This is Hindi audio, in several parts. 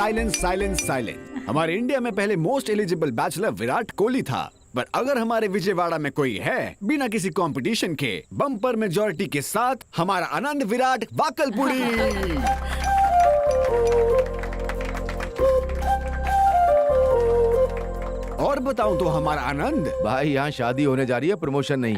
Silence silence silence. हमारे इंडिया में पहले most eligible bachelor Virat Kohli था, पर अगर हमारे विजयवाड़ा में कोई है बिना किसी कंपटीशन के बम्पर मेजोरिटी के साथ, हमारा आनंद विराट वाकलपुरी। और बताऊं तो हमारा आनंद। भाई यहाँ शादी होने जा रही है, प्रमोशन नहीं।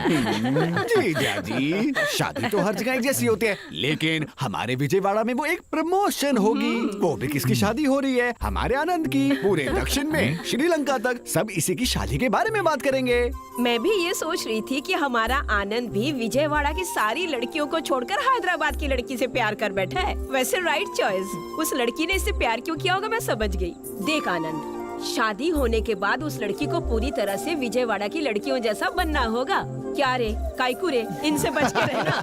जीजा जी, शादी तो हर जगह एक जैसी होती है, लेकिन हमारे विजयवाड़ा में वो एक प्रमोशन होगी। वो भी किसकी शादी हो रही है? हमारे आनंद की। पूरे दक्षिण में श्रीलंका तक सब इसी की शादी के बारे में बात करेंगे। मैं भी ये सोच रही थी कि हमारा आनंद भी विजयवाड़ा की सारी लड़कियों को छोड़कर हैदराबाद की लड़की से प्यार कर बैठा है। वैसे राइट चॉइस। उस लड़की ने इससे प्यार क्यों किया होगा मैं समझ गई। देख आनंद, शादी होने के बाद उस लड़की को पूरी तरह से विजयवाड़ा की लड़कियों जैसा बनना होगा। क्या रे काइकू रे, इनसे बच के रहना।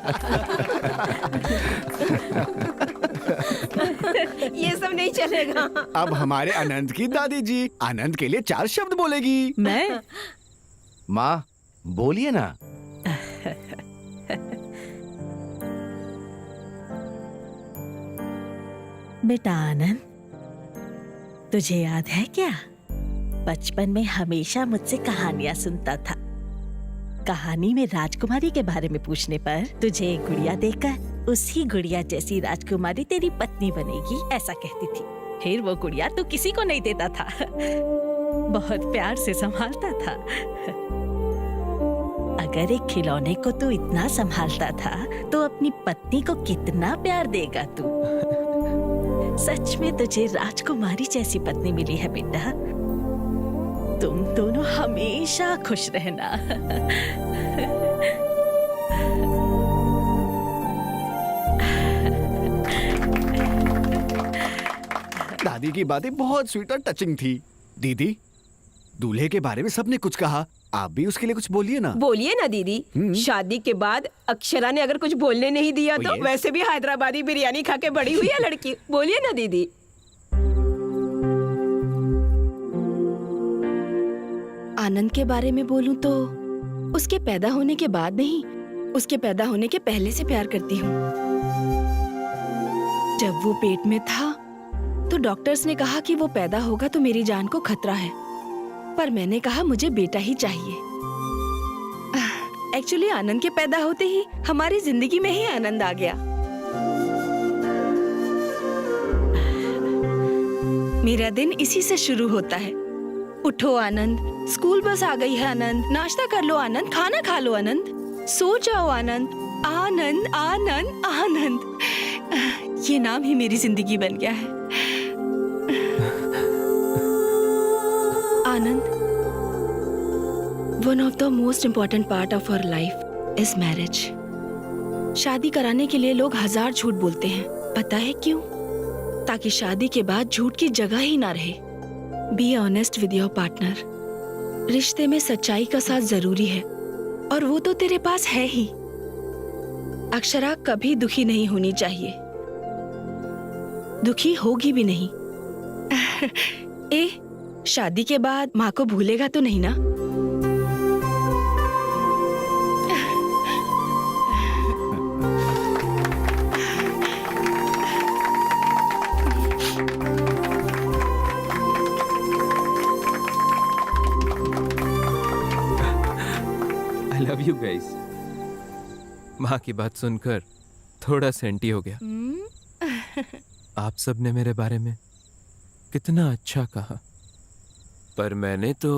ये सब नहीं चलेगा। अब हमारे आनंद की दादी जी आनंद के लिए 4 शब्द बोलेगी। मैं? माँ बोलिए ना। बेटा आनंद, तुझे याद है क्या, बचपन में हमेशा मुझसे कहानियां सुनता था। कहानी में राजकुमारी के बारे में पूछने पर तुझे एक गुड़िया देकर उसी गुड़िया जैसी राजकुमारी तेरी पत्नी बनेगी, ऐसा कहती थी। फिर वो गुड़िया तू किसी को नहीं देता था, बहुत प्यार से संभालता था। अगर एक खिलौने को तू इतना संभालता था तो अपनी पत्नी को कितना प्यार देगा तू। सच में तुझे राजकुमारी जैसी पत्नी मिली है बेटा। तुम दोनों हमेशा खुश रहना। दादी की बातें बहुत स्वीट और टचिंग थी। दीदी, दूल्हे के बारे में सबने कुछ कहा, आप भी उसके लिए कुछ बोलिए ना। बोलिए ना दीदी। शादी के बाद अक्षरा ने अगर कुछ बोलने नहीं दिया तो yes. वैसे भी हैदराबादी बिरयानी खा के बड़ी हुई है लड़की। बोलिए ना दीदी। आनंद के बारे में बोलूं तो उसके पैदा होने के बाद नहीं, उसके पैदा होने के पहले से प्यार करती हूँ। जब वो पेट में था तो डॉक्टर्स ने कहा कि वो पैदा होगा तो मेरी जान को खतरा है, पर मैंने कहा मुझे बेटा ही चाहिए। एक्चुअली आनंद के पैदा होते ही हमारी जिंदगी में ही आनंद आ गया। मेरा दिन इसी से शुरू होता है। उठो आनंद, स्कूल बस आ गई है आनंद, नाश्ता कर लो आनंद, खाना खा लो आनंद, सो जाओ आनंद, आनंद आनंद आनंद। ये नाम ही मेरी जिंदगी बन गया है। Anand, one of the most important part of our life is marriage. शादी कराने के लिए लोग 1000 झूठ बोलते हैं, पता है क्यों? ताकि शादी के बाद झूठ की जगह ही ना रहे। Be honest with your partner. रिश्ते में सच्चाई का साथ जरूरी है और वो तो तेरे पास है ही। अक्षरा कभी दुखी नहीं होनी चाहिए, दुखी होगी भी नहीं। ए, शादी के बाद माँ को भूलेगा तो नहीं ना? I love you guys. माँ की बात सुनकर थोड़ा सेंटी हो गया। आप सब ने मेरे बारे में कितना अच्छा कहा, पर मैंने तो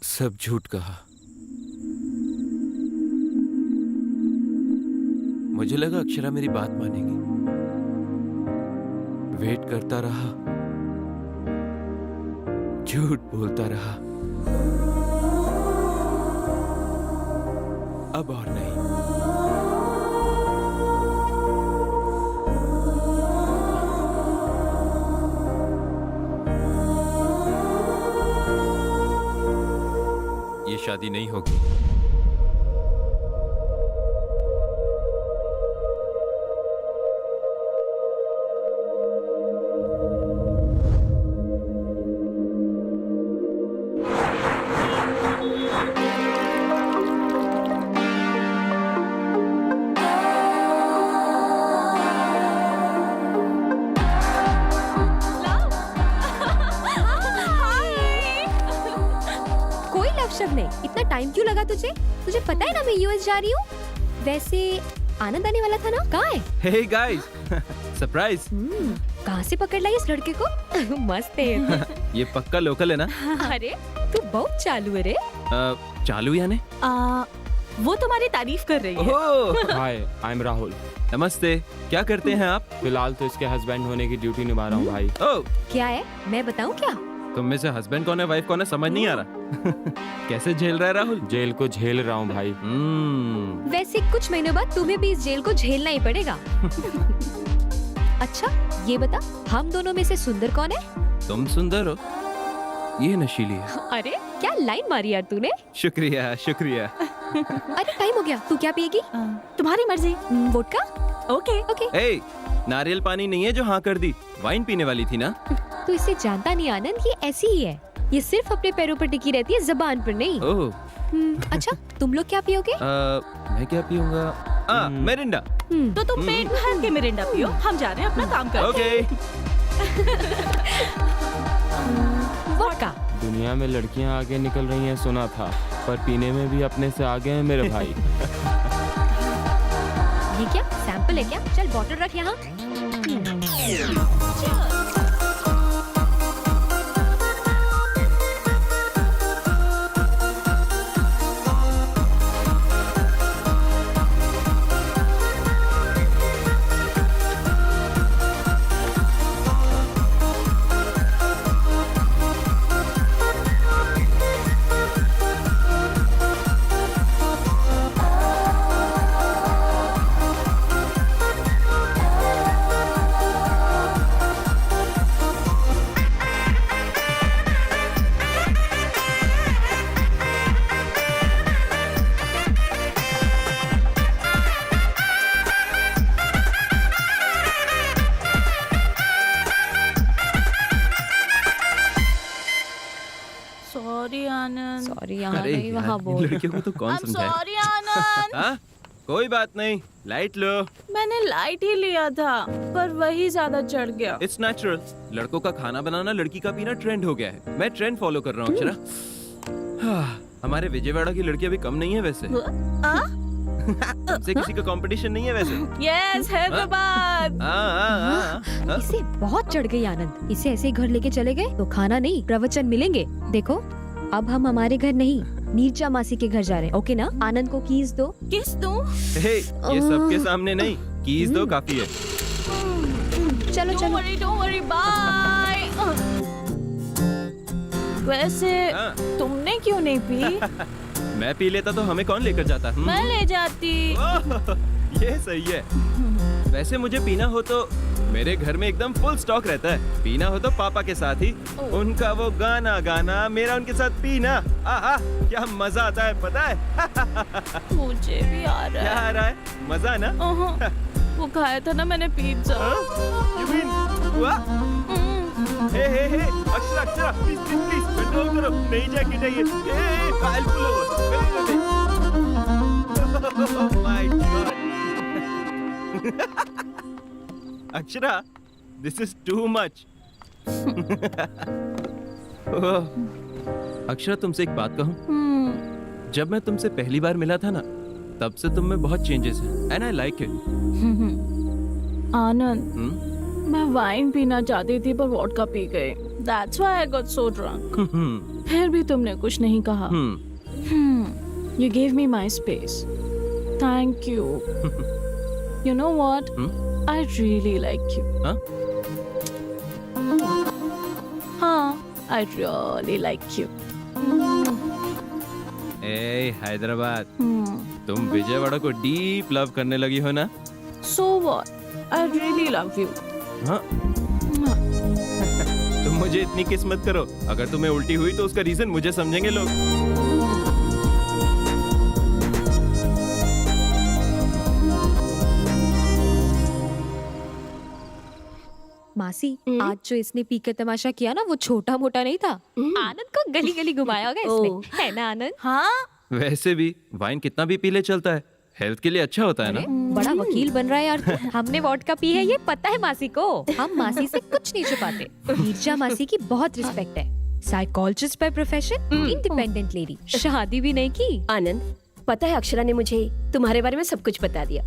सब झूठ कहा। मुझे लगा अक्षरा मेरी बात मानेगी। वेट करता रहा, झूठ बोलता रहा। अब और नहीं। ये शादी नहीं होगी। अफशब ने, इतना टाइम क्यों लगा तुझे? तुझे पता है ना मैं यूएस जा रही हूँ। वैसे आनंद आने वाला था ना, कहाँ है? Hey guys, surprise. कहाँ से पकड़ लाई इस लड़के को? मस्त है। ये पक्का लोकल है ना? अरे तू बहुत चालू है रे। चालू यानी? वो तुम्हारी तारीफ कर रही है। ओह, हाय, आई एम राहुल। नमस्ते। क्या करते हैं आप? फिलहाल तो इसके हस्बैंड होने की ड्यूटी निभा रहा हूँ भाई। ओह, क्या है, मैं बताऊँ क्या? तुम में से हस्बैंड कौन है, वाइफ कौन है, समझ नहीं आ रहा। कैसे झेल रहा है राहुल? जेल को झेल रहा हूँ भाई। वैसे कुछ महीनों बाद तुम्हें भी इस जेल को झेलना ही पड़ेगा। अच्छा ये बता, हम दोनों में से सुंदर कौन है? तुम सुंदर हो, ये नशीली है। अरे क्या लाइन मारी यार तूने। शुक्रिया शुक्रिया। अरे टाइम हो गया, तू क्या पिएगी? तुम्हारी मर्जी। वोडका? ओके। ओके। ए, नारियल पानी नहीं है जो हाँ कर दी, वाइन पीने वाली थी ना? तू इसे जानता नहीं आनंद, ये ऐसी ही है। ये सिर्फ अपने पैरों पर टिकी रहती है, जबान पर नहीं। ओह, अच्छा तुम लोग क्या पियोगे? मैं क्या पीऊंगा? मेरिंडा। तो तुम पेट भर के मिरिंडा पियो, हम जा रहे हैं अपना काम करने। ओके। वोडका। दुनिया में लड़कियाँ आगे निकल रही हैं सुना था, पर पीने में भी अपने से आगे हैं मेरे भाई। ये क्या सैंपल है क्या? चल बॉटल रख यहाँ। सॉरी आनंद। सॉरी यहाँ अरे नहीं यार, वहाँ इन बोल। लड़कियों को तो कौन समझाए? सॉरी आनंद। हाँ? कोई बात नहीं, लाइट लो। मैंने लाइट ही लिया था, पर वही ज्यादा चढ़ गया। It's natural. लड़कों का खाना बनाना, लड़की का पीना ट्रेंड हो गया है। मैं ट्रेंड फॉलो कर रहा हूँ अक्षरा। हमारे विजयवाड़ा की लड़की अभी कम नहीं है वैसे। हमसे किसी का कंपटीशन नहीं है वैसे। यस हैदराबाद। हाँ। इसे बहुत चढ़ गई आनंद। इसे ऐसे ही घर लेके चले गए तो खाना नहीं प्रवचन मिलेंगे। देखो अब हम हमारे घर नहीं, नीरजा मासी के घर जा रहे हैं। ओके ना? आनंद को कीज दो। किस दूं? हे, ये सबके सामने नहीं, कीज दो काफी है। चलो चलो। Don't worry bye. वैसे हाँ। तुमने क्यों नहीं पी? मैं पी लेता तो हमें कौन लेकर जाता? मैं ले जाती। ओह, ये सही है। वैसे मुझे पीना हो तो मेरे घर में एकदम फुल स्टॉक रहता है। पीना हो तो पापा के साथ ही, उनका वो गाना गाना, मेरा उनके साथ पीना। आहा, क्या मजा आता है पता है? मुझे भी आ रहा क्या है। आ रहा है? मजा ना? वो खाया था ना मैंने पिज्जा। You mean हुआ? Hey, Akshara Akshara, please please please control करो, नई जैकेट है ये। I'll pull over. Oh my God. Akshara, this is too much. Akshara, तुमसे एक बात कहूँ? जब मैं तुमसे पहली बार मिला था ना, तब से तुम में बहुत चेंजेस हैं, and I like it. आनंद, मैं वाइन पीना चाहती थी पर वोडका पी गई। That's why I got so drunk. फिर भी तुमने कुछ नहीं कहा। You gave me my space. Thank you. You know what? I really like you. Huh? हाँ, I really like you. ए हैदराबाद, तुम विजयवाड़ा को डीप लव करने लगी हो ना? So what? I really love you. हाँ? तुम मुझे इतनी किस्मत करो, अगर तुम्हें उल्टी हुई तो उसका रीजन मुझे समझेंगे लोग। मासी, आज जो इसने पी कर तमाशा किया ना, वो छोटा मोटा नहीं था। आनंद को गली गली घुमाया होगा इसने, है ना आनंद? हाँ? वैसे भी वाइन कितना भी पी ले चलता है, हेल्थ के लिए अच्छा होता है ना? बड़ा वकील बन रहा है यार तू। हमने वोडका पी है ये पता है मासी को। हम मासी से कुछ नहीं छुपाते। नीरजा मासी की बहुत रिस्पेक्ट है। Psychologist by profession, independent lady, शादी भी नहीं की। आनंद, पता है अक्षरा ने मुझे तुम्हारे बारे में सब कुछ बता दिया।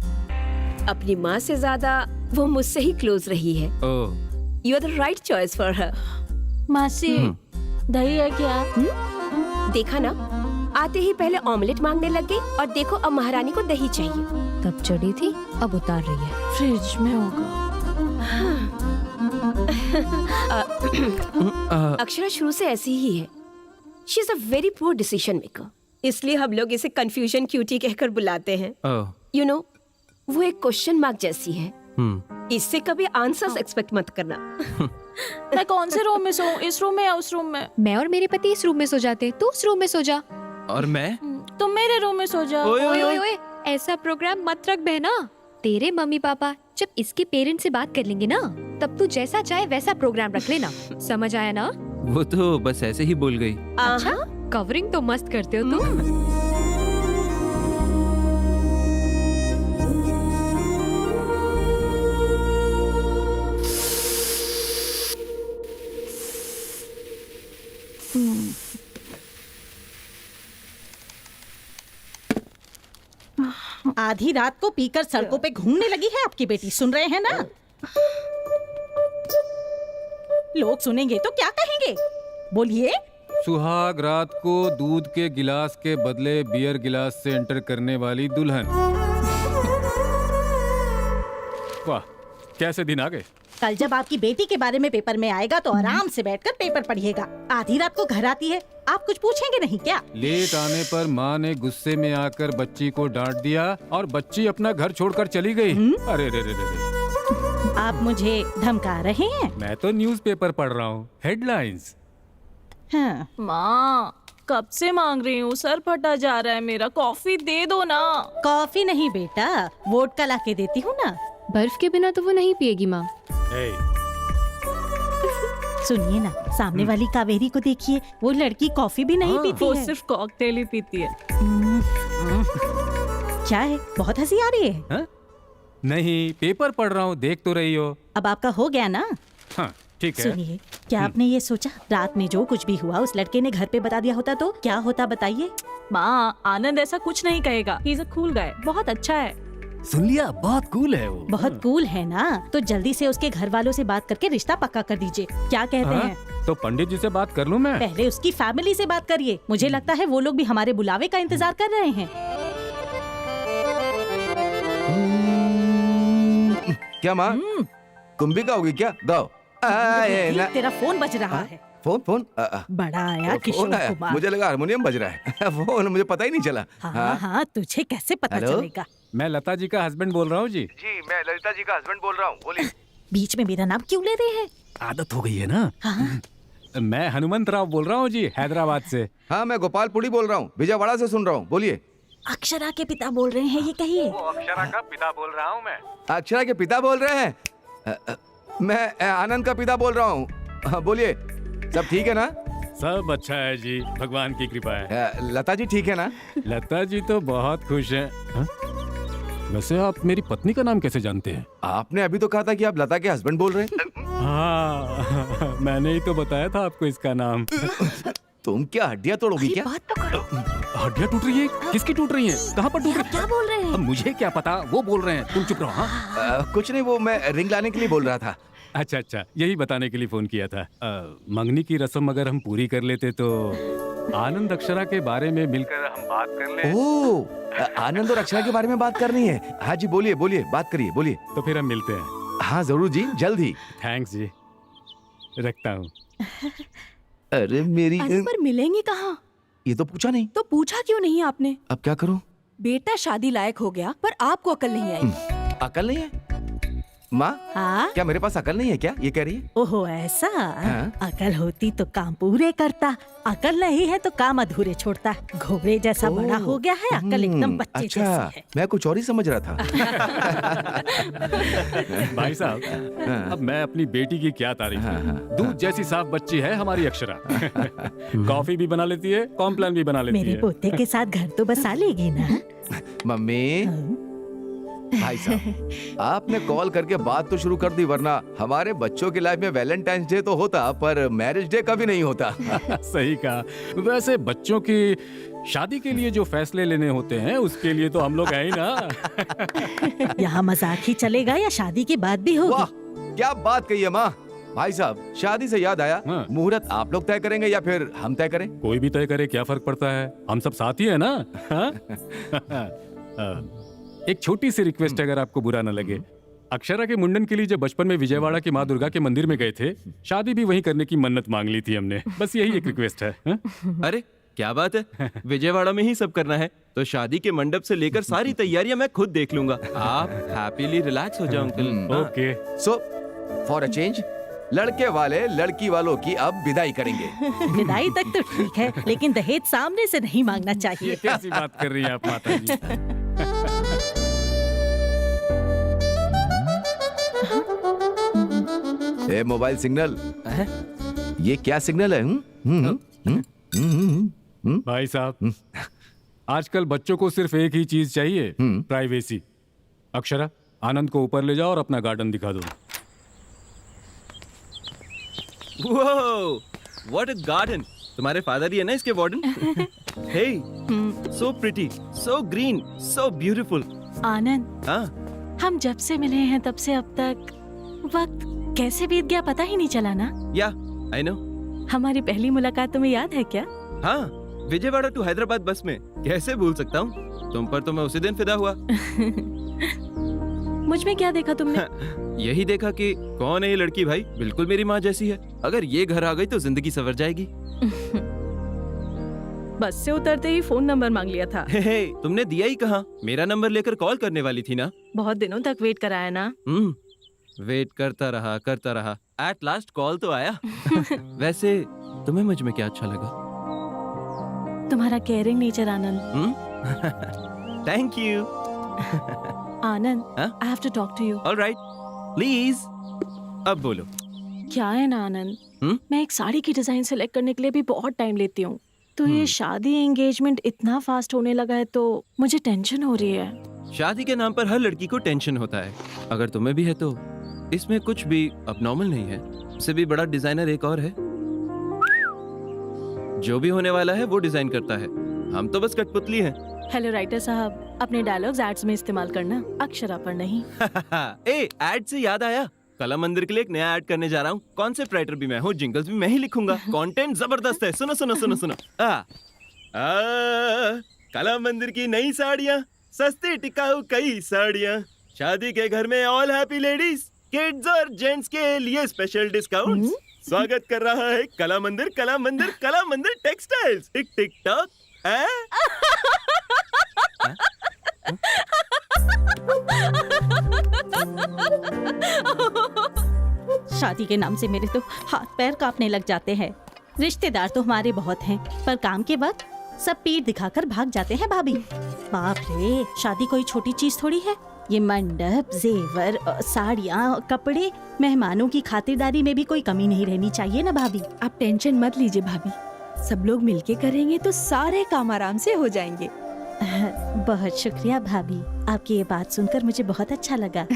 अपनी माँ से ज्यादा वो मुझसे ही क्लोज रही है। Oh, you are the right choice for her. मासी दही है क्या? देखा ना, आते ही पहले ऑमलेट मांगने लग गई और देखो अब महारानी को दही चाहिए। तब चढ़ी थी, अब उतार रही है। फ्रिज में होगा। अक्षरा शुरू से ऐसी ही है। She is a very poor decision maker, इसलिए हम लोग इसे कंफ्यूजन क्यूटी कहकर बुलाते हैं। ओह, यू नो, वो एक क्वेश्चन मार्क जैसी है। इससे कभी आंसर्स एक्सपेक्ट मत करना। मैं कौन से रूम में सोऊं? इस रूम में या उस रूम में? मैं और मेरे पति इस रूम में सो जाते, तू उस रूम में सो जा। और मैं? तुम मेरे रूम में सो जाओ। ओए, ओए ओए ओए, ऐसा प्रोग्राम मत रख बहना। तेरे मम्मी पापा जब इसके पेरेंट्स से बात कर लेंगे ना, तब तू जैसा चाहे वैसा प्रोग्राम रख लेना। समझ आया ना? वो तो बस ऐसे ही बोल गई। अच्छा, कवरिंग तो मस्त करते हो तुम। आधी रात को पीकर सड़कों पे घूमने लगी है आपकी बेटी, सुन रहे हैं ना? लोग सुनेंगे तो क्या कहेंगे? बोलिए। सुहाग रात को दूध के गिलास के बदले बियर गिलास से एंटर करने वाली दुल्हन। वाह, कैसे दिन आ गए। कल जब आपकी बेटी के बारे में पेपर में आएगा तो आराम से बैठकर पेपर पढ़िएगा। आधी रात को घर आती है, आप कुछ पूछेंगे नहीं क्या? लेट आने पर माँ ने गुस्से में आकर बच्ची को डांट दिया और बच्ची अपना घर छोड़कर चली गई। अरे रे रे रे। आप मुझे धमका रहे हैं? मैं तो न्यूज़पेपर पढ़ रहा हूँ, हेडलाइंस। हाँ। माँ, कब से मांग रही हूँ, सर फटा जा रहा है मेरा, कॉफी दे दो ना। कॉफी नहीं बेटा, वोडका ला के देती हूँ ना। बर्फ के बिना तो वो नहीं पिएगी माँ। सुनिए ना, सामने वाली कावेरी को देखिए, वो लड़की कॉफी भी नहीं पीती वो है। सिर्फ कॉकटेल ही पीती है। क्या है, बहुत हंसी आ रही है? हाँ? नहीं, पेपर पढ़ रहा हूँ, देख तो रही हो। अब आपका हो गया ना? हाँ, ठीक है। सुनिए, क्या आपने ये सोचा रात में जो कुछ भी हुआ उस लड़के ने घर पे बता दिया होता तो क्या होता, बताइए? माँ, आनंद ऐसा कुछ नहीं कहेगा। He is a cool guy, बहुत अच्छा है। सुन लिया, बहुत कूल है वो। बहुत कूल है ना, तो जल्दी से उसके घर वालों से बात करके रिश्ता पक्का कर दीजिए। क्या कहते हाँ? हैं? तो पंडित जी से बात कर लूँ मैं? पहले उसकी फैमिली से बात करिए, मुझे लगता है वो लोग भी हमारे बुलावे का इंतजार कर रहे हैं। क्या माँ, कुंभिका होगी क्या? दाओ। तेरा फोन बज रहा है। फोन फोन बड़ा आया फोन किशोर आया। कुमार। मुझे लगा हारमोनियम बज रहा है। फोन मुझे पता ही नहीं चला। हाँ हाँ, तुझे कैसे पता हेलो? चलेगा? मैं लता जी का हस्बैंड बोल रहा हूँ जी। जी, मैं ललिता जी का हस्बैंड बोल रहा हूँ, बोलिए। बीच में मेरा नाम क्यों ले रहे हैं? आदत हो गई है ना। हाँ? मैं हनुमंत राव बोल रहा हूँ जी, हैदराबाद से। हाँ, मैं गोपालपुरी बोल रहा हूँ, विजयवाड़ा से सुन रहा हूँ, बोलिए। अक्षरा के पिता बोल रहे हैं, ये कहिए। अक्षरा का पिता बोल रहा हूँ मैं। अक्षरा के पिता बोल रहे हैं? मैं आनंद का पिता बोल रहा हूँ, बोलिए। सब ठीक है ना? सब अच्छा है जी, भगवान की कृपा है। लता जी ठीक है ना? लता जी तो बहुत खुश हैं। हाँ? वैसे आप मेरी पत्नी का नाम कैसे जानते हैं? आपने अभी तो कहा था कि आप लता के हस्बैंड बोल रहे हैं। हाँ, मैंने ही तो बताया था आपको इसका नाम। तुम क्या हड्डियां तोड़ोगी क्या? बात तो करो। हड्डियां टूट रही है? किसकी टूट रही हैं? कहाँ पर टूट रही क्या बोल रहे हैं? अब मुझे क्या पता, वो बोल रहे हैं, तुम चुप रहो। हाँ? कुछ नहीं, वो मैं रिंग लाने के लिए बोल रहा था। अच्छा अच्छा, यही बताने के लिए फोन किया था। मंगनी की रस्म अगर हम पूरी कर लेते तो आनंद अक्षरा के बारे में मिलकर हम बात कर ले। ओह, आनंद और अक्षरा के बारे में बात करनी है। हाँ जी, बोलिए बोलिए, बात करिए, बोलिए। तो फिर हम मिलते हैं। हाँ जरूर जी, जल्द ही। थैंक्स जी, रखता हूँ। अरे मेरी पर मिलेंगे कहाँ? ये तो पूछा नहीं। तो पूछा क्यों नहीं आपने? अब क्या करूं? बेटा शादी लायक हो गया, पर आपको अकल नहीं आई। अकल नहीं है? माँ, हाँ? क्या मेरे पास अकल नहीं है क्या? ये कह रही है? ओहो ऐसा? हाँ? अकल होती तो काम पूरे करता, अकल नहीं है तो काम अधूरे छोड़ता। घोड़े जैसा बड़ा हो गया है, अकल एकदम बच्चे अच्छा, जैसी है। मैं कुछ और ही समझ रहा था। भाई साहब, अब मैं अपनी बेटी की क्या तारीफ करूं? दूध जैसी साफ बच्ची है हमारी अक्षरा। कॉफी भी बना लेती है, कॉम्प्लान भी बना लेती मेरे है। पोते के साथ घर तो बसा लेगी ना? मम्मी, भाई साहब, आपने कॉल करके बात तो शुरू कर दी, वरना हमारे बच्चों की लाइफ में वैलेंटाइंस डे तो होता पर मैरिज डे कभी नहीं होता। सही कहा। वैसे बच्चों की शादी के लिए जो फैसले लेने होते हैं उसके लिए तो हम लोग हैं ही ना। यहाँ मजाक ही चलेगा या शादी की बात भी वाह, होगी? क्या बात कही है माँ। भाई साहब, शादी से याद आया, हाँ। मुहूर्त आप लोग तय करेंगे या फिर हम तय करें? कोई भी तय करे, क्या फर्क पड़ता है, हम सब साथ ही है ना। हाँ? एक छोटी सी रिक्वेस्ट अगर आपको बुरा न लगे, अक्षरा के मुंडन के लिए जब बचपन में विजयवाड़ा की माँ दुर्गा के मंदिर में गए थे, शादी भी वहीं करने की मन्नत मांग ली थी हमने। बस यही एक रिक्वेस्ट है। हाँ? अरे क्या बात है, विजयवाड़ा में ही सब करना है तो शादी के मंडप से लेकर सारी तैयारियां मैं खुद देख लूंगा। आप हैप्पीली रिलैक्स हो जाओ uncle. Okay. So for a change, लड़के वाले लड़की वालों की अब विदाई करेंगे। विदाई तक तो ठीक है, लेकिन दहेज सामने से नहीं मांगना चाहिए। ये कैसी बात कर रही हैं आप माता जी। ए मोबाइल सिग्नल, ये क्या सिग्नल है? भाई साहब, आजकल बच्चों को सिर्फ एक ही चीज चाहिए, प्राइवेसी। अक्षरा, आनंद को ऊपर ले जाओ और अपना गार्डन दिखा दो। What a garden. तुम्हारे फादर ही है ना इसके warden? Hey, so pretty, so green, so beautiful. Anand, हाँ, हम जब से मिले हैं तब से अब तक वक्त कैसे बीत गया पता ही नहीं चला ना। या आई नो। हमारी पहली मुलाकात तुम्हें याद है क्या? हाँ, विजयवाड़ा टू हैदराबाद बस में। कैसे भूल सकता हूँ, तुम पर तो मैं उसी दिन फिदा हुआ। मुझ में क्या देखा तुमने? यही देखा कि कौन है ये लड़की भाई, बिल्कुल मेरी माँ जैसी है। अगर ये घर आ गई तो जिंदगी संवर जाएगी। बस से उतरते ही फोन नंबर मांग लिया था। हे, तुमने दिया ही कहाँ? मेरा नंबर लेकर कॉल करने वाली थी ना। बहुत दिनों तक वेट कराया ना। वेट करता रहा। एट लास्ट कॉल तो आया। वैसे तुम्हें मुझ में क्या अच्छा लगा? तुम्हारा caring nature Anand. Thank you. Anand, हाँ? I have to talk to you. Alright, please. अब बोलो। क्या है ना आनंद, मैं एक साड़ी की डिजाइन सेलेक्ट करने के लिए भी बहुत टाइम लेती हूँ, तो ये शादी एंगेजमेंट इतना फास्ट होने लगा है तो मुझे टेंशन हो रही है। शादी के नाम पर हर लड़की को टेंशन होता है। अगर तुम्हें भी है तो इसमें कुछ भी अबनॉर्मल नहीं है। उससे भी बड़ा डिजाइनर एक और है, जो भी होने वाला है वो डिजाइन करता है। हम तो बस कठपुतली हैं। हेलो राइटर साहब, अपने डायलॉग्स एड्स में इस्तेमाल करना, अक्षरा पर नहीं। ए, एड से याद आया, कला मंदिर के लिए एक नया ऐड करने जा रहा हूँ। कॉन्सेप्ट राइटर भी मैं हूँ, जिंगल्स भी मैं ही लिखूंगा। कंटेंट जबरदस्त है, सुनो सुनो सुनो सुनो। कला मंदिर की नई साड़ियाँ, सस्ती टिकाऊ कई साड़ियाँ, शादी के घर में ऑल हैप्पी लेडीज, किड्स और जेंट्स के लिए स्पेशल डिस्काउंट। स्वागत कर रहा है कला मंदिर, कला मंदिर, कला मंदिर टेक्सटाइल्स। टिक टिक टॉक। शादी के नाम से मेरे तो हाथ पैर कांपने लग जाते हैं। रिश्तेदार तो हमारे बहुत हैं, पर काम के वक्त सब पीठ दिखाकर भाग जाते हैं भाभी। बाप रे, शादी कोई छोटी चीज थोड़ी है। ये मंडप, जेवर, साड़ियाँ, कपड़े, मेहमानों की खातिरदारी में भी कोई कमी नहीं रहनी चाहिए ना भाभी। आप टेंशन मत लीजिए भाभी, सब लोग मिलके करेंगे तो सारे काम आराम से हो जाएंगे। बहुत शुक्रिया भाभी, आपकी ये बात सुनकर मुझे बहुत अच्छा लगा।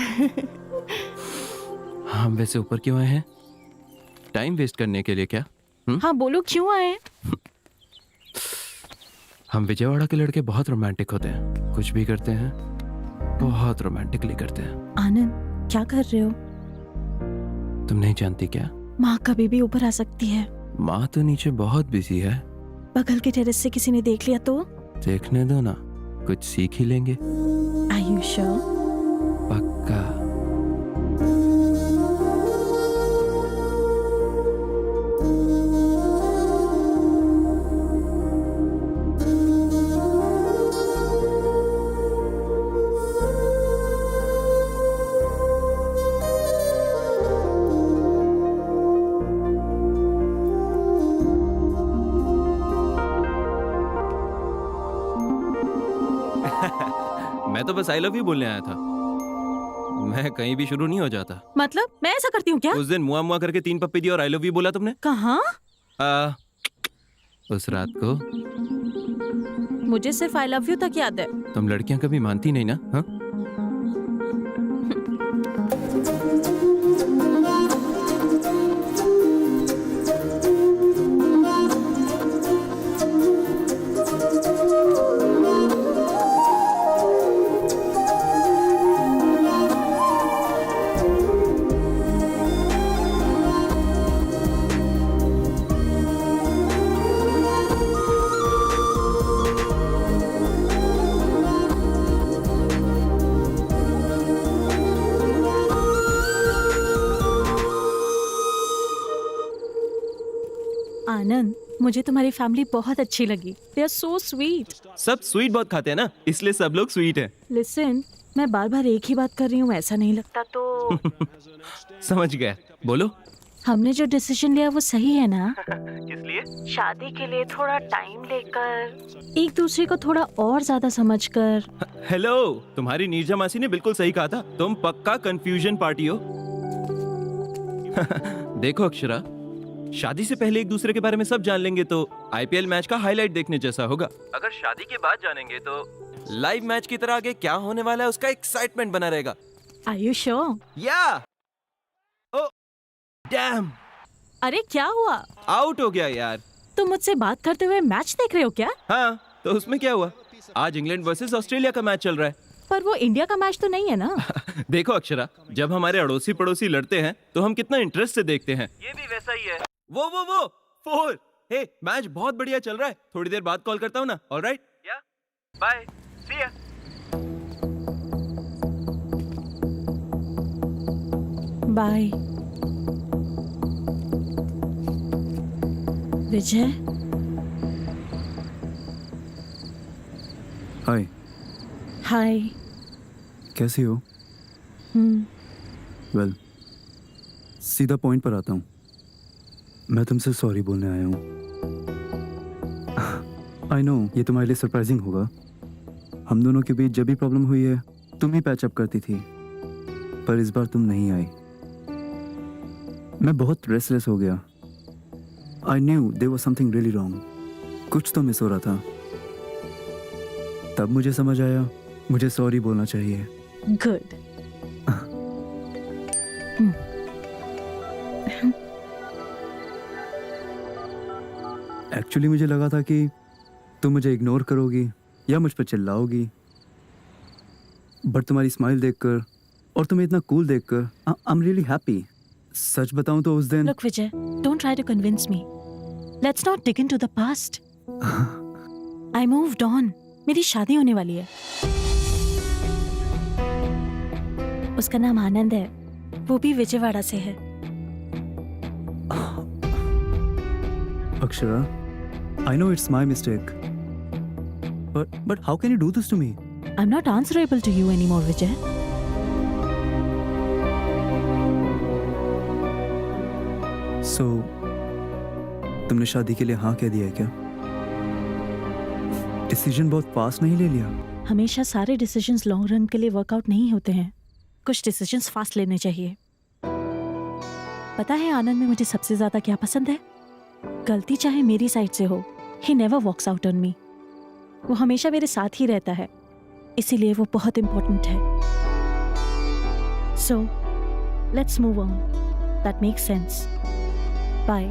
हम वैसे ऊपर क्यों आए हैं? टाइम वेस्ट करने के लिए क्या? हाँ बोलो, क्यों आए? हम विजयवाड़ा के लड़के बहुत रोमांटिक होते हैं, कुछ भी करते हैं बहुत रोमांटिकली करते हैं। आनंद, क्या कर रहे हो? तुम नहीं जानती क्या? माँ कभी भी ऊपर आ सकती है। माँ तो नीचे बहुत बिजी है। बगल के टेरेस से किसी ने देख लिया तो? देखने दो ना, कुछ सीख ही लेंगे। Are you sure? पक्का। मैं तो बस आई लव यू बोलने आया था। मैं कहीं भी शुरू नहीं हो जाता। मतलब मैं ऐसा करती हूँ क्या? उस दिन मुआ मुआ करके 3 पप्पी दी और आई लव यू बोला तुमने। कहाँ? उस रात को। मुझे सिर्फ आई लव यू तक याद है। तुम लड़कियां कभी मानती नहीं ना? हाँ? मुझे तुम्हारी फैमिली बहुत अच्छी लगी। They are so sweet. सब स्वीट बहुत खाते हैं ना, इसलिए सब लोग स्वीट हैं। लिसन, मैं बार बार एक ही बात कर रही हूँ, ऐसा नहीं लगता तो? समझ गया, बोलो। हमने जो डिसीजन लिया वो सही है ना? किस लिए? शादी के लिए थोड़ा टाइम लेकर, एक दूसरे को थोड़ा और ज्यादा समझकर। हेलो, तुम्हारी नीरजा मासी ने बिल्कुल सही कहा था, तुम पक्का कंफ्यूजन पार्टी हो। देखो अक्षरा, शादी से पहले एक दूसरे के बारे में सब जान लेंगे तो आईपीएल मैच का हाईलाइट देखने जैसा होगा। अगर शादी के बाद जानेंगे तो लाइव मैच की तरह आगे क्या होने वाला है उसका एक्साइटमेंट बना रहेगा। Are you sure? या ओ डैम, अरे क्या हुआ? आउट हो गया यार। तुम मुझसे बात करते हुए मैच देख रहे हो क्या? हाँ, तो उसमें क्या हुआ? आज इंग्लैंड वर्सेस ऑस्ट्रेलिया का मैच चल रहा है। पर वो इंडिया का मैच तो नहीं है ना? देखो अक्षरा, जब हमारे अड़ोसी पड़ोसी लड़ते हैं तो हम कितना इंटरेस्ट से देखते हैं। ये भी वैसा ही है। वो 4। हे, मैच बहुत बढ़िया चल रहा है, थोड़ी देर बाद कॉल करता हूँ ना। ऑलराइट, या बाय, सी या। बाय विजय। हाय। हाय। कैसी हो? वेल, सीधा पॉइंट पर आता हूँ। मैं तुमसे सॉरी बोलने आया हूँ। आई नो ये तुम्हारे लिए सरप्राइजिंग होगा। हम दोनों के बीच जब भी प्रॉब्लम हुई है तुम ही पैचअप करती थी, पर इस बार तुम नहीं आई। मैं बहुत रेस्टलेस हो गया। I knew there was something really wrong. कुछ तो मिस हो रहा था। तब मुझे समझ आया मुझे सॉरी बोलना चाहिए। गुड। एक्चुअली मुझे लगा था कि तुम मुझे इग्नोर करोगी या मुझ पर चिल्लाओगी, बट तुम्हारी स्माइल देखकर और तुम्हें इतना कूल देखकर आई एम रियली हैप्पी। सच बताऊं तो उस दिन Look Vijay, don't try to convince me. Let's not dig into the past. I moved on. मेरी शादी होने वाली है। उसका नाम आनंद है, वो भी विजयवाड़ा से है। Akshara, I know it's my mistake. But how can you do this to me? I'm not answerable to you anymore, Vijay. So, तुमने शादी के लिए हाँ कह दिया है क्या? डिसीजन बहुत फास्ट नहीं ले लिया? हमेशा सारे डिसीजंस लॉन्ग रन के लिए वर्कआउट नहीं होते हैं। कुछ डिसीजंस फास्ट लेने चाहिए। पता है आनंद में मुझे सबसे ज्यादा क्या पसंद है? गलती चाहे मेरी साइड से हो, he never walks out on me. वो हमेशा मेरे साथ ही रहता है, इसीलिए वो बहुत इम्पोर्टेंट है। So, let's move on. That makes sense. Bye.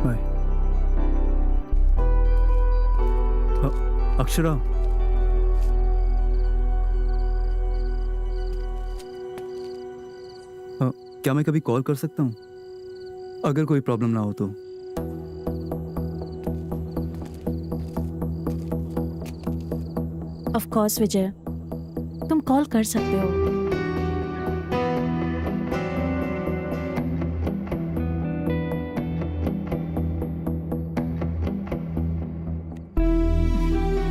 Bye. Akshara, क्या मैं कभी कॉल कर सकता हूँ अगर कोई प्रॉब्लम ना हो तो? Of course, विजय, तुम कॉल कर सकते हो।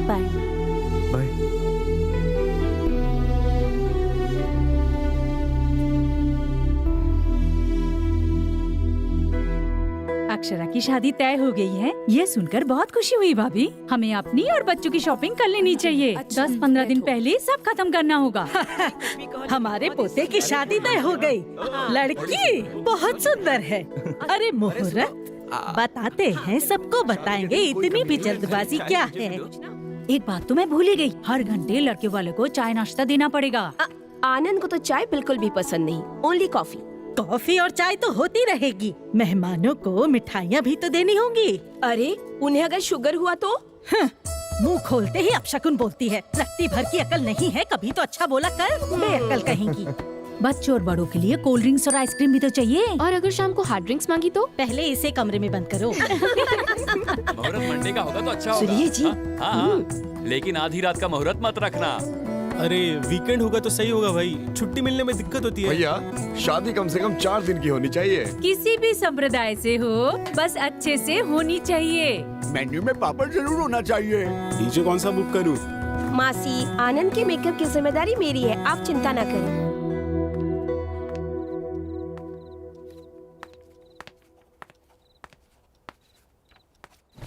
बाय। बाय। अक्षरा की शादी तय हो गई है, ये सुनकर बहुत खुशी हुई भाभी। हमें अपनी और बच्चों की शॉपिंग कर लेनी चाहिए। 10-15 दिन पहले ही सब खत्म करना होगा। हमारे पोते की शादी तय हो गई। लड़की बहुत सुंदर है। अरे मुहूर्त बताते हैं, सबको बताएंगे, इतनी भी जल्दबाजी क्या है? एक बात तो मैं भूल ही गई, हर घंटे लड़के वाले को चाय नाश्ता देना पड़ेगा। आनंद को तो चाय बिल्कुल भी पसंद नहीं, ओनली कॉफी। कॉफी और चाय तो होती रहेगी, मेहमानों को मिठाइयाँ भी तो देनी होंगी। अरे उन्हें अगर शुगर हुआ तो? मुंह खोलते ही अपशकुन बोलती है। रत्ती भर की अकल नहीं है, कभी तो अच्छा बोला कर, बेअकल कहेंगी। बच्चों और बड़ों के लिए कोल्ड ड्रिंक्स और आइसक्रीम भी तो चाहिए। और अगर शाम को हार्ड ड्रिंक्स मांगी तो? पहले इसे कमरे में बंद करो। मुहूर्त मंडे का होगा तो अच्छा होगा। सुनिए जी। हाँ, लेकिन आधी रात का मुहूर्त मत रखना। अरे वीकेंड होगा तो सही होगा भाई, छुट्टी मिलने में दिक्कत होती है। भैया शादी कम से कम 4 दिन की होनी चाहिए। किसी भी संप्रदाय से हो, बस अच्छे से होनी चाहिए। मेन्यू में पापड़ जरूर होना चाहिए। डीजे कौन सा बुक करूं? मासी, आनंद के मेकअप की जिम्मेदारी मेरी है, आप चिंता ना करें।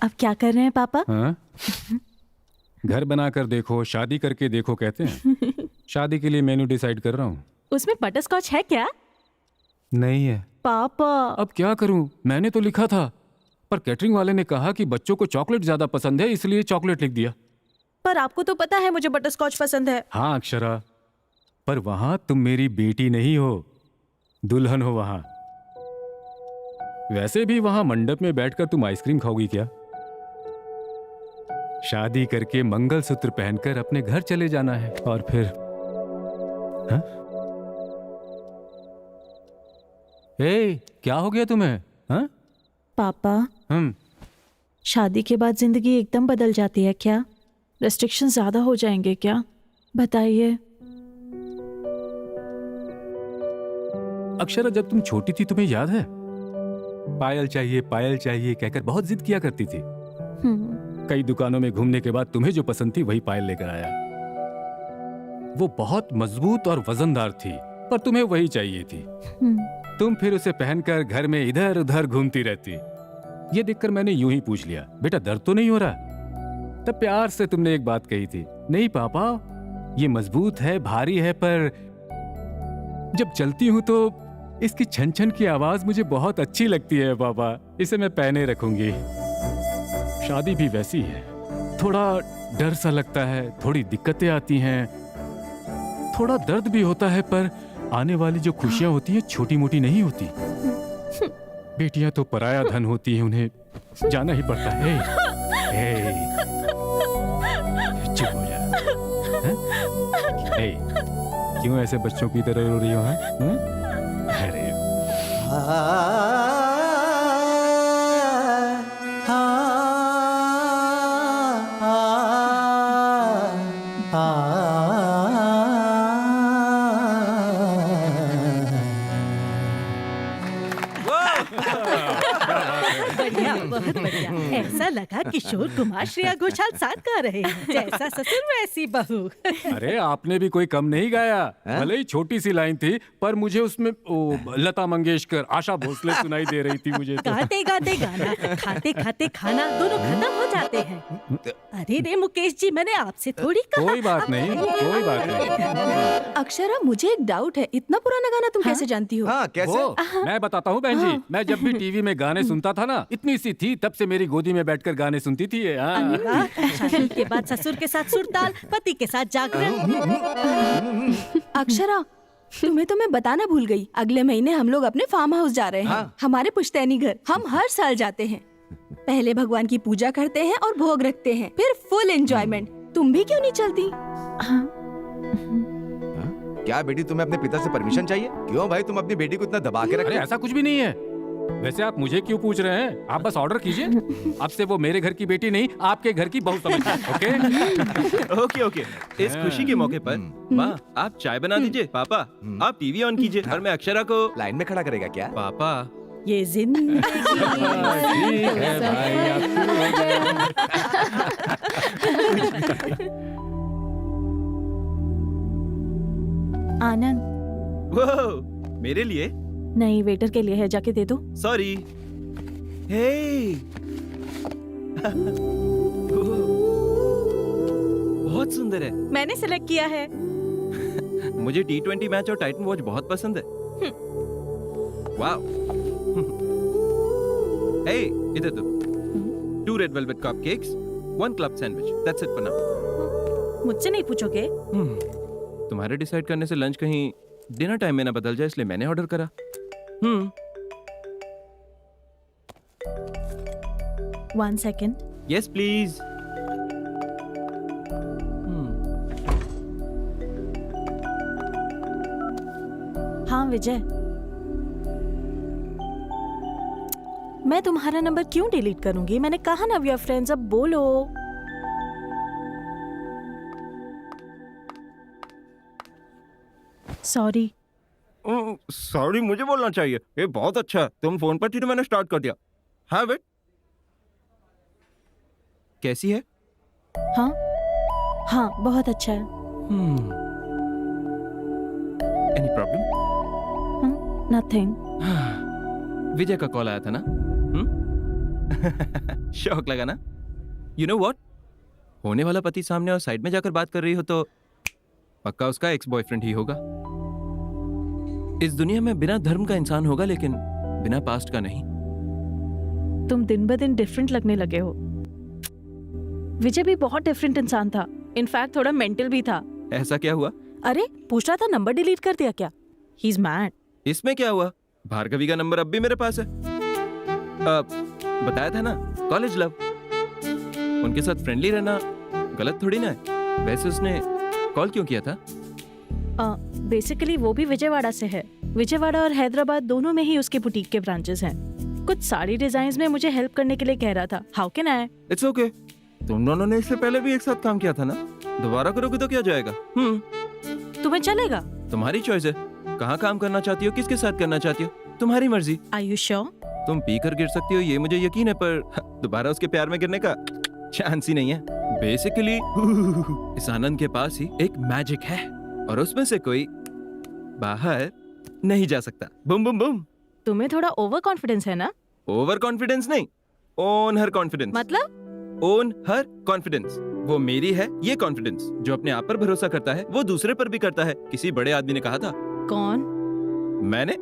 अब क्या कर रहे हैं पापा? हाँ? घर बनाकर देखो, शादी करके देखो कहते हैं। शादी के लिए मेन्यू डिसाइड कर रहा हूँ। उसमें बटर स्कॉच है क्या? नहीं है। पापा अब क्या करूं? मैंने तो लिखा था, पर कैटरिंग वाले ने कहा कि बच्चों को चॉकलेट ज्यादा पसंद है, इसलिए चॉकलेट लिख दिया। पर आपको तो पता है मुझे बटर स्कॉच पसंद है। हाँ अक्षरा, पर वहां तुम मेरी बेटी नहीं हो, दुल्हन हो वहां। वैसे भी वहां मंडप में बैठकर तुम आइसक्रीम खाओगी क्या? शादी करके मंगलसूत्र पहनकर अपने घर चले जाना है और फिर हाँ? क्या हो गया तुम्हें? हाँ? पापा शादी के बाद जिंदगी एकदम बदल जाती है क्या? रेस्ट्रिक्शन ज्यादा हो जाएंगे क्या? बताइए। अक्षरा, जब तुम छोटी थी तुम्हें याद है, पायल चाहिए कहकर बहुत जिद किया करती थी। कई दुकानों में घूमने के बाद तुम्हें जो पसंद थी वही पायल लेकर आया। वो बहुत मजबूत और वजनदार थी, पर तुम्हें वही चाहिए थी। तुम फिर उसे पहनकर घर में इधर उधर घूमती रहती। ये देखकर मैंने यूं ही पूछ लिया, बेटा दर्द तो नहीं हो रहा? तब प्यार से तुमने एक बात कही थी, नहीं पापा ये मजबूत है, भारी है, पर जब चलती हूं तो इसकी छन छन की आवाज मुझे बहुत अच्छी लगती है पापा, इसे मैं पहने रखूंगी। शादी भी वैसी है, थोड़ा डर सा लगता है, थोड़ी दिक्कतें आती हैं, थोड़ा दर्द भी होता है, पर आने वाली जो खुशियां होती हैं छोटी मोटी नहीं होती। बेटियां तो पराया धन होती हैं, उन्हें जाना ही पड़ता है। चुप हो जा। क्यों ऐसे बच्चों की तरह रो रही हो? अरे बढ़िया, बहुत बढ़िया। ऐसा लगा किशोर कुमार श्रेया घोषाल साथ गा रहे हैं। जैसा ससुर वैसी बहू। अरे आपने भी कोई कम नहीं गाया। भले ही छोटी सी लाइन थी, पर मुझे उसमें लता मंगेशकर, आशा भोसले सुनाई दे रही थी मुझे तो। गाते गाते गाना, खाते खाते खाना, दोनों खत्म हो जाते हैं। अरे रे मुकेश जी, मैंने आपसे थोड़ी कहा। कोई बात नहीं, कोई बात नहीं। अक्षरा, मुझे एक डाउट है, इतना पुराना गाना तुम कैसे जानती हो? हाँ, कैसे? मैं बताता हूँ बहन जी, मैं जब भी टीवी में गाने सुनता था ना, इतनी सी थी तब से मेरी गोदी में बैठकर गाने सुनती थी। शादी के बाद ससुर के साथ सुरताल, पति के साथ जागरण। अक्षरा, तुम्हें तो मैं बताना भूल गई, अगले महीने हम लोग अपने फार्म हाउस जा रहे हैं। हमारे पुश्तैनी घर। हम हर साल जाते हैं। पहले भगवान की पूजा करते हैं और भोग रखते हैं, फिर फुल एंजॉयमेंट। तुम भी क्यों नहीं चलती? क्या बेटी, तुम्हें अपने पिता से परमिशन चाहिए? क्यों भाई, तुम अपनी बेटी को इतना दबा के रखते? ऐसा कुछ भी नहीं है। वैसे आप मुझे क्यों पूछ रहे हैं? आप बस ऑर्डर कीजिए। अब से वो मेरे घर की बेटी नहीं, आपके घर की बहू समझिए। Okay okay okay. इस खुशी के मौके पर माँ आप चाय बना दीजिए, पापा आप टीवी ऑन कीजिए और मैं अक्षरा को लाइन में खड़ा करेगा क्या? पापा ये जिंदगी ठीक है भाई, आनंद। वो मेरे लिए नहीं, वेटर के लिए है, जाके दे दो। सॉरी। हे बहुत सुंदर है। मैंने सिलेक्ट किया है। मुझे T20 मैच और टाइटन वॉच बहुत पसंद है। वाव। हे इधर तो 2 red velvet cupcakes, 1 club sandwich, that's it for now. मुझसे नहीं पूछोगे? तुम्हारे डिसाइड करने से लंच कहीं डिनर टाइम में ना बदल जाए, इसलिए मैंने ऑर्डर करा। 1 सेकेंड। Yes please. हाँ विजय, मैं तुम्हारा नंबर क्यों डिलीट करूंगी? मैंने कहा ना वी आर फ्रेंड्स, अब बोलो। सॉरी। सॉरी मुझे बोलना चाहिए। ये बहुत अच्छा है, तुम फोन पर थी तो मैंने स्टार्ट कर दिया। हाँ बेट, कैसी है? हाँ हाँ, बहुत अच्छा है। Any problem? नथिंग। विजय का कॉल आया था ना? शौक लगा ना? यू नो व्हाट, होने वाला पति सामने और साइड में जाकर बात कर रही हो तो पक्का उसका एक्स बॉयफ्रेंड ही होगा। इस दुनिया में बिना धर्म का इंसान होगा, लेकिन बिना पास्ट का नहीं। तुम दिन ब दिन डिफरेंट लगने लगे हो। विजय भी बहुत डिफरेंट इंसान था, इनफैक्ट थोड़ा मेंटल भी था। ऐसा क्या हुआ? अरे पूछ रहा था नंबर डिलीट कर दिया क्या? He is mad. इसमें क्या हुआ? भार्गवी का नंबर अब भी मेरे पास है। बताया था ना, कॉलेज लव। उनके साथ फ्रेंडली रहना गलत थोड़ी ना है। वैसे उसने कॉल क्यों किया था? बेसिकली वो भी विजयवाड़ा से है। विजयवाड़ा और हैदराबाद दोनों में ही उसके बुटीक के ब्रांचेस हैं। कुछ साड़ी डिजाइन्स में मुझे हेल्प करने के लिए कह रहा था। How can I? It's okay. तुम दोनों ने इससे पहले भी एक साथ काम किया था ना, दोबारा करोगे तो क्या जाएगा? तुम्हें चलेगा? तुम्हारी चॉइस है, कहाँ काम करना चाहती हो, किसके साथ करना चाहती हो, तुम्हारी मर्जी। Are you sure? तुम पी कर गिर सकती हो ये मुझे यकीन है, पर दोबारा उसके प्यार में गिरने का चांस ही नहीं है। बेसिकली इस आनंद के पास ही एक मैजिक है और उसमें से कोई बाहर नहीं जा सकता। Boom boom boom. तुम्हें थोड़ा ओवर कॉन्फिडेंस है ना? ओवर कॉन्फिडेंस नहीं, ओन हर कॉन्फिडेंस। मतलब? ओन हर कॉन्फिडेंस। वो मेरी है ये कॉन्फिडेंस। जो अपने आप पर भरोसा करता है वो दूसरे पर भी करता है। किसी बड़े आदमी ने कहा था। कौन? मैंने।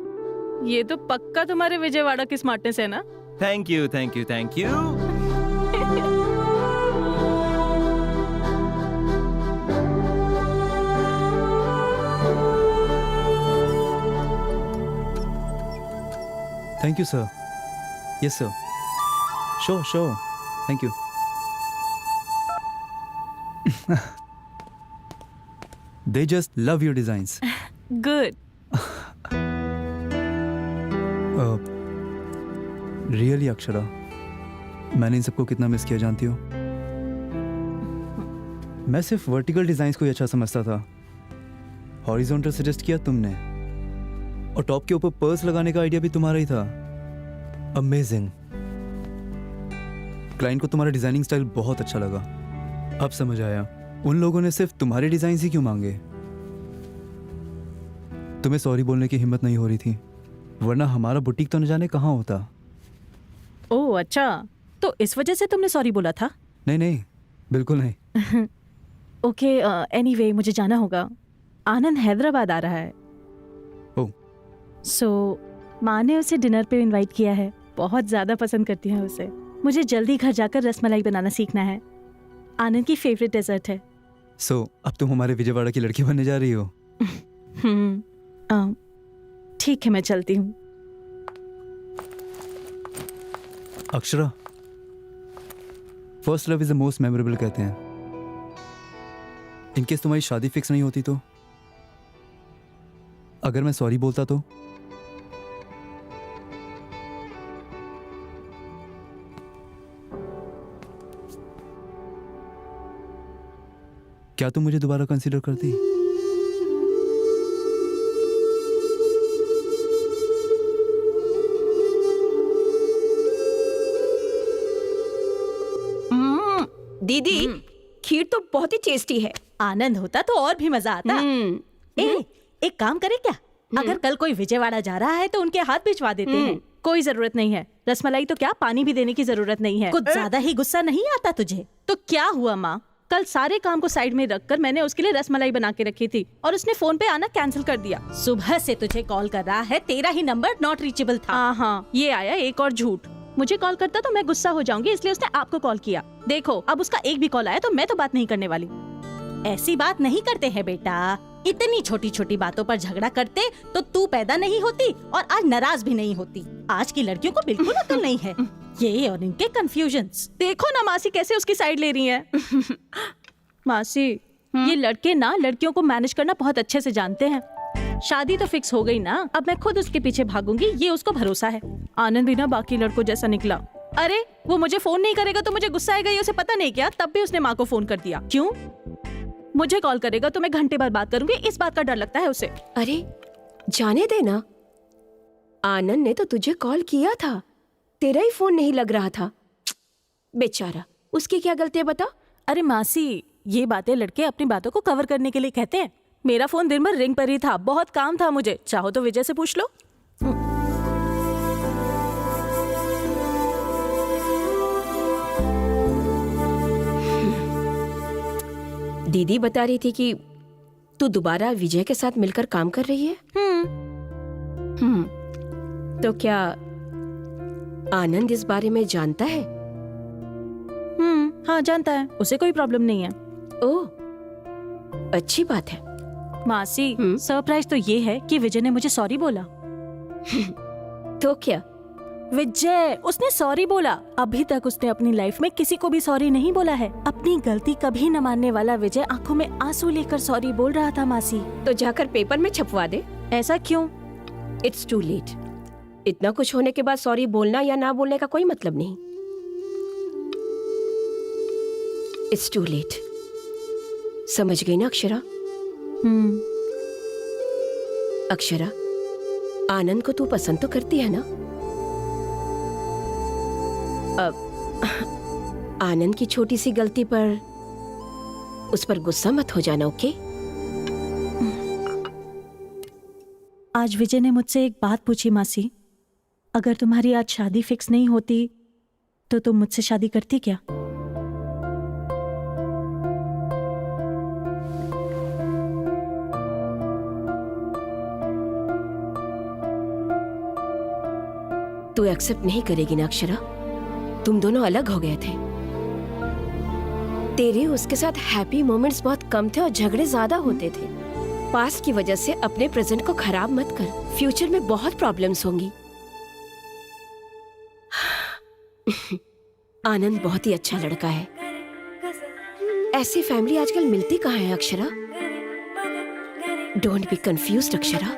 ये तो पक्का तुम्हारे विजयवाड़ा की स्मार्टनेस है ना? Thank you thank you thank you. Thank you sir. Yes sir, sure sure, thank you. They just love your designs. Good. Really Akshara, मैंने इन सबको कितना मिस किया जानती हो? मैं सिर्फ वर्टिकल डिजाइन्स को ही अच्छा समझता था। हॉरिजॉन्टल सजेस्ट किया तुमने, और टॉप के ऊपर पर्स लगाने का आइडिया भी तुम्हारा ही था। अमेजिंग। क्लाइंट को तुम्हारा डिजाइनिंग स्टाइल बहुत अच्छा लगा। अब समझ आया उन लोगों ने सिर्फ तुम्हारे डिजाइन ही क्यों मांगे। तुम्हें सॉरी बोलने की हिम्मत नहीं हो रही थी, वरना हमारा बुटीक तो न जाने कहाँ होता। ओह अच्छा, तो इस वजह से तुमने सॉरी बोला था? नहीं नहीं, बिल्कुल नहीं। ओके, एनीवे मुझे जाना होगा। आनंद हैदराबाद आ रहा है। ओह। सो माँ ने उसे डिनर पे इनवाइट किया है। बहुत ज्यादा पसंद करती है उसे। मुझे जल्दी घर जाकर रसमलाई बनाना सीखना है। आनंद की फेवरेट डेजर्ट है। सो अब तुम हमारे विजयवाड़ा की लड़की बनने जा रही हो? ठीक है, मैं चलती हूँ। Akshara, first love is the most memorable कहते हैं। इनकेस तुम्हारी शादी फिक्स नहीं होती तो? अगर मैं सॉरी बोलता तो? क्या तुम मुझे दोबारा कंसीडर करती? दीदी, खीर तो बहुत ही टेस्टी है। आनंद होता तो और भी मजा आता। एक काम करे क्या, अगर कल कोई विजयवाड़ा जा रहा है तो उनके हाथ भिजवा देते हैं। कोई जरूरत नहीं है। रसमलाई तो क्या, पानी भी देने की जरूरत नहीं है। कुछ ज्यादा ही गुस्सा नहीं आता तुझे? तो क्या हुआ माँ, कल सारे काम को साइड में रखकर मैंने उसके लिए रसमलाई बना के रखी थी और उसने फोन पे आना कैंसिल कर दिया। सुबह से तुझे कॉल कर रहा है, तेरा ही नंबर नॉट रीचेबल था। हाँ, ये आया एक और झूठ। मुझे कॉल करता तो मैं गुस्सा हो जाऊंगी, इसलिए उसने आपको कॉल किया। देखो, अब उसका एक भी कॉल आया तो मैं तो बात नहीं करने वाली। ऐसी बात नहीं करते हैं बेटा। इतनी छोटी छोटी बातों पर झगड़ा करते तो तू पैदा नहीं होती और आज नाराज भी नहीं होती। आज की लड़कियों को बिल्कुल अकल नहीं है। ये और इनके कंफ्यूजन्स। देखो ना मासी कैसे उसकी साइड ले रही है। मासी, ये लड़के ना लड़कियों को मैनेज करना बहुत अच्छे से जानते हैं। शादी तो फिक्स हो गई ना, अब मैं खुद उसके पीछे भागूंगी, ये उसको भरोसा है। आनंद भी ना बाकी लड़कों जैसा निकला। अरे वो मुझे फोन नहीं करेगा तो मुझे गुस्सा आएगा, ये उसे पता नहीं क्या, तब भी उसने माँ को फोन कर दिया। क्यों? मुझे कॉल करेगा तो मैं घंटे बाद बात करूंगी, इस बात का डर लगता है उसे। अरे जाने देना, आनंद ने तो तुझे कॉल किया था, तेरा ही फोन नहीं लग रहा था। बेचारा, उसकी क्या गलती है बता। अरे मासी, ये बातें लड़के अपनी बातों को कवर करने के लिए कहते हैं। मेरा फोन दिन भर रिंग पर ही था, बहुत काम था मुझे। चाहो तो विजय से पूछ लो। दीदी बता रही थी कि तू दोबारा विजय के साथ मिलकर काम कर रही है। तो क्या आनंद इस बारे में जानता है? हाँ जानता है, उसे कोई प्रॉब्लम नहीं है। ओह, अच्छी बात है। मासी, सरप्राइज तो ये है कि विजय ने मुझे सॉरी बोला। तो क्या? विजय, उसने सॉरी बोला। अभी तक उसने अपनी लाइफ में किसी को भी सॉरी नहीं बोला है। अपनी गलती कभी न मानने वाला विजय आंखों में आंसू लेकर सॉरी बोल रहा था मासी। तो जाकर पेपर में छपवा दे। ऐसा क्यों? It's too late. इतना कुछ होने के बाद सॉरी बोलना या ना बोलने का कोई मतलब नहीं। It's too late. समझ गई ना अक्षरा? अक्षरा, आनंद को तू पसंद तो करती है ना? आनंद की छोटी सी गलती पर उस पर गुस्सा मत हो जाना, ओके? आज विजय ने मुझसे एक बात पूछी मासी, अगर तुम्हारी आज शादी फिक्स नहीं होती तो तुम मुझसे शादी करती क्या? तू एक्सेप्ट नहीं करेगी ना अक्षरा? तुम दोनों अलग हो गए थे। तेरे उसके साथ हैप्पी मोमेंट्स बहुत कम थे और झगड़े ज्यादा होते थे। पास्ट की वजह से अपने प्रेजेंट को खराब मत कर, फ्यूचर में बहुत प्रॉब्लम्स होंगी। आनंद बहुत ही अच्छा लड़का है। ऐसी फैमिली आजकल मिलती कहाँ है Akshara? Don't be confused Akshara.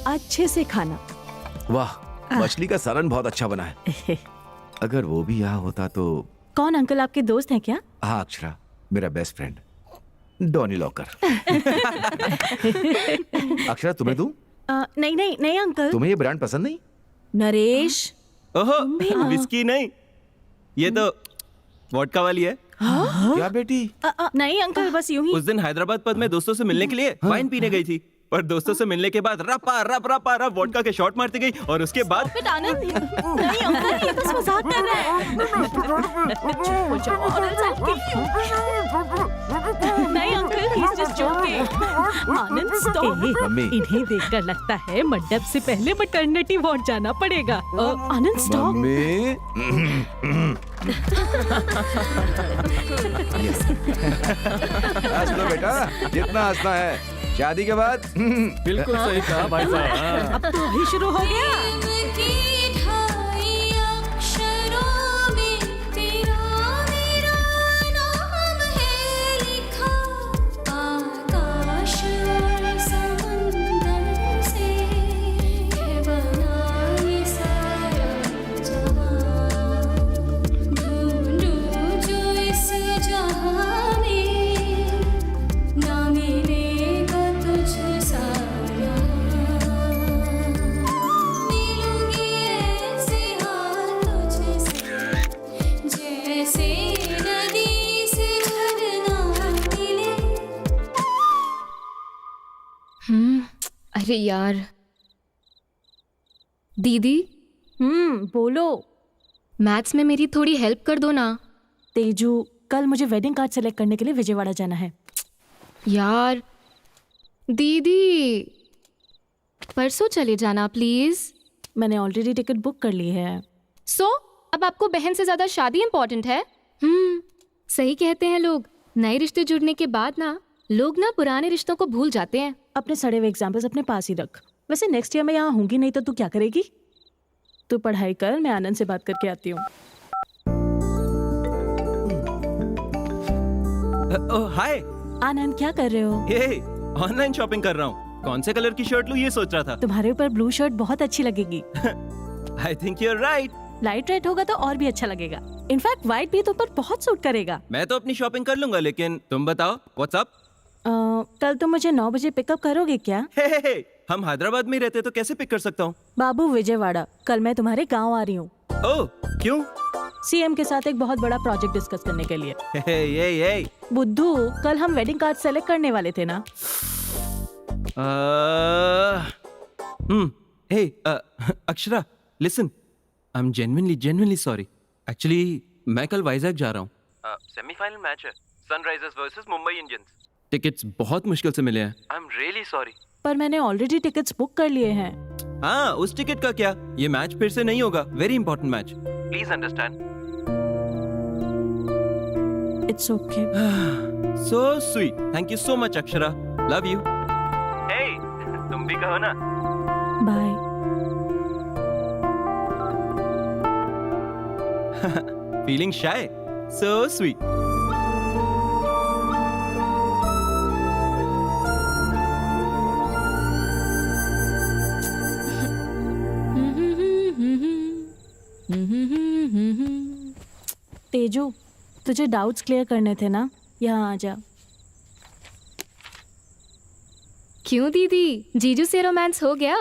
अच्छे से खाना। वाह, मछली का सालन बहुत अच्छा बना है। अगर वो भी यहाँ होता तो। कौन अंकल, आपके दोस्त हैं क्या? हाँ अक्षरा, मेरा best friend Donny locker. Akshara, तुम्हें दूं? नहीं नहीं नहीं अंकल। तुम्हें ये ब्रांड पसंद नहीं? नरेश, ओहो, विस्की नहीं, ये तो वोडका वाली है। क्या बेटी? नहीं अंकल, बस यूं ही। उस दिन हैदराबाद पद में दोस्तों से मिलने के लिए वाइन पीने गई थी, और दोस्तों से मिलने के बाद रपा रप रपा रप वोडका के शॉट मारती गई, और उसके बाद आनंद, नहीं अंकल, ये तो मजाक कर रहा है। नहीं अंकल, he's just joking। आनंद स्टॉप। इन्हें देखकर लगता है मंडप से पहले मैटरनिटी वार्ड जाना पड़ेगा। आनंद स्टॉप। हंस लो बेटा, जितना हंसना है। शादी के बाद बिल्कुल सही कहा भाई साहब। अब तो अभी शुरू हो गया। अरे यार दीदी, बोलो। मैथ्स में मेरी थोड़ी हेल्प कर दो ना। तेजू, कल मुझे वेडिंग कार्ड सेलेक्ट करने के लिए विजयवाड़ा जाना है। यार दीदी, परसों चले जाना प्लीज। मैंने ऑलरेडी टिकट बुक कर ली है। अब आपको बहन से ज्यादा शादी इंपॉर्टेंट है? सही कहते हैं लोग, नए रिश्ते जुड़ने के बाद ना लोग ना पुराने रिश्तों को भूल जाते हैं। अपने सड़े हुए एग्जाम्पल्स अपने पास ही रख। वैसे नेक्स्ट ईयर मैं यहाँ होंगी नहीं तो तू क्या करेगी? तू पढ़ाई कर, मैं आनंद से बात करके आती हूँ। हाय आनंद, क्या कर रहे हो? ये ऑनलाइन शॉपिंग कर रहा हूँ। कौन से कलर की शर्ट लूँ ये सोच रहा था। तुम्हारे ऊपर ब्लू शर्ट बहुत अच्छी लगेगी। I think your right. Light red होगा तो और भी अच्छा लगेगा। इनफैक्ट व्हाइट भी तुम पर बहुत सूट करेगा। मैं तो अपनी शॉपिंग कर लूंगा, लेकिन तुम बताओ व्हाट्स अप। कल तुम मुझे 9 बजे पिकअप करोगे क्या? हे, हम हैदराबाद में ही रहते तो कैसे पिक कर सकता हूँ? बाबू विजयवाड़ा, कल मैं तुम्हारे गांव आ रही हूँ। ओह, क्यों? सीएम के साथ एक बहुत बड़ा प्रोजेक्ट डिस्कस करने के लिए। ये बुद्धू, कल हम वेडिंग कार्ड सेलेक्ट करने वाले थे ना? Akshara, listen, I am genuinely sorry. Actually मैं कल वाइजैक जा रहा हूँ। सेमीफाइनल मैच है, Sunrisers versus Mumbai Indians. Tickets बहुत मुश्किल से मिले हैं। आई एम रियली सॉरी। पर मैंने ऑलरेडी टिकट्स बुक कर लिए हैं। हाँ, उस टिकट का क्या? ये मैच फिर से नहीं होगा। Very important match, please understand. It's okay. So sweet, thank you so much Akshara, love you. Hey, तुम भी कहो ना। Bye. Feeling shy? So sweet. Teju, तुझे डाउट्स क्लियर करने थे ना? यहाँ आ जा। क्यों दीदी, जीजू से रोमांस हो गया?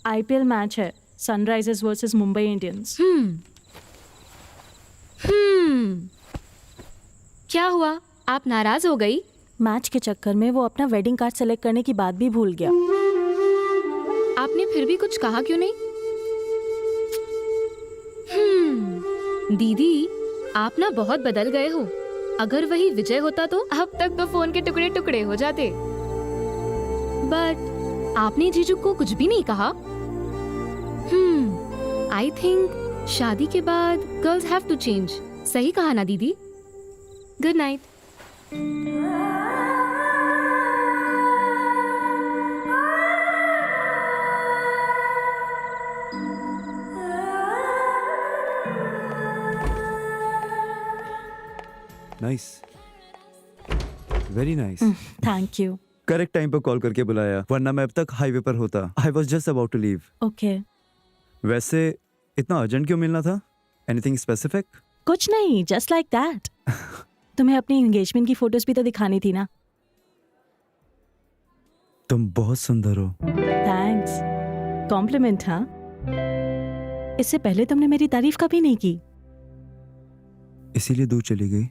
आईपीएल मैच है, सनराइजर्स वर्सेस मुंबई इंडियंस। क्या हुआ, आप नाराज हो गई? मैच के चक्कर में वो अपना वेडिंग कार्ड सेलेक्ट करने की बात भी भूल गया। आपने फिर भी कुछ कहा क्यों नहीं? दीदी, आप ना बहुत बदल गए हो। अगर वही विजय होता तो अब तक तो फोन के टुकड़े टुकड़े हो जाते। बट आपने जीजू को कुछ भी नहीं कहा। आई थिंक शादी के बाद गर्ल्स हैव टू चेंज। सही कहा ना दीदी? Good night. Nice, very nice. Thank you. Correct time पर कॉल करके बुलाया, वरना मैं अब तक हाईवे पर होता। I was just about to leave. Okay. वैसे इतना अर्जेंट क्यों मिलना था? Anything specific? कुछ नहीं, जस्ट लाइक दैट। तुम्हें अपनी एंगेजमेंट की फोटोज भी तो दिखानी थी ना। तुम बहुत सुंदर हो। Thanks, compliment. हाँ, इससे पहले तुमने मेरी तारीफ कभी नहीं की। इसीलिए दूर चली गई।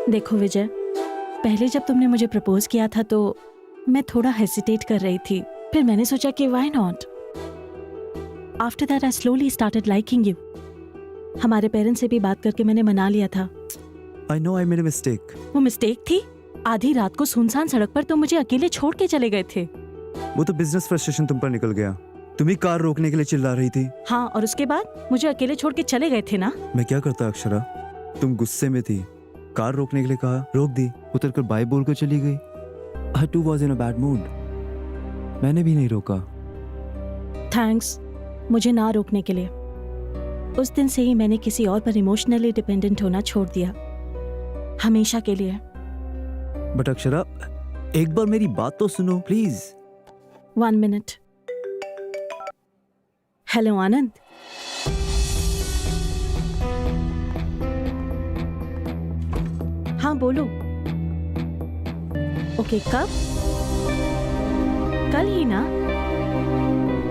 देखो विजय, पहले जब तुमने मुझे प्रपोज किया था तो मैं थोड़ा हेसिटेट कर रही थी। फिर मैंने सोचा कि why not. After that I slowly started liking you. हमारे पेरेंट्स से भी बात करके मैंने मना लिया था। I know I made a mistake. वो मिस्टेक थी? आधी रात को सुनसान सड़क पर तुम मुझे अकेले छोड़ के चले गए थे। वो तो बिजनेस फ्रस्ट्रेशन तुम पर निकल गया। तुम ही कार रोकने के लिए चिल्ला रही थी। हाँ, और उसके बाद मुझे अकेले छोड़ के चले गए थे ना। मैं क्या करता अक्षरा? तुम गुस्से में थी, कार रोकने के लिए कहा, रोक दी, उतर कर बाय बोल कर चली गई। I too was in a bad mood. मैंने भी नहीं रोका। थैंक्स मुझे ना रोकने के लिए। उस दिन से ही मैंने किसी और पर इमोशनली डिपेंडेंट होना छोड़ दिया, हमेशा के लिए। बट अक्षरा, एक बार मेरी बात तो सुनो प्लीज। 1 मिनट। हेलो आनंद। हाँ बोलो। ओके, कब? कल ही ना?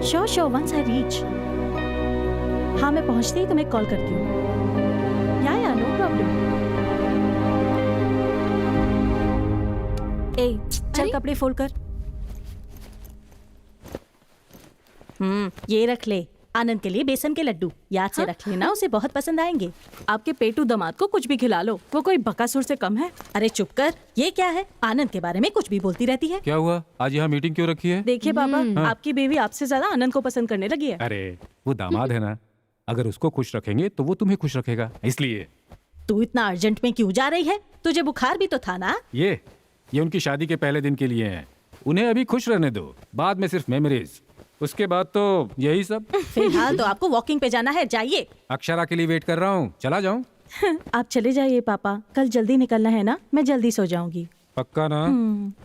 Sure once I reach. हाँ, मैं पहुंचते ही तुम्हें कॉल करती हूँ। या नो प्रॉब्लम। ए चल कपड़े फोल्ड कर। ये रख ले, आनंद के लिए बेसन के लड्डू, याद से रख लेना, उसे बहुत पसंद आएंगे। आपके पेटू दामाद को कुछ भी खिला लो, वो कोई बकासुर से कम है। अरे चुप कर, ये क्या है? आनंद के बारे में कुछ भी बोलती रहती है। क्या हुआ, आज यहाँ मीटिंग क्यों रखी है? देखिए पापा, आपकी बेबी आपसे ज्यादा आनंद को पसंद करने लगी है। अरे वो दामाद है ना, अगर उसको खुश रखेंगे तो वो तुम्हें खुश रखेगा, इसलिए। तू इतना अर्जेंट में क्यों जा रही है? तुझे बुखार भी तो था ना? ये उनकी शादी के पहले दिन के लिए हैं, उन्हें अभी खुश रहने दो, बाद में सिर्फ मेमोरीज, उसके बाद तो यही सब। फिलहाल तो आपको वॉकिंग पे जाना है, जाइए। अक्षरा के लिए वेट कर रहा हूँ, चला जाऊँ? आप चले जाइए पापा, कल जल्दी निकलना है ना, मैं जल्दी सो जाऊंगी। पक्का ना?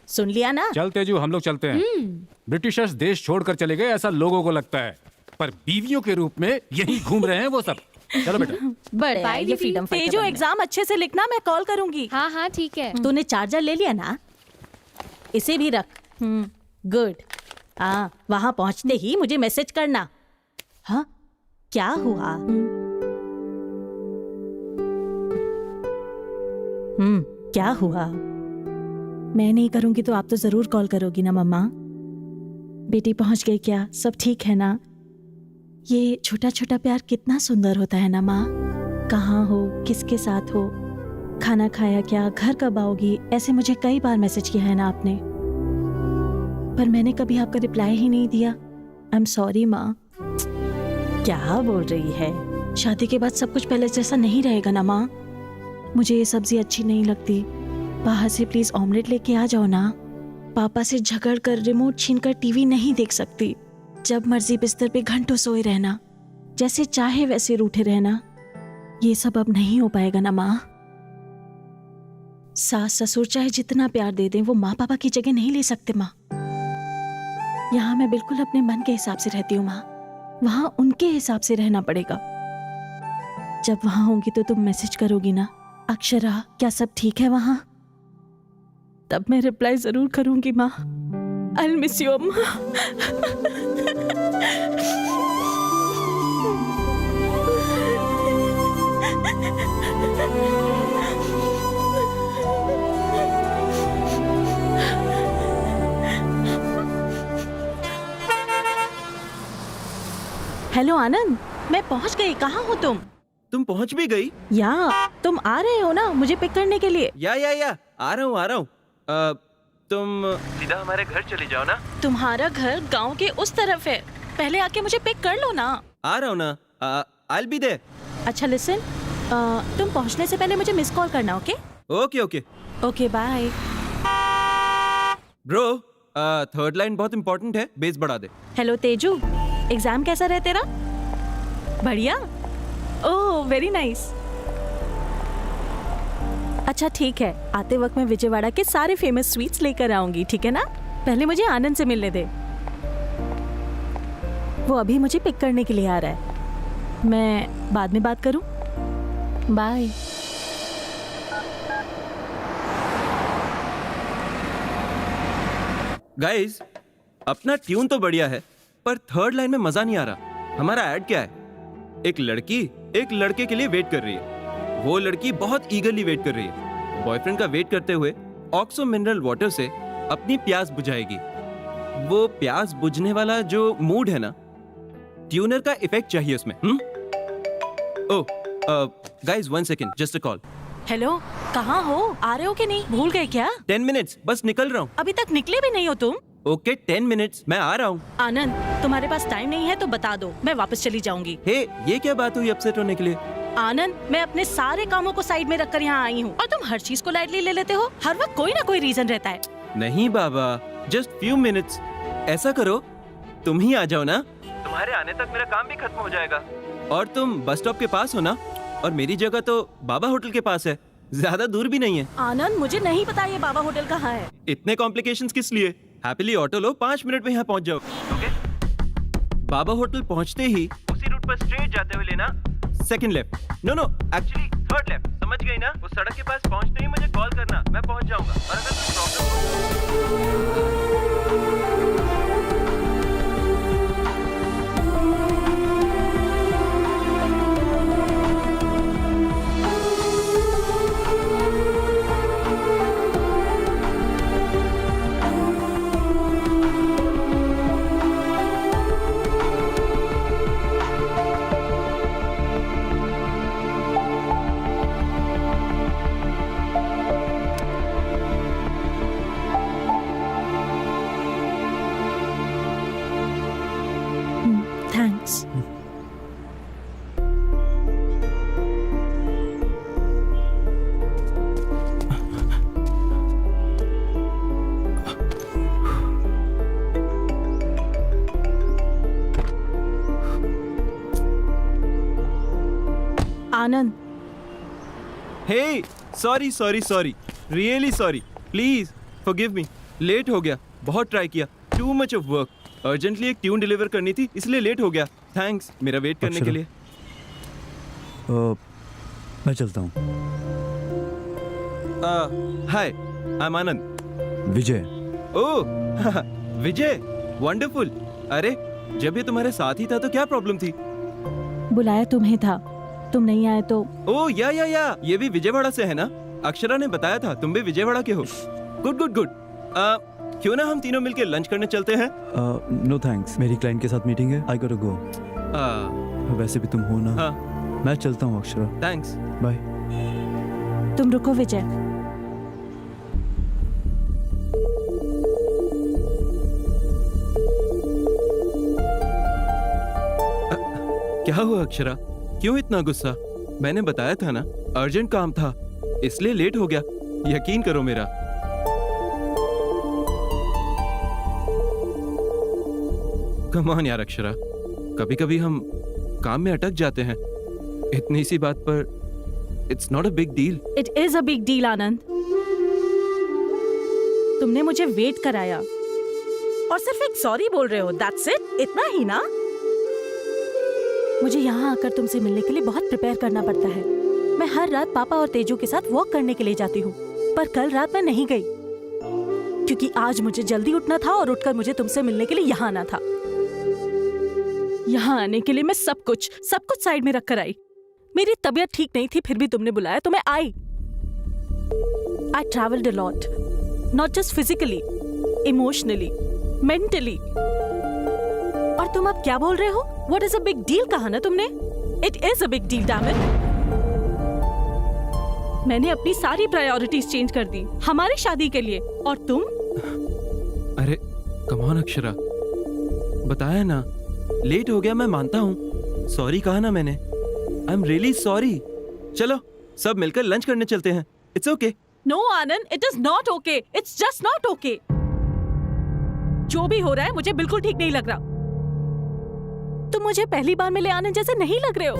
सुन लिया ना? चल तेजू, हम लोग चलते हैं। ब्रिटिशर्स देश छोड़कर चले गए ऐसा लोगों को लगता है, पर बीवियों के रूप में यही घूम रहे हैं वो सब। चलो बेटा। बड़े ये फ्रीडम तेजू, एग्जाम अच्छे से लिखना, मैं कॉल करूंगी। हाँ हाँ ठीक है। तूने चार्जर ले लिया ना? इसे भी रख। गुड। हाँ, वहाँ पहुँचते ही मुझे मैसेज करना। हाँ, क्या हुआ? क्या हुआ? मैं नहीं करूंगी तो आप तो जरूर कॉल करोगी ना मम्मा? बेटी पहुंच गई क्या? सब ठीक है ना? ये छोटा छोटा प्यार कितना सुंदर होता है ना माँ। कहाँ हो, किसके साथ हो, खाना खाया क्या, घर कब आओगी, ऐसे मुझे कई बार मैसेज किया है ना आपने, पर मैंने कभी आपका रिप्लाई ही नहीं दिया। आई एम सॉरी माँ। क्या बोल रही है? शादी के बाद सब कुछ पहले जैसा नहीं रहेगा ना माँ? मुझे ये सब्जी अच्छी नहीं लगती, बाहर से प्लीज ऑमलेट लेके आ जाओ ना। पापा से झगड़ कर रिमोट छीनकर टीवी नहीं देख सकती, जब मर्जी बिस्तर पे घंटों सोए रहना, जैसे चाहे वैसे रूठे रहना, ये सब अब नहीं हो पाएगा ना माँ। सास ससुर चाहे जितना प्यार दे दें, वो माँ पापा की जगह नहीं ले सकते माँ। यहाँ मैं बिल्कुल अपने मन के हिसाब से रहती हूँ माँ, वहाँ उनके हिसाब से रहना पड़ेगा। जब वहाँ होंगी तो तुम मैसेज करोगी ना, अक्षरा क्या सब ठीक है वहाँ? तब मैं रिप्लाई जरूर करूंगी माँ। आई मिस यू माँ। हेलो आनंद, मैं पहुंच गई। कहाँ हो तुम? तुम पहुंच भी गई? या तुम आ रहे हो ना मुझे पिक करने के लिए? या आ रहा हूँ। तुम सीधा हमारे घर चली जाओ ना। तुम्हारा घर गांव के उस तरफ है, पहले आके मुझे पिक कर लो ना। आ रहा हूँ ना, I'll be there। अच्छा लिसन, तुम पहुंचने से पहले मुझे मिस कॉल करना, okay? Okay bye. Bro, third line बहुत इंपॉर्टेंट है, बेस बढ़ा दे। हेलो तेजू, एग्जाम कैसा रहे तेरा? बढ़िया? Oh very nice. अच्छा ठीक है, आते वक्त मैं विजयवाड़ा के सारे फेमस स्वीट्स लेकर आऊंगी, ठीक है ना? पहले मुझे आनंद से मिलने दे, वो अभी मुझे पिक करने के लिए आ रहा है। मैं बाद में बात करूं? बाय। गाइस, अपना ट्यून तो बढ़िया है, पर थर्ड लाइन में मजा नहीं आ रहा। हमारा ऐड क्या है? एक लड़की एक लड़के के लिए वेट कर रही है, वो लड़की बहुत ईगरली वेट कर रही है। बॉयफ्रेंड का वेट करते हुए ऑक्सो मिनरल वाटर से अपनी प्यास बुझाएगी। वो प्यास बुझने वाला जो मूड है ना, ट्यूनर का इफेक्ट चाहिए उसमें। ओह guys, 1 second, just a call. Hello, कहाँ हो? आ रहे हो कि नहीं? भूल गए क्या? 10 मिनट्स, बस निकल रहा हूँ। अभी तक निकले भी नहीं हो तुम? ओके 10 मिनट्स, मैं आ रहा हूँ। आनंद, तुम्हारे पास टाइम नहीं है तो बता दो, मैं वापस चली जाऊंगी। हे, ये क्या बात हुई अपसेट होने के लिए? आनंद, मैं अपने सारे कामों को साइड में रखकर यहाँ आई हूँ और तुम हर चीज को लाइटली ले लेते हो। हर वक्त कोई ना कोई रीजन रहता है। नहीं बाबा, जस्ट फ्यू मिनट्स। ऐसा करो, तुम ही आ जाओ ना, तुम्हारे आने तक मेरा काम भी खत्म हो जाएगा। और तुम बस स्टॉप के पास हो ना, और मेरी जगह तो बाबा होटल के पास है, ज्यादा दूर भी नहीं है। आनंद, मुझे नहीं पता ये बाबा होटल कहाँ है। इतने कॉम्प्लिकेशंस किस लिए? हैप्पीली ऑटो लो, 5 मिनट में यहाँ पहुँच जाओ। ओके? बाबा होटल पहुँचते ही उसी रूट पर स्ट्रेट जाते हुए लेना second left. No actually third left, समझ गई ना? उस सड़क के पास पहुँचते ही मुझे कॉल करना, मैं पहुँच जाऊंगा। और अगर कोई प्रॉब्लम हो Anand, hey sorry sorry sorry, really sorry, please forgive me. Late हो गया, बहुत ट्राई किया, too much of work. Urgently एक ट्यून डिलीवर करनी थी, इसलिए लेट हो गया। थैंक्स मेरा वेट करने के लिए। मैं चलता हूँ। Hi, I am Anand. Vijay. Oh Vijay, wonderful. अरे जब ये तुम्हारे साथ ही था तो क्या प्रॉब्लम थी? बुलाया तुम्हें था, तुम नहीं आए तो। ओह या, ये भी विजयवाड़ा से है ना? अक्षरा ने बताया था तुम भी विजयवाड़ा के हो। Good good good. क्यों ना हम तीनों मिलके लंच करने चलते हैं? नो थैंक्स, मेरी क्लाइंट के साथ मीटिंग है, आई गॉट टू गो। वैसे भी तुम हो ना। हाँ। मैं चलता हूँ अक्षरा। थैंक्स। बाय। तुम रुको विजय। क्या हुआ अक्षरा, क्यों इतना गुस्सा? मैंने बताया था ना, अर्जेंट काम था, इसलिए लेट हो गया। यकीन करो मेरा। कम ऑन यार अक्षरा, कभी कभी हम काम में अटक जाते हैं। इतनी सी बात पर it's not a big deal. It is a big deal Anand. तुमने मुझे वेट कराया और सिर्फ एक सॉरी बोल रहे हो, दैट्स इट? इतना ही ना? मुझे यहाँ आकर तुमसे मिलने के लिए बहुत प्रिपेयर करना पड़ता है। मैं हर रात पापा और तेजू के साथ वॉक करने के लिए जाती हूँ, पर कल रात मैं नहीं गई क्योंकि आज मुझे जल्दी उठना था और उठकर मुझे तुमसे मिलने के लिए यहाँ आना था। यहाँ आने के लिए मैं सब कुछ साइड में रख कर आई। मेरी तबीयत ठीक नहीं थी, फिर भी तुमने बुलाया तो मैं आई। I travelled a lot, not just physically, emotionally, mentally. और तुम अब क्या बोल रहे हो? What is a big deal कहा ना तुमने? It is a big deal, damn it. मैंने अपनी सारी प्रायोरिटीज चेंज कर दी हमारी शादी के लिए, और तुम? अरे कम ऑन अक्षरा, बताया ना, लेट हो गया, मैं मानता हूँ। सॉरी कहा ना मैंने। I am really sorry. चलो सब मिलकर लंच करने चलते हैं। It's okay. No Anand, it is not okay, it's just not okay. जो भी हो रहा है मुझे बिल्कुल ठीक नहीं लग रहा। तुम मुझे पहली बार मिले आनंद जैसे नहीं लग रहे हो।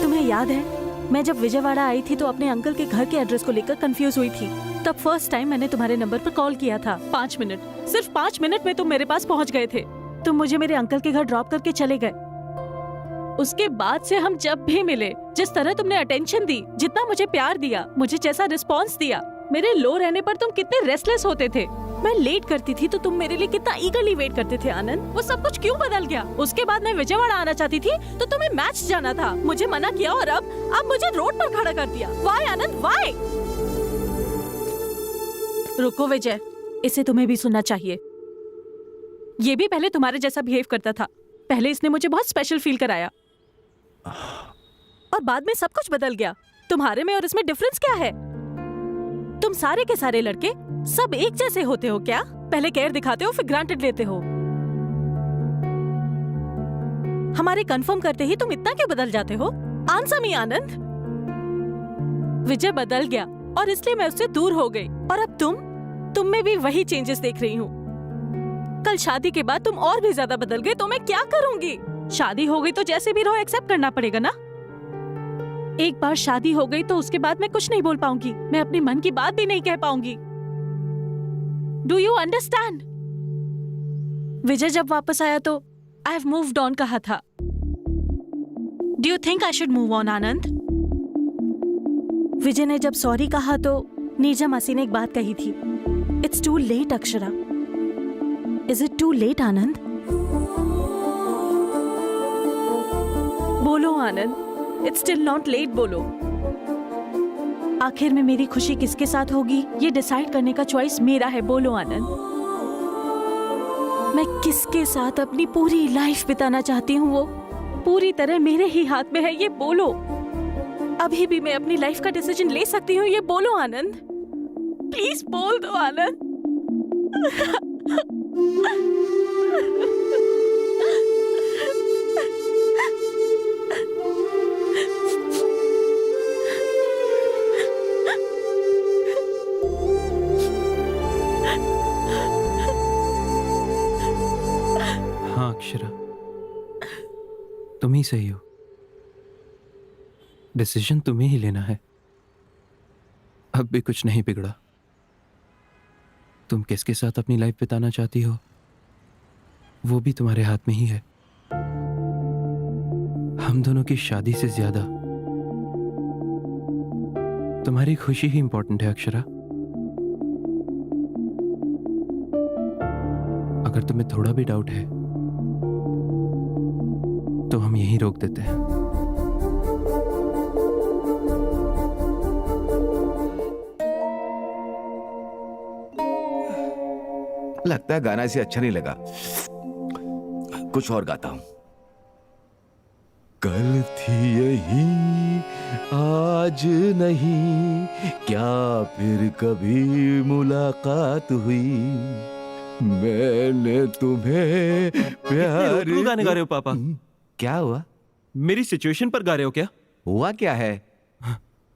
तुम्हें याद है, मैं जब विजयवाड़ा आई थी तो अपने अंकल के घर के एड्रेस को लेकर कंफ्यूज हुई थी। तब फर्स्ट टाइम मैंने तुम्हारे नंबर पर कॉल किया था। 5 मिनट, सिर्फ 5 मिनट में तुम मेरे पास पहुंच गए थे। तुम मुझे मेरे अंकल के घर ड्रॉप करके चले गए। उसके बाद से हम जब भी मिले, जिस तरह तुमने अटेंशन दी, जितना मुझे प्यार दिया, मुझे जैसा रिस्पॉन्स दिया, मेरे लो रहने पर तुम कितने रेस्टलेस होते थे। मैं लेट करती थी तो तुम मेरे लिए कितना ईगरली वेट करते थे आनंद। वो सब कुछ क्यों बदल गया? उसके बाद मैं विजयवाड़ा आना चाहती थी तो तुम्हें मैच जाना था, मुझे मना किया, और अब मुझे रोड पर खड़ा कर दिया। वाई आनंद, वाई? रुको विजय, इसे तुम्हें भी सुनना चाहिए। ये भी पहले तुम्हारे जैसा बिहेव करता था। पहले इसने मुझे बहुत स्पेशल फील कराया और बाद में सब कुछ बदल गया। तुम्हारे में और इसमें डिफरेंस क्या है? तुम सारे के सारे लड़के सब एक जैसे होते हो क्या? पहले केयर दिखाते हो, फिर ग्रांटेड लेते हो। हमारे कंफर्म करते ही तुम इतना क्यों बदल जाते हो? आंसर मी आनंद। विजय बदल गया और इसलिए मैं उससे दूर हो गई, और अब तुम में भी वही चेंजेस देख रही हूँ। कल शादी के बाद तुम और भी ज्यादा बदल गए तो मैं क्या करूंगी? शादी हो गई तो जैसे भी रहो एक्सेप्ट करना पड़ेगा ना। एक बार शादी हो गई तो उसके बाद मैं कुछ नहीं बोल पाऊंगी, मैं अपने मन की बात भी नहीं कह पाऊंगी। Do you understand? विजय जब वापस आया तो आई हैव मूव्ड ऑन कहा था। Do you think I should move on Anand? Vijay ने जब सॉरी कहा तो नीरजा मासी ने एक बात कही थी, it's too late Akshara. Is it too late Anand? बोलो Anand, it's still not late, बोलो। आखिर में मेरी खुशी किसके साथ होगी ये डिसाइड करने का चॉइस मेरा है। बोलो आनंद, मैं किसके साथ अपनी पूरी लाइफ बिताना चाहती हूँ वो पूरी तरह मेरे ही हाथ में है, ये बोलो। अभी भी मैं अपनी लाइफ का डिसीजन ले सकती हूँ, ये बोलो आनंद। प्लीज बोल दो आनंद। हाँ अक्षरा, तुम ही सही हो। डिसीजन तुम्हें ही लेना है। अब भी कुछ नहीं बिगड़ा। तुम किसके साथ अपनी लाइफ बिताना चाहती हो वो भी तुम्हारे हाथ में ही है। हम दोनों की शादी से ज्यादा तुम्हारी खुशी ही इंपॉर्टेंट है अक्षरा। अगर तुम्हें थोड़ा भी डाउट है तो हम यहीं रोक देते हैं। लगता है गाना इसे अच्छा नहीं लगा, कुछ और गाता हूं। कल थी यही आज नहीं, क्या फिर कभी मुलाकात हुई, मैंने तुम्हें प्यार। क्यों गाने गा रहे हो पापा? क्या हुआ? मेरी सिचुएशन पर गा रहे हो क्या? हुआ क्या है?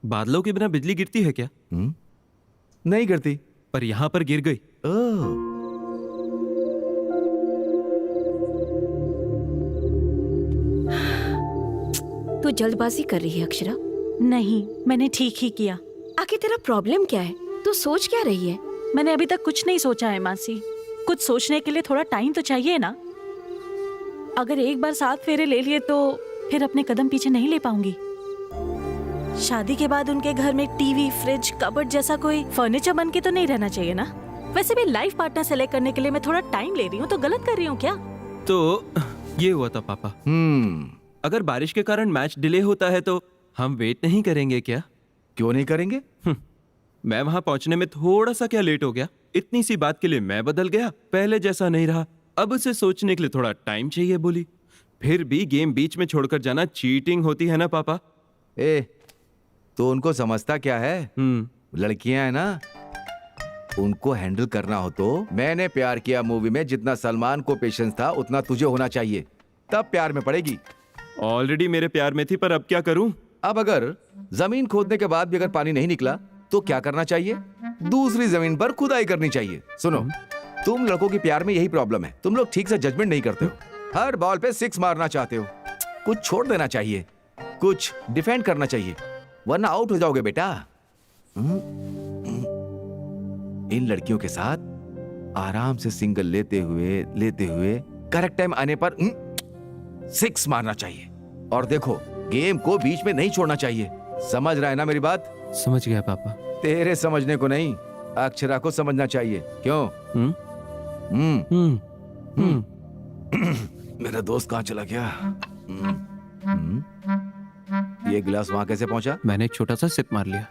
बादलों के बिना बिजली गिरती है क्या? नहीं गिरती, पर यहाँ पर गिर गई। ओह, तू जल्दबाजी कर रही है अक्षरा। नहीं, मैंने ठीक ही किया। आखिर तेरा प्रॉब्लम क्या है? तू सोच क्या रही है? मैंने अभी तक कुछ नहीं सोचा है मासी। कुछ सोचने के लिए थोड़ा टाइम तो चाहिए ना। अगर एक बार 7 फेरे ले लिए तो फिर अपने कदम पीछे नहीं ले पाऊंगी। शादी के बाद उनके घर में टीवी, फ्रिज, कबर्ड जैसा कोई फर्नीचर बन के तो नहीं रहना चाहिए ना। वैसे भी लाइफ पार्टनर सेलेक्ट करने के लिए मैं थोड़ा टाइम ले रही हूँ, तो गलत कर रही हूँ क्या? तो ये हुआ था पापा। अगर बारिश के कारण मैच डिले होता है तो हम वेट नहीं करेंगे क्या? क्यों नहीं करेंगे? मैं वहां पहुंचने में थोड़ा सा क्या लेट हो गया, इतनी सी बात के लिए मैं बदल गया, पहले जैसा नहीं रहा। अब उसे सोचने के लिए थोड़ा टाइम चाहिए बोली। फिर भी गेम बीच में छोड़कर जाना चीटिंग होती है ना पापा? तो उनको समझता क्या है? लड़कियां है ना, उनको हैंडल करना हो तो मैंने प्यार किया मूवी में जितना सलमान को पेशेंस था उतना तुझे होना चाहिए, तब प्यार में पड़ेगी। ऑलरेडी मेरे प्यार में थी, पर अब क्या करूं? अब अगर जमीन खोदने के बाद भी अगर पानी नहीं निकला तो क्या करना चाहिए? दूसरी जमीन पर खुदाई करनी चाहिए। सुनो, तुम लड़कों के प्यार में यही प्रॉब्लम है, तुम लोग ठीक से जजमेंट नहीं करते हो। हर बॉल पे 6 मारना चाहते हो। कुछ छोड़ देना चाहिए, कुछ डिफेंड करना चाहिए, वरना आउट हो जाओगे बेटा। इन लड़कियों के साथ आराम से सिंगल लेते हुए करेक्ट टाइम आने पर 6 मारना चाहिए। और देखो, गेम को बीच में नहीं छोड़ना चाहिए। समझ रहा है ना मेरी बात? समझ गया पापा। तेरे समझने को नहीं, अक्षरा को समझना चाहिए। क्यों? मेरा दोस्त कहाँ चला गया? ये गिलास वहां कैसे पहुंचा? मैंने एक छोटा सा सिप मार लिया।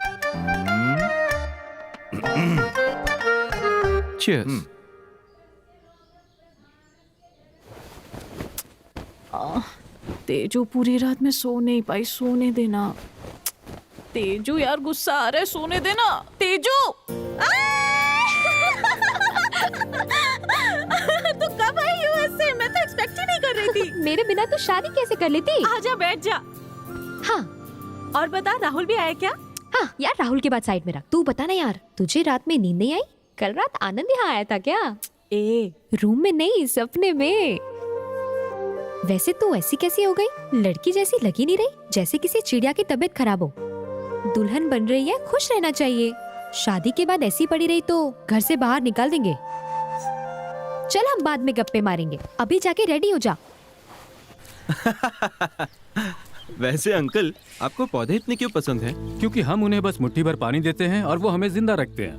Cheers. तेजू पूरी रात में सो नहीं पाई, सोने देना। तेजू यार, गुस्सा आ रहा है, सोने देना। तेजू तू कब आई यूएस से? मैं तो एक्सपेक्ट ही नहीं कर रही थी। मेरे बिना तो शादी कैसे कर लेती? आजा, बैठ जा। हाँ, और बता, राहुल भी आया क्या? हाँ यार, राहुल के बाद साइड में रख। तू बता ना यार, तुझे रात में नींद नहीं आई? कल रात आनंद यहाँ आया था क्या? रूम में नहीं, सपने में। वैसे तू ऐसी कैसी हो गई? लड़की जैसी लगी नहीं रही, जैसे किसी चिड़िया की तबीयत खराब हो। दुल्हन बन रही है, खुश रहना चाहिए। शादी के बाद ऐसी पड़ी रही तो घर से बाहर निकाल देंगे। चल, हम बाद में गप्पे मारेंगे, अभी जाके रेडी हो जा। वैसे अंकल, आपको पौधे इतने क्यों पसंद हैं? क्योंकि हम उन्हें बस मुट्ठी भर पानी देते हैं और वो हमें जिंदा रखते हैं।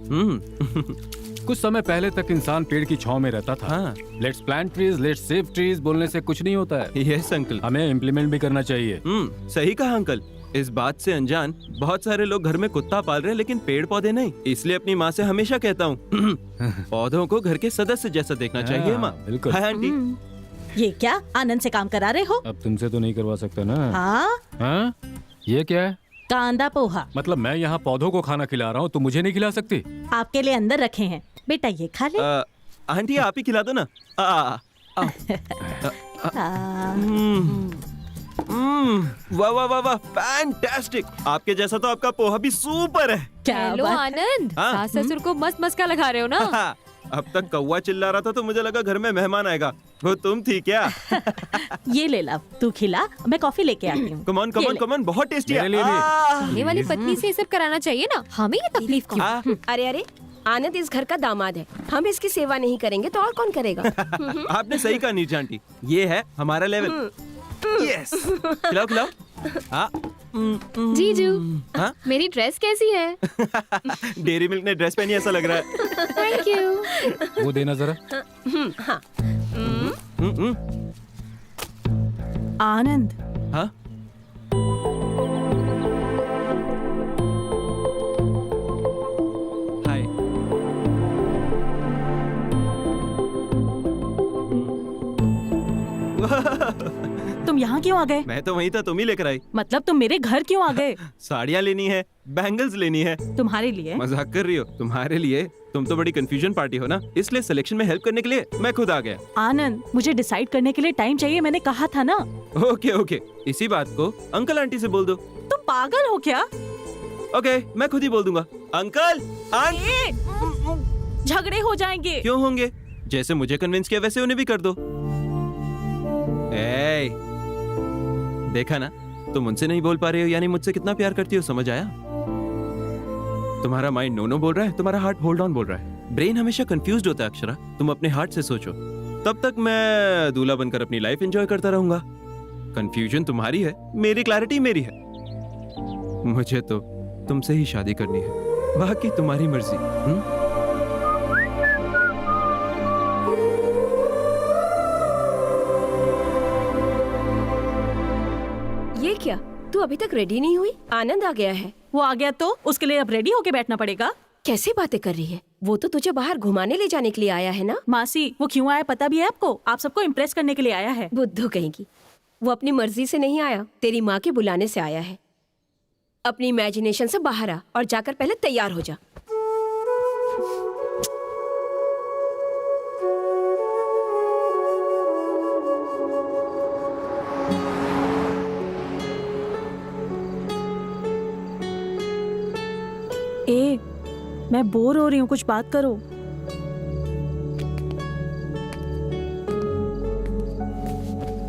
कुछ समय पहले तक इंसान पेड़ की छांव में रहता था। Let's plant trees, let's save trees बोलने से कुछ नहीं होता है। यस अंकल, हमें इम्प्लीमेंट भी करना चाहिए। सही कहा अंकल। इस बात से अनजान बहुत सारे लोग घर में कुत्ता पाल रहे हैं, लेकिन पेड़ पौधे नहीं। इसलिए अपनी माँ से हमेशा कहता हूँ पौधों को घर के सदस्य जैसा देखना चाहिए। माँ, बिल्कुल। Hi aunty. ये क्या, आनंद से काम करा रहे हो? अब तुमसे तो नहीं करवा सकता ना। हाँ? ये क्या है? कांदा पोहा। मतलब मैं यहाँ पौधों को खाना खिला रहा हूँ, तो मुझे नहीं खिला सकती? आपके लिए अंदर रखे हैं, बेटा ये खा ले। आंटी, आप ही खिला दो ना। वाह वाह वाह वाह, फैंटास्टिक। आपके जैसा तो आपका पोहा भी सुपर है। हेलो आनंद, सास ससुर को मस्त मस्का लगा रहे हो ना? अब तक कौवा चिल्ला रहा था तो मुझे लगा घर में मेहमान आएगा। वो तुम थी क्या? ये ले ला, तू खिला, मैं कॉफी लेके आती हूँ। कम ऑन कम ये ऑन ले। कम ऑन, बहुत टेस्टी है। मेरे लिए भी। आने वाली पत्नी से ये सब कराना चाहिए ना, हमें ये तकलीफ क्यों? अरे अरे, आनंद इस घर का दामाद है, हम इसकी सेवा नहीं करेंगे तो और कौन करेगा? आपने सही कहा नीरजा आंटी, ये है हमारा लेवल। यस, खिलाओ खिलाओ। हाँ जीजू, हाँ? मेरी ड्रेस कैसी है? डेयरी मिल्क ने ड्रेस पहनी ऐसा लग रहा है। Thank you. वो देना जरा। हाँ, आनंद, हाँ? हाय। तुम यहाँ क्यों आ गए? मैं तो वहीं था, तुम ही लेकर आई। मतलब तुम मेरे घर क्यों आ गए? साड़ियाँ लेनी है, बैंगल्स लेनी है। तुम्हारे लिए? मजाक कर रही हो? तुम्हारे लिए? तुम तो बड़ी कंफ्यूजन पार्टी हो ना, इसलिए सिलेक्शन में हेल्प करने के लिए मैं खुद आ गया। आनंद, मुझे डिसाइड करने के लिए टाइम चाहिए, मैंने कहा था ना। ओके ओके, इसी बात को अंकल आंटी से बोल दो। तुम पागल हो क्या? ओके, मैं खुद ही बोल दूंगा। Uncle aunty. झगड़े हो जाएंगे। क्यों होंगे? जैसे मुझे कन्विंस किया वैसे उन्हें भी कर दो। ए, देखा ना, तुम मुझसे नहीं बोल पा रहे हो यानी मुझसे कितना प्यार करती हो, समझ आया? तुम्हारा माइंड नो नो बोल रहा है, तुम्हारा हार्ट होल्ड ऑन बोल रहा है। ब्रेन हमेशा कंफ्यूज्ड होता है अक्षरा, तुम अपने हार्ट से सोचो। तब तक मैं दूल्हा बनकर अपनी लाइफ एंजॉय करता रहूंगा। कंफ्यूजन तुम्हारी है, मेरी क्लैरिटी मेरी है। मुझे तो तुमसे ही शादी करनी है, बाकी तुम्हारी मर्जी। ये क्या? तू अभी तक रेडी नहीं हुई? आनंद आ गया है। वो आ गया तो उसके लिए अब रेडी होके बैठना पड़ेगा। कैसे बातें कर रही है? वो तो तुझे बाहर घुमाने ले जाने के लिए आया है ना? मासी, वो क्यों आया पता भी है आपको? आप सबको इम्प्रेस करने के लिए आया है। बुद्धू कहेगी। वो अपनी मर्जी से नहीं आया, तेरी माँ के बुलाने से आया है। अपनी इमेजिनेशन से बाहर आ और जाकर पहले तैयार हो जा। ए, मैं बोर हो रही हूँ, कुछ बात करो।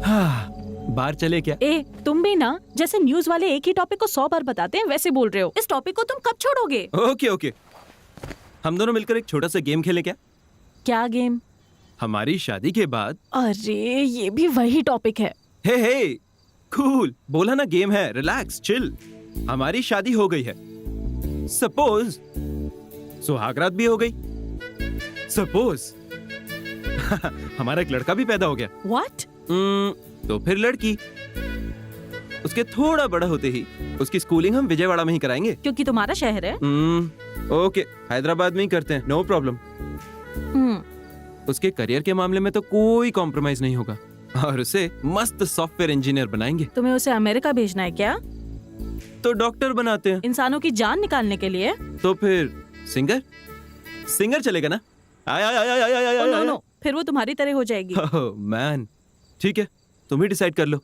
हाँ, बाहर चले क्या? ए, तुम भी ना, जैसे न्यूज वाले एक ही टॉपिक को 100 बार बताते हैं वैसे बोल रहे हो। इस टॉपिक को तुम कब छोड़ोगे? ओके ओके, हम दोनों मिलकर एक छोटा सा गेम खेलें क्या? क्या गेम? हमारी शादी के बाद। अरे, ये भी वही टॉपिक है। हे कूल, बोला ना गेम है, रिलैक्स चिल। हमारी शादी हो गई है, सपोज सुहागरात भी हो गई, सपोज हमारा एक लड़का भी पैदा हो गया। व्हाट? तो फिर लड़की। उसके थोड़ा बड़ा होते ही उसकी स्कूलिंग हम विजयवाड़ा में ही कराएंगे, क्योंकि तुम्हारा शहर है। ओके, हैदराबाद में ही करते हैं, नो प्रॉब्लम। उसके करियर के मामले में तो कोई कॉम्प्रोमाइज नहीं होगा और उसे मस्त सॉफ्टवेयर इंजीनियर बनाएंगे। तुम्हें उसे अमेरिका भेजना है क्या? तो डॉक्टर बनाते हैं। इंसानों की जान निकालने के लिए? तो फिर सिंगर सिंगर चलेगा ना? आय आय आय आय आय आय आय। नो नो, फिर वो तुम्हारी तरह हो जाएगी। मैन, ठीक है, तुम ही डिसाइड कर लो।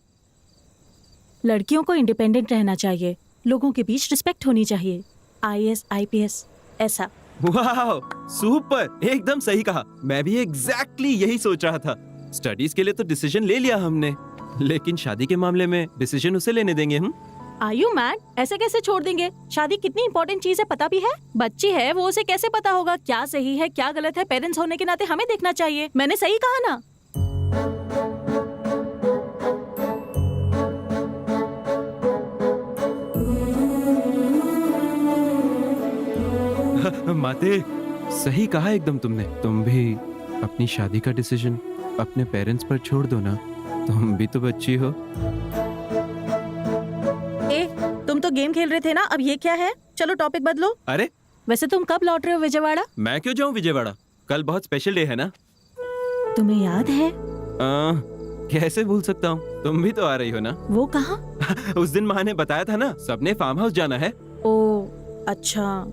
लड़कियों को इंडिपेंडेंट रहना चाहिए, लोगों के बीच रिस्पेक्ट होनी चाहिए। IAS, IPS ऐसा। वाह, सुपर, एकदम सही कहा। मैं भी एग्जैक्टली यही सोच रहा था। स्टडीज के लिए तो डिसीजन ले लिया हमने, लेकिन शादी के मामले में डिसीजन उसे लेने देंगे हम। Are you mad? ऐसे कैसे छोड़ देंगे? शादी कितनी इंपॉर्टेंट चीज है पता भी है? बच्ची है, वो उसे कैसे पता होगा क्या सही है क्या गलत है? पेरेंट्स होने के नाते हमें देखना चाहिए। मैंने सही कहा ना? माते, सही कहा एकदम तुमने। तुम भी अपनी शादी का डिसीजन अपने पेरेंट्स पर छोड़ दो ना, तुम भी तो बच्ची हो। तुम तो गेम खेल रहे थे ना, अब ये क्या है? चलो टॉपिक बदलो। अरे, वैसे तुम कब लौट रहे हो विजयवाड़ा? मैं क्यों जाऊं विजयवाड़ा? कल बहुत स्पेशल डे है ना। तुम्हें याद है? कैसे भूल सकता हूँ, तुम भी तो आ रही हो ना। वो कहाँ? उस दिन माँ ने बताया था ना, सबने फार्म हाउस जाना है। ओ अच्छा,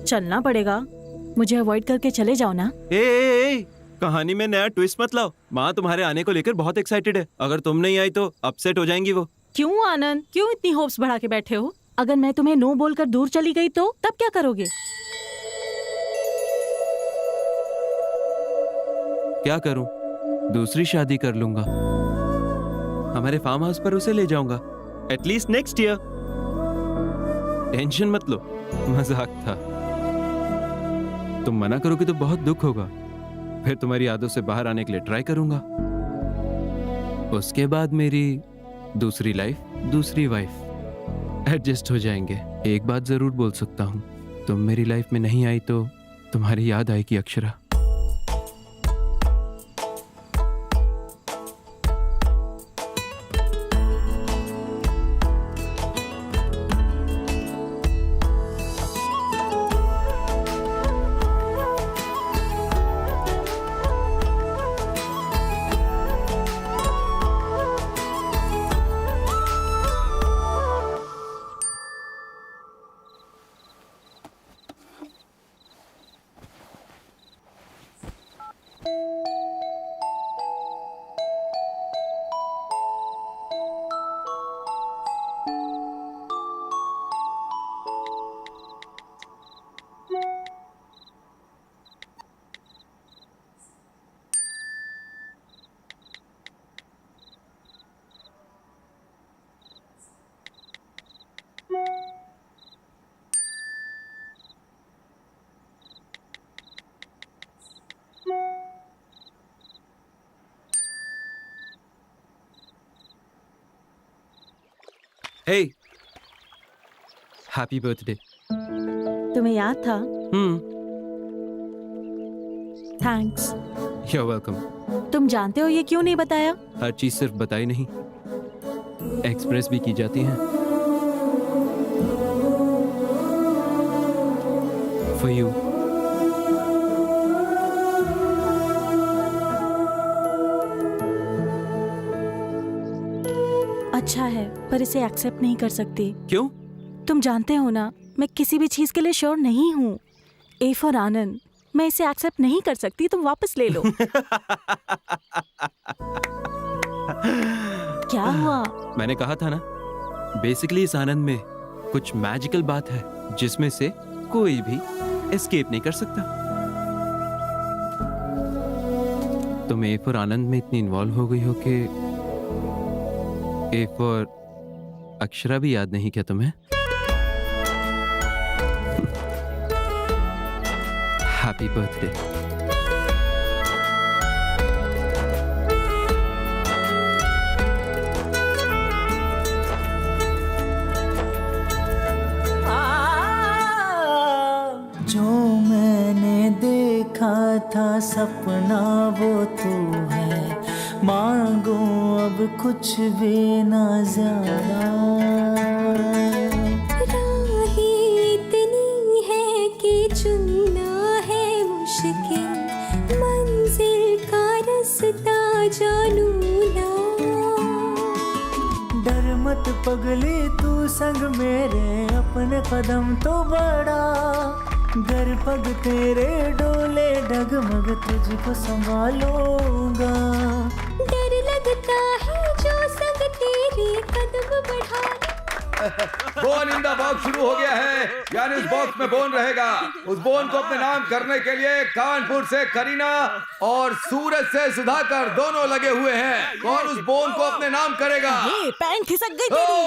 चलना पड़ेगा। मुझे अवॉइड करके चले जाओ ना। ए, कहानी में नया ट्विस्ट मत लाओ। माँ तुम्हारे आने को लेकर बहुत एक्साइटेड है, अगर तुम नहीं आई तो अपसेट हो जाएंगी वो। क्यों आनंद, क्यों इतनी होप्स बढ़ा के बैठे हो? अगर मैं तुम्हें नो बोलकर दूर चली गई तो तब क्या करोगे? क्या करूं? दूसरी शादी कर लूंगा। हमारे फार्म हाउस पर उसे ले जाऊंगा, एटलीस्ट नेक्स्ट ईयर। टेंशन मत लो, मजाक था। तुम मना करोगे तो बहुत दुख होगा, फिर तुम्हारी यादों से बाहर आने के लिए ट्राई करूंगा। उसके बाद मेरी दूसरी लाइफ, दूसरी वाइफ, एडजस्ट हो जाएंगे। एक बात जरूर बोल सकता हूं, तुम मेरी लाइफ में नहीं आई तो तुम्हारी याद आएगी अक्षरा। हे, हैप्पी बर्थडे। तुम्हें याद था? थैंक्स। You are welcome. तुम जानते हो ये क्यों नहीं बताया? हर चीज सिर्फ बताई नहीं, एक्सप्रेस भी की जाती है। For you. अच्छा है, पर इसे एक्सेप्ट नहीं कर सकती। क्यों? तुम जानते हो ना, मैं किसी भी चीज के लिए श्योर नहीं हूँ। ए फॉर आनंद, मैं इसे एक्सेप्ट नहीं कर सकती, तुम वापस ले लो। क्या हुआ? मैंने कहा था ना, बेसिकली इस आनंद में कुछ मैजिकल बात है जिसमें से कोई भी एस्केप नहीं कर सकता। तुम ए फॉर आनंद में इतनी इन्वॉल्व हो गई हो कि ए फॉर अक्षरा भी याद नहीं क्या तुम्हें? Happy birthday. जो मैंने देखा था सपना वो तू है, मांगो अब कुछ भी ना ज्यादा। राहें इतनी है कि चुनना है मुश्किल, मंजिल का रास्ता जानू ना। डर मत पगली तू संग मेरे, अपने कदम तो बढ़ा। घर पग तेरे डोले डगमग तुझको संभालूंगा। डर लगता है जो संग तेरे कदम बढ़ा। बोन इन द बॉक्स शुरू हो गया है, यानी उस बॉक्स में बोन रहेगा। उस बोन को अपने नाम करने के लिए कानपुर से करीना और सूरज से सुधाकर दोनों लगे हुए हैं। कौन उस बोन को अपने नाम करेगा? ये पैंट खिसक गई तेरी।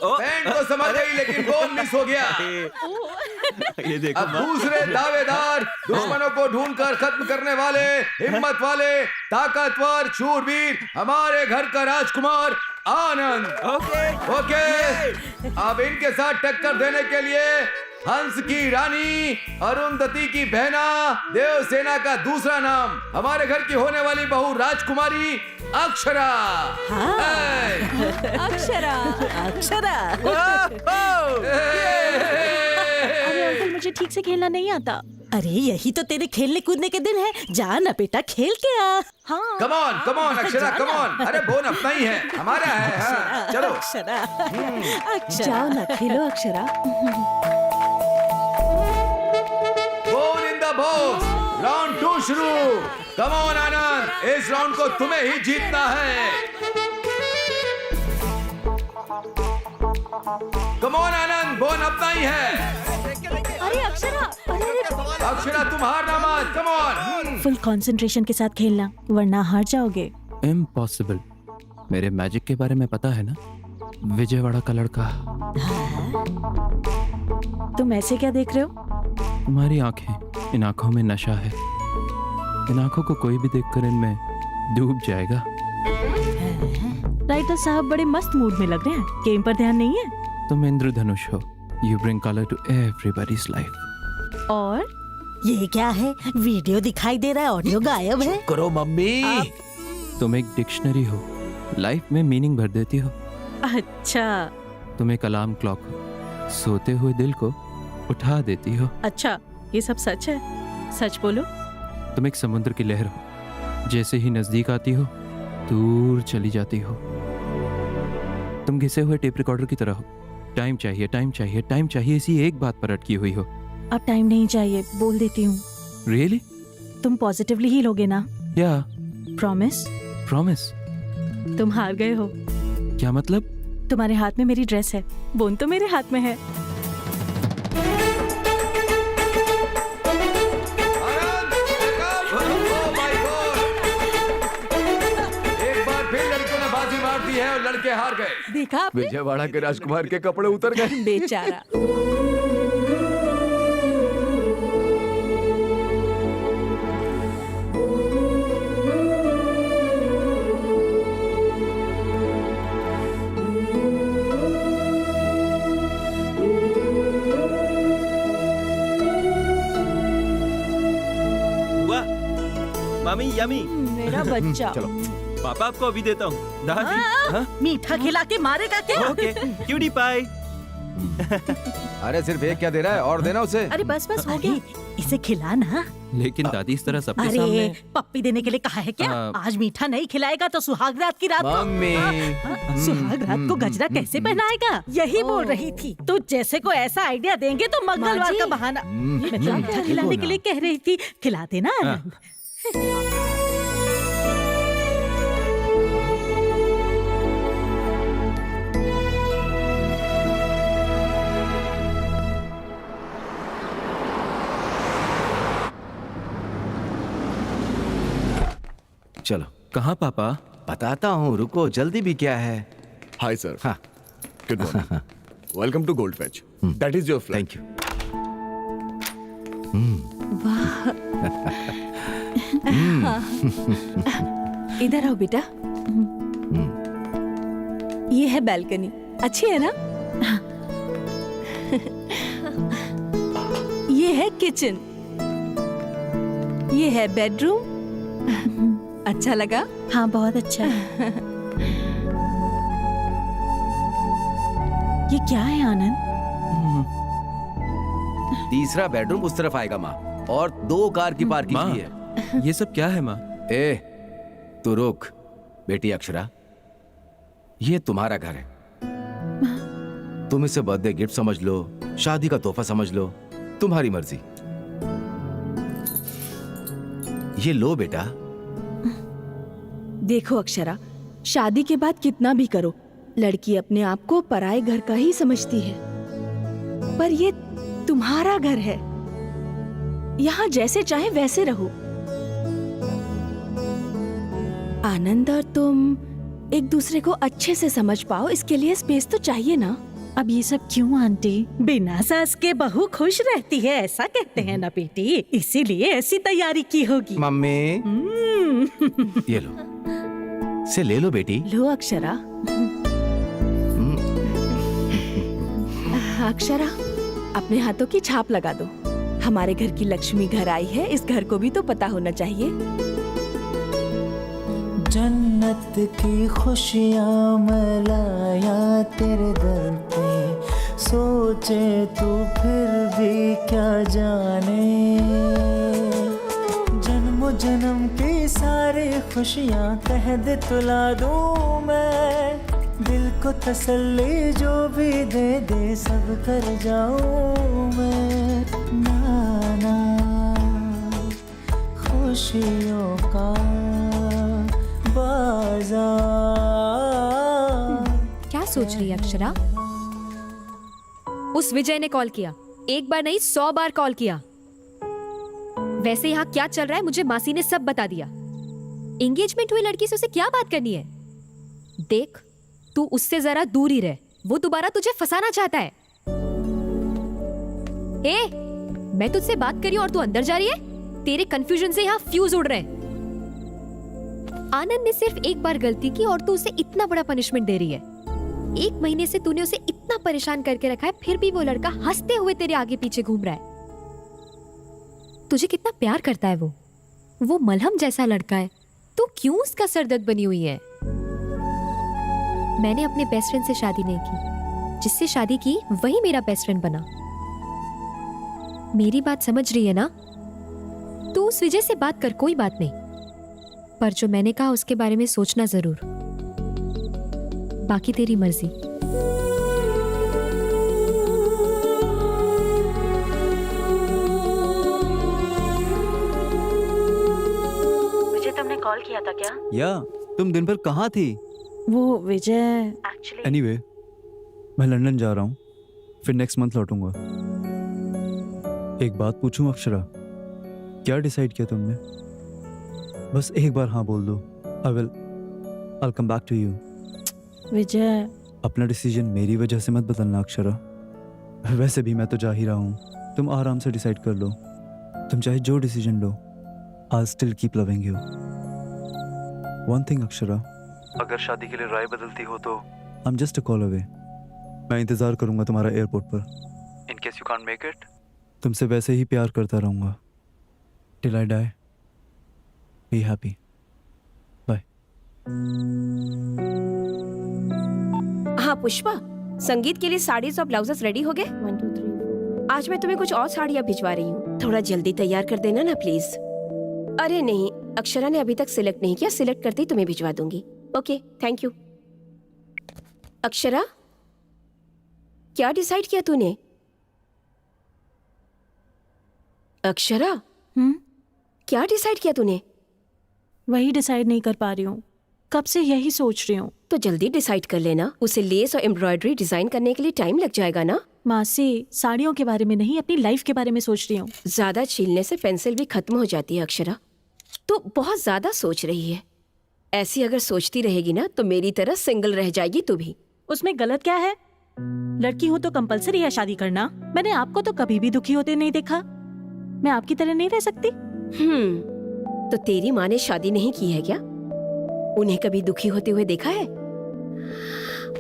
पैंट तो समझ गई लेकिन बोन मिस हो गया। ये देखो अब दूसरे दावेदार, दुश्मनों को ढूंढकर खत्म करने वाले, हिम्मत वाले, ताकतवर, शूरवीर, हमारे घर का राजकुमार आनंद। ओके। अब इनके साथ टक्कर देने के लिए हंस की रानी, अरुंधति की बहना, देवसेना का दूसरा नाम, हमारे घर की होने वाली बहू राजकुमारी अक्षरा। अक्षरा। अक्षरा। अरे अंकल, मुझे ठीक से खेलना नहीं आता। अरे यही तो तेरे खेलने कूदने के दिन है, जा ना बेटा खेल के आ। हाँ। Come on Akshara, come on. अरे बोन अपना ही है, हमारा है। हाँ, चलो। अक्षरा, जाओ ना खेलो Akshara. Bone in the box, round 2 शुरू। कम ऑन आनंद, इस राउंड को तुम्हें ही जीतना है। कम ऑन आनंद, बोन अपना ही है। अरे अक्षरा, अक्षरा तुम हारना मत। Come on. फुल कंसंट्रेशन के साथ खेलना, वरना हार जाओगे। इम्पॉसिबल। मेरे मैजिक के बारे में पता है ना, विजयवाड़ा का लड़का। तुम ऐसे क्या देख रहे हो? तुम्हारी आंखें, इन आंखों में नशा है। इन आंखों को कोई भी देखकर इनमें डूब जाएगा। राइटर साहब बड़े मस्त मूड में लग रहे हैं, गेम पर ध्यान नहीं है। तुम इंद्रधनुष हो, you bring colour to everybody's life. और ये क्या है? वीडियो दिखाई दे रहा है, ऑडियो गायब है। करो मम्मी। तुम एक डिक्शनरी हो, लाइफ में मीनिंग भर देती हो। अच्छा तुम एक अलार्म क्लॉक हो, सोते हुए दिल को उठा देती हो। अच्छा, ये सब सच है? सच बोलो। तुम एक समुद्र की लहर हो, जैसे ही नजदीक आती हो दूर चली जाती हो। तुम घिसे हुए टेप रिकॉर्डर की तरह हो, टाइम चाहिए, टाइम चाहिए, टाइम चाहिए, इसी एक बात पर अटकी हुई हो। अब टाइम नहीं चाहिए, बोल देती हूँ। रियली? तुम पॉजिटिवली ही लोगे ना? या प्रॉमिस? प्रॉमिस। तुम हार गए हो। क्या मतलब? तुम्हारे हाथ में मेरी ड्रेस है, बोन तो मेरे हाथ में है। एक बार फिर लड़कियों ने बाजी मार दी है और लड़के हार गए। देखा आपने? विजयवाड़ा के राजकुमार के कपड़े उतर गए। बेचारा। मामी यमी। मेरा बच्चा। चलो पापा आपको अभी देता हूँ। दादी। हाँ? मीठा खिला के मारेगा क्या? Okay, cutie pie. अरे सिर्फ एक क्या दे रहा है, और देना उसे। अरे बस बस हो गया, इसे खिला ना। लेकिन दादी इस तरह सबके अरे सामने। पप्पी देने के लिए कहा है क्या? आज मीठा नहीं खिलाएगा तो सुहाग रात की रात को। मम्मी। सुहाग रात को गजरा कैसे पहनाएगा? यही बोल रही थी। तो जैसे को ऐसा आइडिया देंगे तो मंगलवार का बहाना। मैं तो मीठा खिलाने के लिए कह रही थी, खिला देना। चलो। कहाँ पापा? बताता हूँ, रुको, जल्दी भी क्या है। Hi sir. हाँ। Good morning. Welcome to gold फैच। That is your flight. Thank you. इधर आओ बेटा। ये है बैल्कनी, अच्छी है ना? ये है किचन, ये है बेडरूम। अच्छा लगा? हाँ बहुत अच्छा है। ये क्या है आनंद? तीसरा बेडरूम उस तरफ आएगा माँ, और 2 कार की पार्किंग माँ, भी है। ये सब क्या है माँ? ए, तू रुक। बेटी अक्षरा, ये तुम्हारा घर है। तुम इसे बर्थडे गिफ्ट समझ लो, शादी का तोहफा समझ लो, तुम्हारी मर्जी। ये लो बेटा। देखो अक्षरा, शादी के बाद कितना भी करो, लड़की अपने आप को पराये घर का ही समझती है। पर ये तुम्हारा घर है, यहाँ जैसे चाहे वैसे रहो। आनंद और तुम एक दूसरे को अच्छे से समझ पाओ, इसके लिए स्पेस तो चाहिए ना। अब ये सब क्यों आंटी? बिना सास के बहू खुश रहती है, ऐसा कहते हैं ना बेटी, इसीलिए ऐसी तैयारी की होगी। मम्मी, ये लो, से ले लो बेटी। लो अक्षरा। अक्षरा, अपने हाथों की छाप लगा दो। हमारे घर की लक्ष्मी घर आई है, इस घर को भी तो पता होना चाहिए। जन्नत की खुशियाँ मैं लाया तेरे दर पे, सोचे तू फिर भी क्या जाने। जन्मों जन्म की सारी खुशियाँ कह दे तुला दूँ मैं, दिल को तसल्ली जो भी दे दे सब कर जाऊँ मैं। नाना खुशियों का क्या सोच रही है अक्षरा? उस विजय ने कॉल किया, एक बार नहीं 100 बार कॉल किया। वैसे यहाँ क्या चल रहा है मुझे मासी ने सब बता दिया। एंगेजमेंट हुई लड़की से उसे क्या बात करनी है? देख, तू उससे जरा दूर ही रह, वो दोबारा तुझे फंसाना चाहता है। मैं तुझसे बात कर रही हूँ और तू अंदर जा रही है? तेरे कंफ्यूजन से यहाँ फ्यूज उड़ रहे हैं। आनंद ने सिर्फ एक बार गलती की और तू उसे इतना बड़ा पनिशमेंट दे रही है। 1 महीने से तूने उसे इतना परेशान करके रखा है, फिर भी वो लड़का हंसते हुए तेरे आगे पीछे घूम रहा है। तुझे कितना प्यार करता है वो मलहम जैसा लड़का है, तू क्यों उसका सरदर्द बनी हुई है? मैंने अपने बेस्ट फ्रेंड से शादी नहीं की, जिससे शादी की वही मेरा बेस्ट फ्रेंड बना। मेरी बात समझ रही है ना? तू उस विजय से बात कर, कोई बात नहीं, पर जो मैंने कहा उसके बारे में सोचना जरूर। बाकी तेरी मर्जी। मुझे तुमने कॉल किया था क्या? या तुम दिन भर कहाँ थी? वो विजय एनीवे, मैं लंदन जा रहा हूँ, फिर नेक्स्ट मंथ लौटूंगा। एक बात पूछूं अक्षरा, क्या डिसाइड किया तुमने? बस एक बार हाँ बोल दो। I'll come back to you. विजय, अपना डिसीजन मेरी वजह से मत बदलना अक्षरा। वैसे भी मैं तो जा ही रहा हूँ, तुम आराम से डिसाइड कर लो। तुम चाहे जो decision low, I'll still keep loving you. One thing Akshara, अगर शादी के लिए राय बदलती हो तो I'm just a call away. मैं इंतजार करूंगा तुम्हारा एयरपोर्ट पर। In case you can't make it, तुमसे वैसे ही प्यार करता रहूंगा। Till I die. Be happy. Bye. हाँ पुष्पा, संगीत के लिए साड़ीज और ब्लाउजेस रेडी हो गए? 1 2 3 4। आज मैं तुम्हें कुछ और साड़ियाँ भिजवा रही हूँ, थोड़ा जल्दी तैयार कर देना ना प्लीज। अरे नहीं, अक्षरा ने अभी तक सिलेक्ट नहीं किया, सिलेक्ट करते ही तुम्हें भिजवा दूंगी। Okay, thank you. अक्षरा, क्या डिसाइड किया तूने? अक्षरा, क्या डिसाइड किया तूने? वही डिसाइड नहीं कर पा रही हूँ, कब से यही सोच रही हूँ। तो जल्दी डिसाइड कर लेना, उसे लेस और एम्ब्रॉयडरी डिजाइन करने के लिए टाइम लग जाएगा ना। मासी, साड़ियों के बारे में नहीं, अपनी लाइफ के बारे में सोच रही हूँ। ज्यादा छीलने से पेंसिल भी खत्म हो जाती है अक्षरा, तो बहुत ज्यादा सोच रही है। ऐसी अगर सोचती रहेगी ना तो मेरी तरह सिंगल रह जाएगी तू भी। उसमें गलत क्या है? लड़की हो तो कंपलसरी है शादी करना। मैंने आपको तो कभी भी दुखी होते नहीं देखा। मैं आपकी तरह नहीं रह सकती। तो तेरी माँ ने शादी नहीं की है क्या? उन्हें कभी दुखी होते हुए देखा है?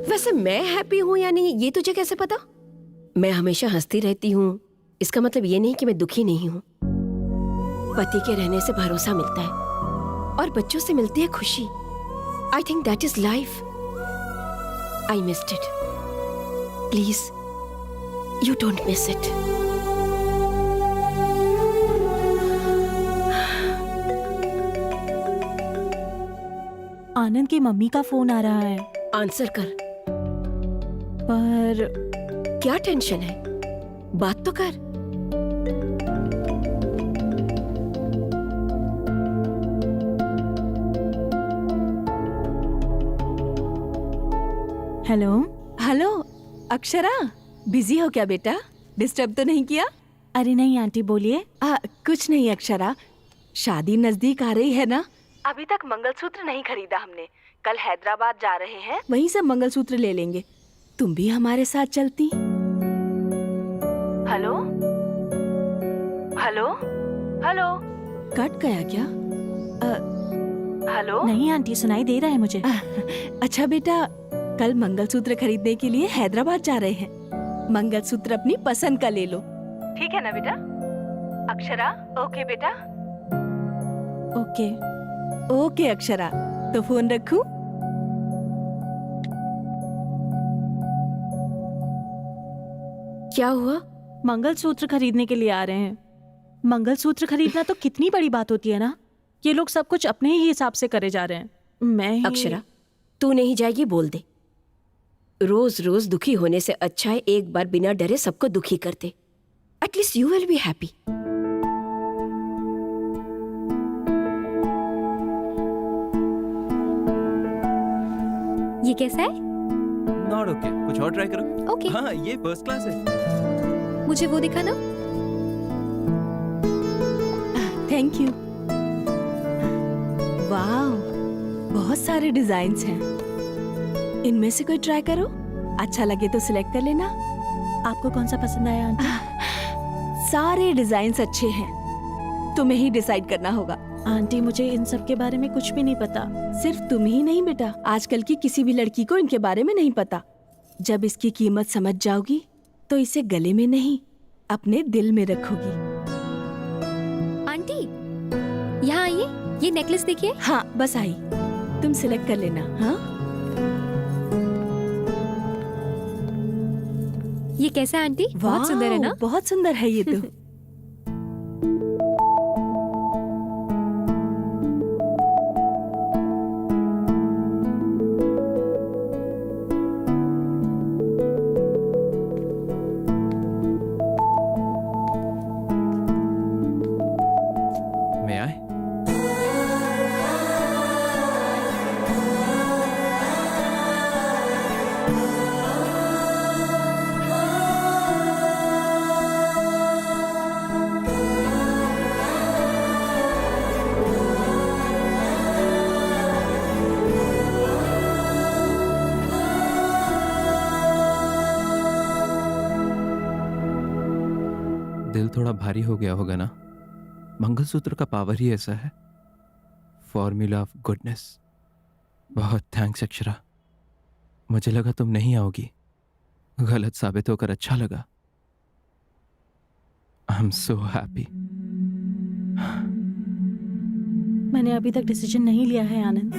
वैसे मैं हैप्पी हूँ या नहीं ये तुझे कैसे पता? मैं हमेशा हंसती रहती हूँ, इसका मतलब ये नहीं कि मैं दुखी नहीं हूँ। पति के रहने से भरोसा मिलता है और बच्चों से मिलती है खुशी। I think that is life. I missed it. Please you don't miss it. Anand की मम्मी का फोन आ रहा है। आंसर कर। पर क्या टेंशन है? बात तो कर। हेलो। हेलो अक्षरा, बिजी हो क्या बेटा? डिस्टर्ब तो नहीं किया? अरे नहीं आंटी, बोलिए। कुछ नहीं अक्षरा, शादी नजदीक आ रही है ना। अभी तक मंगलसूत्र नहीं खरीदा हमने, कल हैदराबाद जा रहे हैं, वहीं से मंगलसूत्र ले लेंगे। तुम भी हमारे साथ चलती? हेलो हेलो हेलो, कट गया क्या? हेलो। नहीं आंटी, सुनाई दे रहा है मुझे। अच्छा बेटा, कल मंगलसूत्र खरीदने के लिए हैदराबाद जा रहे हैं। मंगलसूत्र अपनी पसंद का ले लो, ठीक है ना बेटा? अक्षरा, ओके बेटा? ओके ओके अक्षरा, तो फोन रखूं? क्या हुआ? मंगलसूत्र खरीदने के लिए आ रहे हैं। मंगलसूत्र खरीदना तो कितनी बड़ी बात होती है ना। ये लोग सब कुछ अपने ही हिसाब से करे जा रहे हैं। मैं ही... अक्षरा, तू नहीं जाएगी बोल दे। रोज रोज दुखी होने से अच्छा है एक बार बिना डरे सबको दुखी कर दे। At least you will be happy. ये कैसा है? नॉट ओके, कुछ और ट्राई करो। ओके। हाँ, ये फर्स्ट क्लास है। मुझे वो दिखाना। Thank you. वाह, बहुत सारे डिजाइन्स हैं। इनमें से कोई ट्राई करो, अच्छा लगे तो सिलेक्ट कर लेना। आपको कौन सा पसंद आया आंटी? सारे डिजाइन्स अच्छे हैं, तुम्हें ही डिसाइड करना होगा। आंटी मुझे इन सब के बारे में कुछ भी नहीं पता। सिर्फ तुम ही नहीं बेटा, आजकल की किसी भी लड़की को इनके बारे में नहीं पता। जब इसकी कीमत समझ जाओगी तो इसे गले में नहीं अपने दिल में रखोगी। आंटी यहाँ आइए, ये नेकलेस देखिए। हाँ बस आई, तुम सिलेक्ट कर लेना। हाँ ये कैसा है आंटी? बहुत सुंदर है ना? बहुत सुंदर है ये तो। मैं आए? दिल थोड़ा भारी हो गया होगा ना? मंगलसूत्र का पावर ही ऐसा है, फॉर्मूला ऑफ गुडनेस। बहुत थैंक्स अक्षरा, मुझे लगा तुम नहीं आओगी, गलत साबित होकर अच्छा लगा। I am so happy. मैंने अभी तक डिसीजन नहीं लिया है आनंद।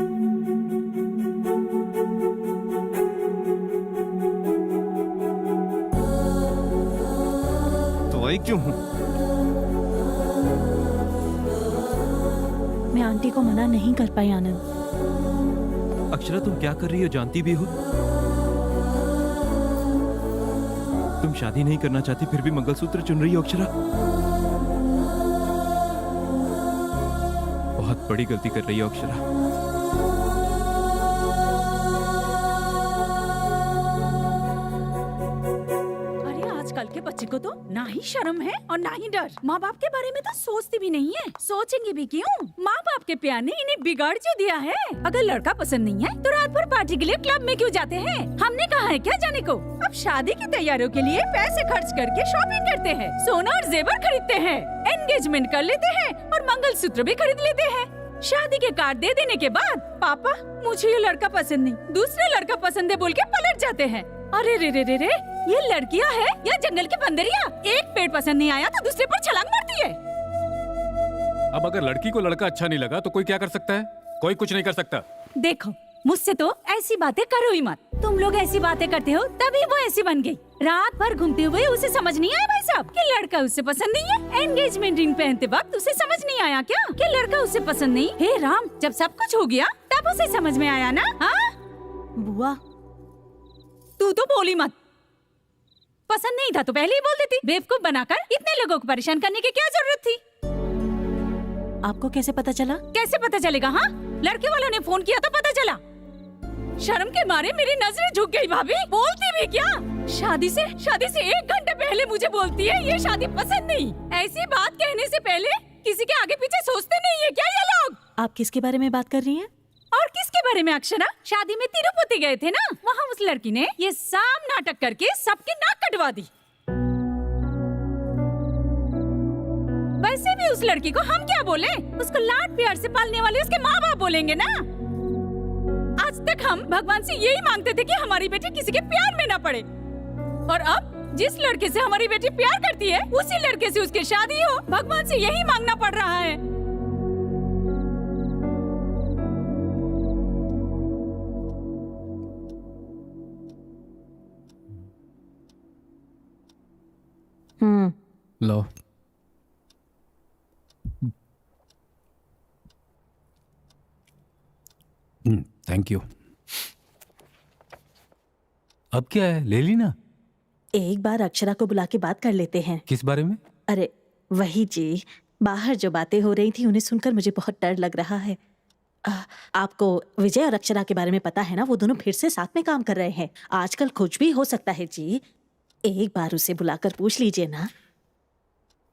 तो आई क्यों हूं? मैं आंटी को मना नहीं कर पाई आनंद। अक्षरा तुम क्या कर रही हो जानती भी हो? तुम शादी नहीं करना चाहती फिर भी मंगलसूत्र चुन रही हो अक्षरा। बहुत बड़ी गलती कर रही हो अक्षरा। आजकल के बच्चे को तो ना ही शर्म है और ना ही डर। माँ बाप के बारे में तो सोचती भी नहीं है, सोचेंगे भी क्यों? माँ बाप के प्यार ने इन्हें बिगाड़ क्यों दिया है? अगर लड़का पसंद नहीं है तो रात भर पार्टी के लिए क्लब में क्यों जाते हैं? हमने कहा है क्या जाने को? अब शादी की तैयारियों के लिए पैसे खर्च करके शॉपिंग करते हैं, सोना और जेवर खरीदते हैं, एंगेजमेंट कर लेते हैं और मंगलसूत्र भी खरीद लेते हैं। शादी के कार्ड दे देने के बाद पापा मुझे ये लड़का पसंद नहीं, दूसरा लड़का पसंद है बोल के पलट जाते हैं। अरे रे रे रे रे, ये लड़कियां है या जंगल की बंदरिया? एक पेड़ पसंद नहीं आया तो दूसरे पर छलांग मारती है। अब अगर लड़की को लड़का अच्छा नहीं लगा तो कोई क्या कर सकता है? कोई कुछ नहीं कर सकता। देखो मुझसे तो ऐसी बातें करो ही मत। तुम लोग ऐसी बातें करते हो तभी वो ऐसी बन गई। रात भर घूमते हुए उसे समझ नहीं आया भाई साहब कि लड़का उससे पसंद नहीं है। एंगेजमेंट रिंग पहनते वक्त उसे समझ नहीं आया क्या कि लड़का उससे पसंद नहीं? हे राम, जब सब कुछ हो गया तब उसे समझ में आया ना? हाँ बुआ, तू तो बोली मत। पसंद नहीं था तो पहले ही बोल देती। बेवकूफ बनाकर इतने लोगों को परेशान करने की क्या जरूरत थी? आपको कैसे पता चला? कैसे पता चलेगा? हाँ, लड़के वालों ने फोन किया तो पता चला। शर्म के मारे मेरी नजरें झुक गई। भाभी बोलती भी क्या? शादी से 1 घंटे पहले मुझे बोलती है ये शादी पसंद नहीं। ऐसी बात कहने से पहले किसी के आगे पीछे सोचते नहीं है क्या ये लोग? आप किसके बारे में बात कर रही हैं? और किसके बारे में अक्षरा? शादी में तिरुपति गए थे ना, वहाँ उस लड़की ने ये साम नाटक करके सबकी नाक कटवा दी। वैसे भी उस लड़की को हम क्या बोले? उसको लाड प्यार से पालने वाले उसके माँ बाप बोलेंगे ना। आज तक हम भगवान से यही मांगते थे कि हमारी बेटी किसी के प्यार में ना पड़े, और अब जिस लड़के से हमारी बेटी प्यार करती है उसी लड़के से उसकी शादी हो, भगवान से यही मांगना पड़ रहा है। लो, थैंक यू। अब क्या है, ले ली ना? एक बार अक्षरा को बुला के बात कर लेते हैं। किस बारे में? अरे वही जी, बाहर जो बातें हो रही थी उन्हें सुनकर मुझे बहुत डर लग रहा है। आपको विजय और अक्षरा के बारे में पता है ना? वो दोनों फिर से साथ में काम कर रहे हैं। आजकल कुछ भी हो सकता है जी। एक बार उसे बुलाकर पूछ लीजिए ना।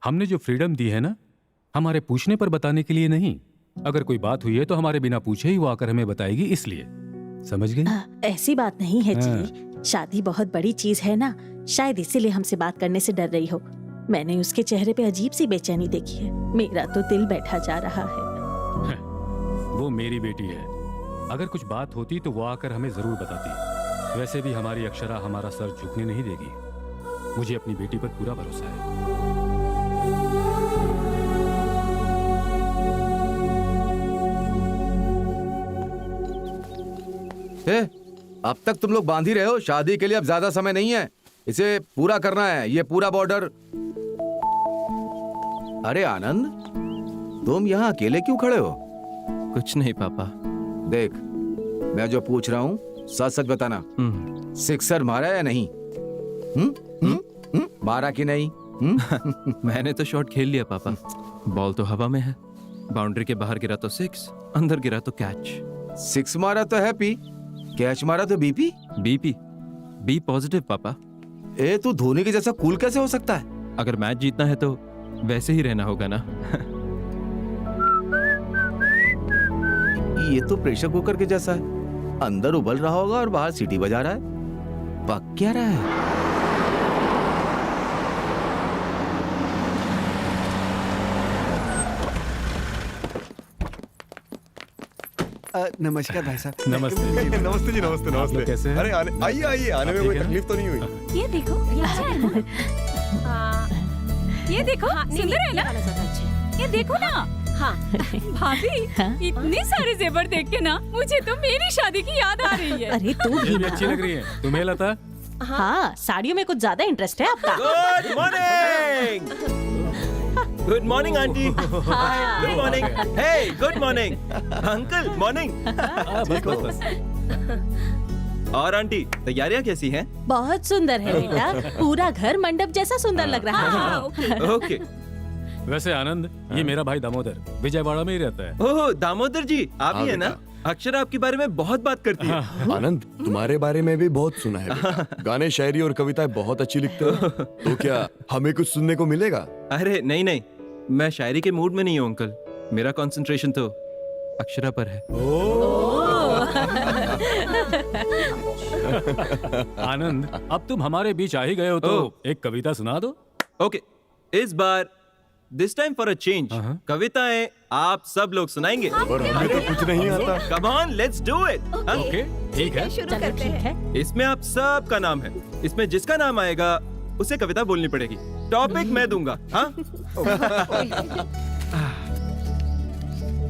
हमने जो फ्रीडम दी है ना, हमारे पूछने पर बताने के लिए नहीं। अगर कोई बात हुई है तो हमारे बिना पूछे ही वो आकर हमें बताएगी, इसलिए। समझ गई? ऐसी बात नहीं है जी, शादी बहुत बड़ी चीज है ना, शायद इसीलिए हमसे बात करने से डर रही हो। मैंने उसके चेहरे पे अजीब सी बेचैनी देखी है, मेरा तो दिल बैठा जा रहा है। वो मेरी बेटी है, अगर कुछ बात होती तो वो आकर हमें जरूर बताती। वैसे भी हमारी अक्षरा हमारा सर झुकने नहीं देगी। मुझे अपनी बेटी पर पूरा भरोसा है। अब तक तुम लोग बांध ही रहे हो। शादी के लिए अब ज्यादा समय नहीं है, इसे पूरा करना है, ये पूरा बॉर्डर। अरे आनंद, तुम यहाँ अकेले क्यों खड़े हो? कुछ नहीं पापा। देख, मैं जो पूछ रहा हूँ सच सच बताना। सिक्सर मारा या नहीं? मारा कि नहीं? मैंने तो शॉट खेल लिया पापा। बॉल तो हवा में है, बाउंड्री के बाहर गिरा तो 6, अंदर गिरा तो कैच। 6 मारा तो हैप्पी, कैच मारा तो बीपी। बीपी बी पॉजिटिव पापा। ए तू धोनी के जैसा कूल कैसे हो सकता है? अगर मैच जीतना है तो वैसे ही रहना होगा ना। ये तो प्रेशर कुकर के जैसा है, अंदर उबल रहा होगा और बाहर सीटी बजा रहा है। पक क्या रहा है? नमस्कार भाई साहब। नमस्ते। नमस्ते जी, नमस्ते नमस्ते। कैसे हैं? अरे आइए आइए, आने में कोई तकलीफ तो नहीं हुई? ये देखो, ये अच्छा है ना? ये देखो, सुंदर है ना? ये देखो ना। हाँ भाभी, इतने सारे जेवर देख के ना मुझे तो मेरी शादी की याद आ रही है। अरे तू ये भी अच्छी लग रही है। तुम्हें लता? हाँ, साड़ियों में कुछ ज्यादा इंटरेस्ट है आपका। Good morning. Good morning aunty. Hi, good morning. Hey, good morning uncle. Morning. और आंटी, तैयारियां कैसी हैं? बहुत सुंदर है बेटा, पूरा घर मंडप जैसा सुंदर लग रहा है। ओके। वैसे आनंद, ये मेरा भाई दामोदर विजयवाड़ा में ही रहता है। ओह दामोदर जी, आप ही है ना? अक्षरा आपके बारे में बहुत बात करती है। आनंद, तुम्हारे बारे में भी बहुत सुना है बेटा। गाने, शायरी और कविताएं बहुत अच्छी लिखते हो। तो क्या हमें कुछ सुनने को मिलेगा? अरे नहीं नहीं, मैं शायरी के मूड में नहीं हूँ अंकल। मेरा कंसंट्रेशन तो अक्षरा पर है। आनंद, अब तुम हमारे बीच आ ही गए हो तो एक कविता सुना दो। ओके, इस बार this time for a change कविताएं आप सब लोग सुनाएंगे। पर हमें तो कुछ नहीं आता। Come on, let's do it. Okay, ठीक है, शुरू करते हैं। इसमें आप सबका नाम है, इसमें जिसका नाम आएगा उसे कविता बोलनी पड़ेगी। टॉपिक मैं दूंगा। हाँ?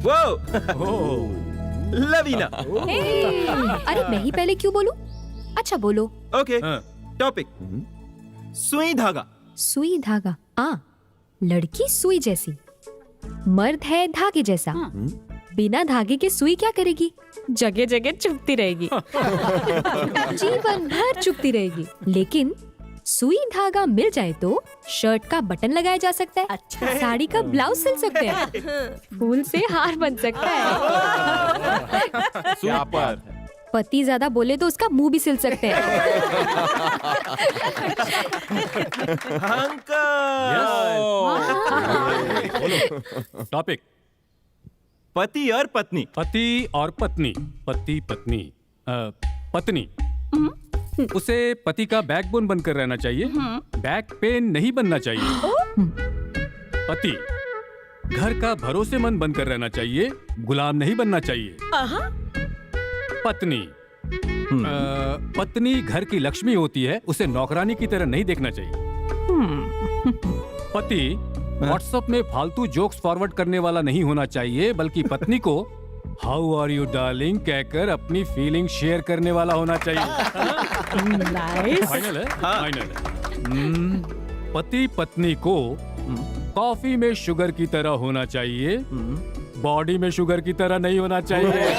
वो लवीना। अरे मैं ही पहले क्यों बोलूं? अच्छा बोलो। ओके, टॉपिक सुई धागा। सुई धागा। लड़की सुई जैसी, मर्द है धागे जैसा। बिना धागे के सुई क्या करेगी? जगह जगह चुभती रहेगी। जीवन भर चुभती रहेगी। लेकिन सुई धागा मिल जाए तो शर्ट का बटन लगाया जा सकता है। अच्छा। साड़ी का ब्लाउज सिल सकते हैं। फूल से हार बन सकता है। क्या पर? पति ज्यादा बोले तो उसका मुंह भी सिल सकते हैं। टॉपिक पति और पत्नी। पति और पत्नी। पति पत्नी। पत्नी उसे पति का बैकबोन बनकर रहना चाहिए, बैक पेन नहीं बनना चाहिए। पति घर का भरोसेमंद बनकर रहना चाहिए, गुलाम नहीं बनना चाहिए। पत्नी पत्नी घर की लक्ष्मी होती है, उसे नौकरानी की तरह नहीं देखना चाहिए। पति व्हाट्सएप में फालतू जोक्स फॉरवर्ड करने वाला नहीं होना चाहिए, बल्कि पत्नी को हाउ आर यू डार्लिंग कहकर अपनी फीलिंग शेयर करने वाला होना चाहिए। नाइस। फाइनल है? फाइनल है। पति पत्नी को कॉफी में शुगर की तरह होना चाहिए, बॉडी में शुगर की तरह नहीं होना चाहिए।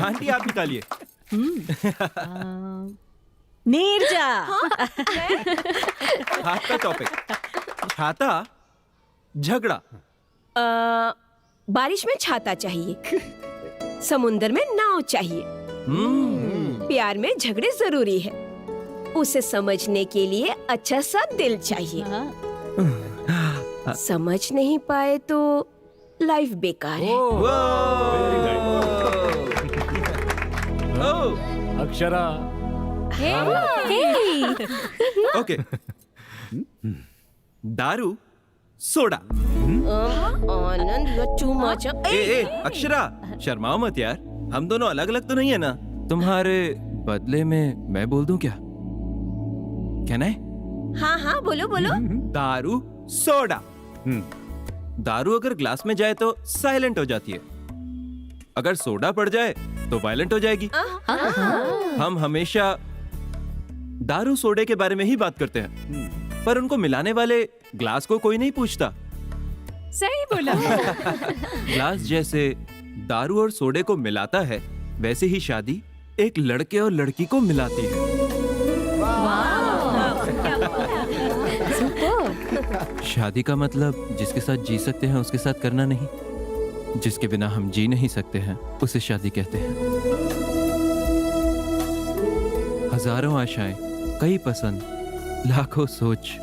आंटी आप निकालिए। नीरजा। हाथ का टॉपिक छाता झगड़ा। बारिश में छाता चाहिए, समुंदर में नाव चाहिए। प्यार में झगड़े जरूरी है, उसे समझने के लिए अच्छा सा दिल चाहिए। समझ नहीं पाए तो लाइफ बेकार है। अक्षरा। ओके, दारू soda. Anand you too much. ए अक्षरा, शर्माओ मत यार, हम दोनों अलग अलग तो नहीं है ना? तुम्हारे बदले में मैं बोल दूं क्या? कहना है? हाँ हाँ बोलो बोलो। दारू सोडा। दारू अगर ग्लास में जाए तो साइलेंट हो जाती है, अगर सोडा पड़ जाए तो वायलेंट हो जाएगी। हम हमेशा दारू सोडे के बारे में ही बात करते हैं, पर उनको मिलाने वाले ग्लास को कोई नहीं पूछता। सही बोला। ग्लास जैसे दारू और सोडे को मिलाता है, वैसे ही शादी एक लड़के और लड़की को मिलाती है। शादी का मतलब जिसके साथ जी सकते हैं उसके साथ करना नहीं, जिसके बिना हम जी नहीं सकते हैं उसे शादी कहते हैं। हजारों आशाएं, कई पसंद, लाखों सोच,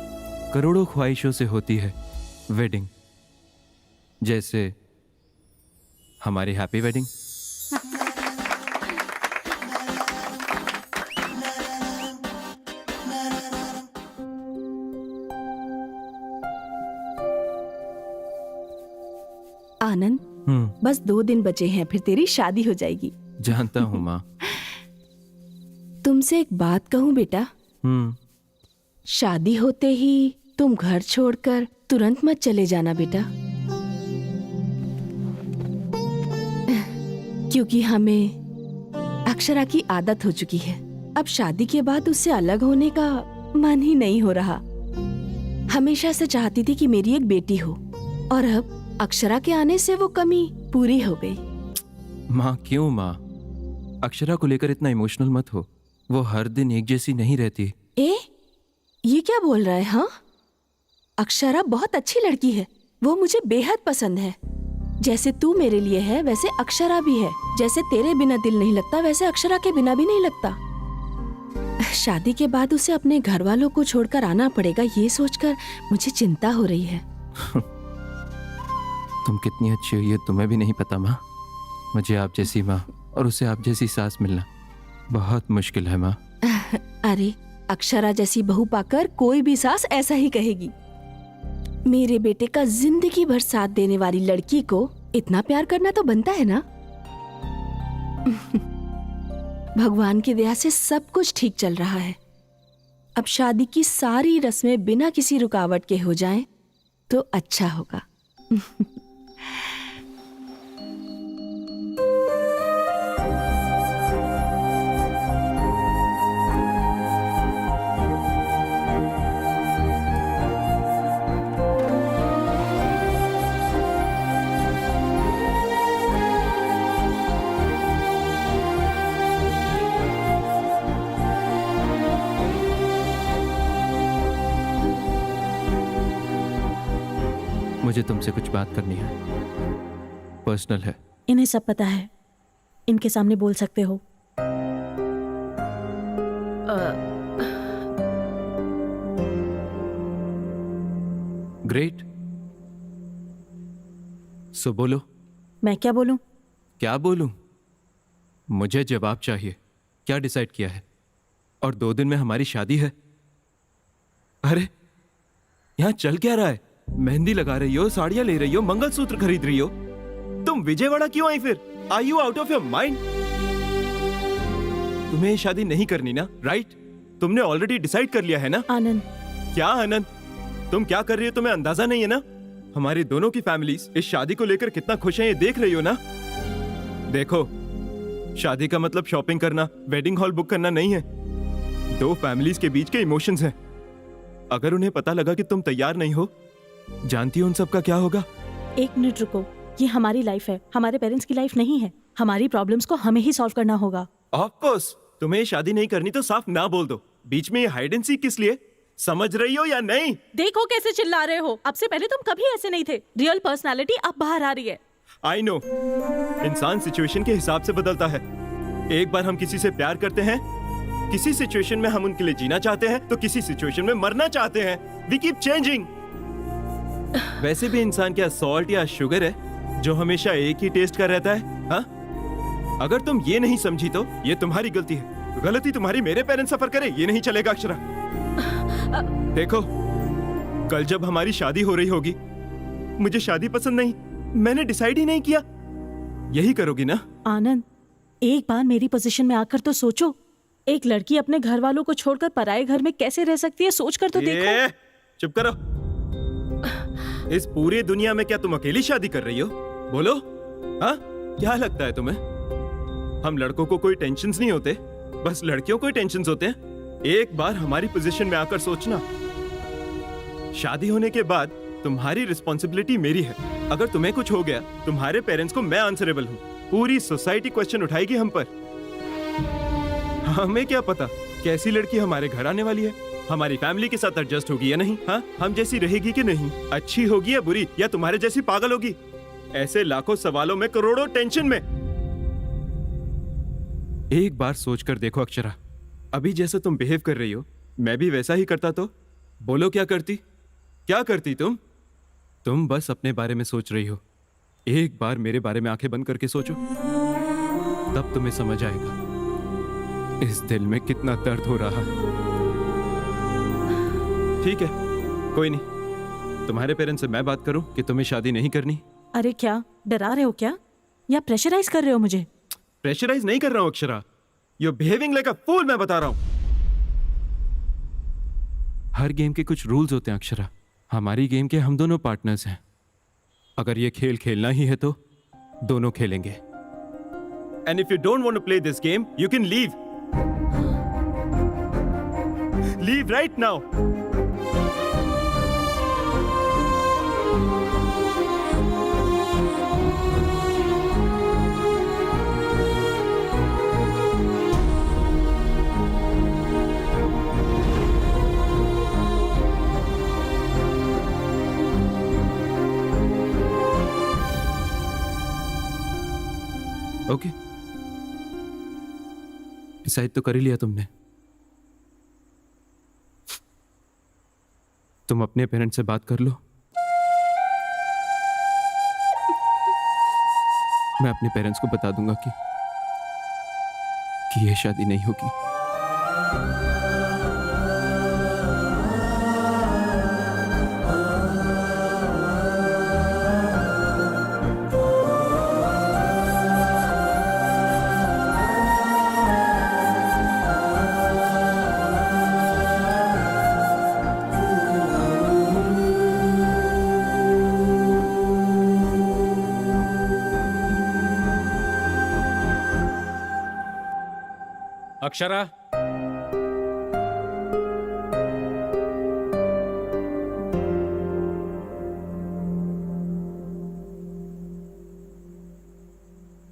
करोड़ों ख्वाहिशों से होती है वेडिंग, जैसे हमारी हैप्पी वेडिंग। आनंद, बस 2 दिन बचे हैं, फिर तेरी शादी हो जाएगी। जानता हूँ माँ। तुमसे एक बात कहूँ बेटा, शादी होते ही तुम घर छोड़कर तुरंत मत चले जाना बेटा, क्योंकि हमें अक्षरा की आदत हो चुकी है। अब शादी के बाद उससे अलग होने का मन ही नहीं हो रहा। हमेशा से चाहती थी कि मेरी एक बेटी हो, और अब अक्षरा के आने से वो कमी पूरी हो गई। माँ क्यों माँ, अक्षरा को लेकर इतना इमोशनल मत हो, वो हर दिन एक जैसी नहीं रहती। ये क्या बोल रहा है? हाँ, अक्षरा बहुत अच्छी लड़की है, वो मुझे बेहद पसंद है। जैसे तू मेरे लिए है वैसे अक्षरा भी है। जैसे तेरे बिना दिल नहीं लगता वैसे अक्षरा के बिना भी नहीं लगता। शादी के बाद उसे अपने घर वालों को छोड़कर आना पड़ेगा, ये सोचकर मुझे चिंता हो रही है। तुम कितनी अच्छी हो ये तुम्हें भी नहीं पता माँ। मुझे आप जैसी माँ और उसे आप जैसी सास मिलना बहुत मुश्किल है माँ। अरे, अक्षरा जैसी बहू पाकर कोई भी सास ऐसा ही कहेगी। मेरे बेटे का जिंदगी भर साथ देने वाली लड़की को इतना प्यार करना तो बनता है ना। भगवान की दया से सब कुछ ठीक चल रहा है। अब शादी की सारी रस्में बिना किसी रुकावट के हो जाएं तो अच्छा होगा। मुझे तुमसे कुछ बात करनी है, पर्सनल है। इन्हें सब पता है, इनके सामने बोल सकते हो। ग्रेट, सो बोलो। मैं क्या बोलूं? क्या बोलूं? मुझे जवाब चाहिए। क्या डिसाइड किया है? और 2 दिन में हमारी शादी है। अरे यहां चल क्या रहा है? मेहंदी लगा रही हो, साड़ियां ले रही हो, मंगलसूत्र खरीद रही हो। तुम विजयवाड़ा क्यों आई फिर? Are you out of your mind? तुम्हें ये शादी नहीं करनी ना, राइट? तुमने ऑलरेडी डिसाइड कर लिया है ना? आनंद। क्या आनंद? तुम क्या कर रही हो तुम्हें अंदाजा नहीं है ना? हमारी दोनों की फैमिलीज इस शादी को लेकर कितना खुश हैं ये देख रही हो ना? देखो, शादी का मतलब शॉपिंग करना, वेडिंग हॉल बुक करना नहीं है। 2 फैमिलीज के बीच के इमोशंस हैं। अगर उन्हें पता लगा कि तुम तैयार नहीं हो, जानती हो उन सब का क्या होगा? 1 मिनट रुको, ये हमारी लाइफ है, हमारे पेरेंट्स की लाइफ नहीं है। हमारी प्रॉब्लम्स को हमें ही सॉल्व करना होगा। ऑफ कोर्स, तुम्हें शादी नहीं करनी तो साफ ना बोल दो। बीच में ये हाइड एंड सीक किस लिए? समझ रही हो या नहीं? देखो कैसे चिल्ला रहे हो। अब से पहले तुम कभी ऐसे नहीं थे। रियल पर्सनालिटी अब बाहर आ रही है। आई नो, इंसान सिचुएशन के हिसाब से बदलता है। एक बार हम किसी से प्यार करते हैं, किसी सिचुएशन में हम उनके लिए जीना चाहते हैं, तो किसी सिचुएशन में मरना चाहते हैं। We keep changing. वैसे भी इंसान क्या सॉल्ट या शुगर है जो हमेशा एक ही टेस्ट का रहता है? हाँ? अगर तुम ये नहीं समझी तो ये तुम्हारी गलती है। गलती तुम्हारी, मेरे पेरेंट्स सफर करे ये नहीं चलेगा अक्षरा। देखो, कल जब हमारी शादी हो रही होगी, मुझे शादी पसंद नहीं, मैंने डिसाइड ही नहीं किया, यही करोगी ना? आनंद, एक बार मेरी पोजीशन में आकर तो सोचो। एक लड़की अपने घर वालों को छोड़कर पराये घर में कैसे रह सकती है, सोच कर तो देखो। चुप करो। इस पूरी दुनिया में क्या तुम अकेली शादी कर रही हो? बोलो, हाँ? क्या लगता है तुम्हें हम लड़कों को कोई टेंशन्स नहीं होते, बस लड़कियों को ही टेंशन्स होते हैं? एक बार हमारी पोजीशन में आकर सोचना। शादी होने के बाद तुम्हारी रिस्पॉन्सिबिलिटी मेरी है। अगर तुम्हें कुछ हो गया, तुम्हारे पेरेंट्स को मैं आंसरेबल हूँ। पूरी सोसाइटी क्वेश्चन उठाएगी हम पर। हमें क्या पता कैसी लड़की हमारे घर आने वाली है, हमारी फैमिली के साथ एडजस्ट होगी या नहीं, हाँ? हम जैसी रहेगी कि नहीं, अच्छी होगी या बुरी, या तुम्हारे जैसी पागल होगी? ऐसे लाखों सवालों में करोड़ों टेंशन में। एक बार सोचकर देखो अक्षरा, अभी जैसे तुम बिहेव कर रही हो, मैं भी वैसा ही करता तो बोलो क्या करती? क्या करती तुम? तुम बस अपने बारे में सोच रही हो। एक बार मेरे बारे में आंखें बंद करके सोचो, तब तुम्हें समझ आएगा इस दिल में कितना दर्द हो रहा है। ठीक है, कोई नहीं, तुम्हारे पेरेंट्स से मैं बात करूं कि तुम्हें शादी नहीं करनी। अरे क्या डरा रहे हो क्या, या प्रेशराइज कर रहे हो मुझे? प्रेशराइज नहीं कर रहा हूं Akshara, you are behaving like a fool, मैं बता रहा हूं। हर गेम के कुछ रूल्स होते हैं अक्षरा, हमारी गेम के हम दोनों पार्टनर्स हैं। अगर ये खेल खेलना ही है तो दोनों खेलेंगे। And if you don't want to play this game, you can leave. Leave right now. Okay, decide तो कर ही लिया तुमने। तुम अपने पेरेंट्स से बात कर लो, मैं अपने पेरेंट्स को बता दूंगा कि ये शादी नहीं होगी। अक्षरा,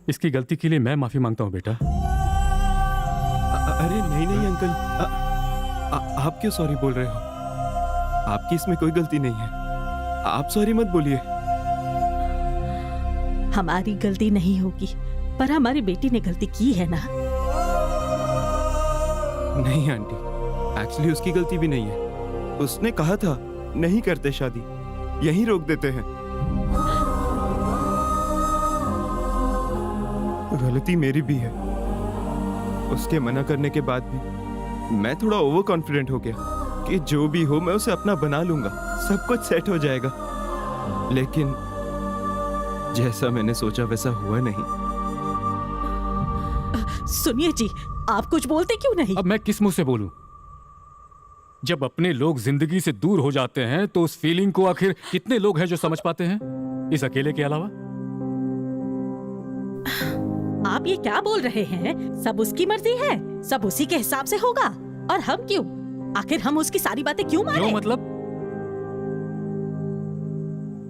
इसकी गलती के लिए मैं माफी मांगता हूं बेटा। अरे नहीं नहीं अंकल, आप क्यों सॉरी बोल रहे हो? आपकी इसमें कोई गलती नहीं है, आप सॉरी मत बोलिए। हमारी गलती नहीं होगी, पर हमारी बेटी ने गलती की है ना। नहीं आंटी, एक्चुअली उसकी गलती भी नहीं है। उसने कहा था नहीं करते शादी, यहीं रोक देते हैं। गलती मेरी भी है। उसके मना करने के बाद भी मैं थोड़ा ओवर कॉन्फिडेंट हो गया कि जो भी हो मैं उसे अपना बना लूंगा, सब कुछ सेट हो जाएगा। लेकिन जैसा मैंने सोचा वैसा हुआ नहीं। सुनिए जी, आप कुछ बोलते क्यों नहीं? अब मैं किस मुंह से बोलूं? जब अपने लोग जिंदगी से दूर हो जाते हैं तो उस फीलिंग को आखिर कितने लोग हैं जो समझ पाते हैं, इस अकेले के अलावा? आप ये क्या बोल रहे हैं? सब उसकी मर्जी है, सब उसी के हिसाब से होगा। और हम क्यों? आखिर हम उसकी सारी बातें क्यों माने? क्यों मतलब?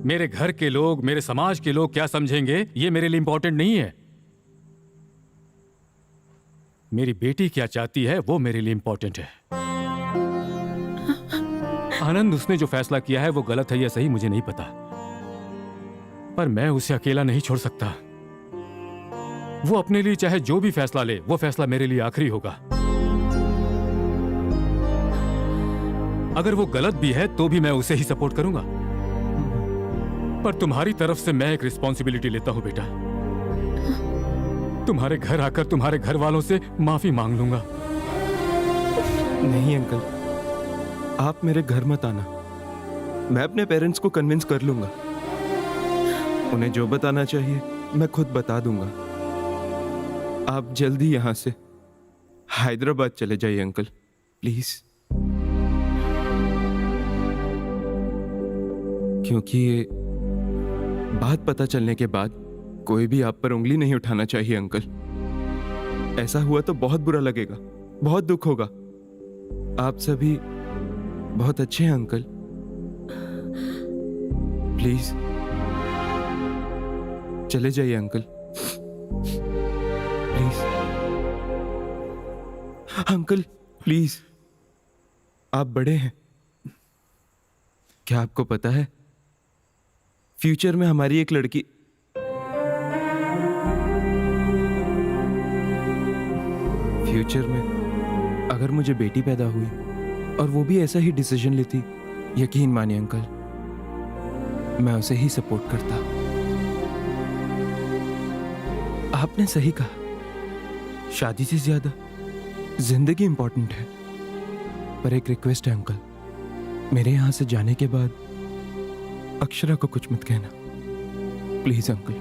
मेरे घर के लोग, मेरे समाज के लोग क्या समझेंगे, ये मेरे लिए इंपॉर्टेंट नहीं है। मेरी बेटी क्या चाहती है वो मेरे लिए इंपॉर्टेंट है। आनंद, उसने जो फैसला किया है वो गलत है या सही मुझे नहीं पता, पर मैं उसे अकेला नहीं छोड़ सकता। वो अपने लिए चाहे जो भी फैसला ले, वो फैसला मेरे लिए आखिरी होगा। अगर वो गलत भी है तो भी मैं उसे ही सपोर्ट करूंगा। पर तुम्हारी तरफ से मैं एक रिस्पॉन्सिबिलिटी लेता हूं बेटा। तुम्हारे घर आकर तुम्हारे घर वालों से माफी मांग लूंगा। नहीं अंकल, आप मेरे घर मत आना। मैं अपने पेरेंट्स को कन्विंस कर लूंगा। उन्हें जो बताना चाहिए मैं खुद बता दूंगा। आप जल्दी यहां से हैदराबाद चले जाइए अंकल, प्लीज। क्योंकि ये बात पता चलने के बाद कोई भी आप पर उंगली नहीं उठाना चाहिए अंकल। ऐसा हुआ तो बहुत बुरा लगेगा, बहुत दुख होगा। आप सभी बहुत अच्छे हैं अंकल, प्लीज चले जाइए अंकल, प्लीज अंकल, प्लीज। आप बड़े हैं, क्या आपको पता है फ्यूचर में हमारी एक लड़की फ्यूचर में अगर मुझे बेटी पैदा हुई और वो भी ऐसा ही डिसीजन लेती, यकीन मानिए अंकल मैं उसे ही सपोर्ट करता। आपने सही कहा, शादी से ज्यादा जिंदगी इंपॉर्टेंट है। पर एक रिक्वेस्ट है अंकल, मेरे यहां से जाने के बाद अक्षरा को कुछ मत कहना, प्लीज अंकल।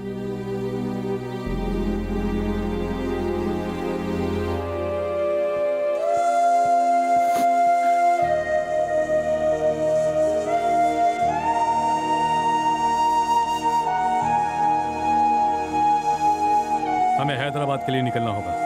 हमें हैदराबाद के लिए निकलना होगा।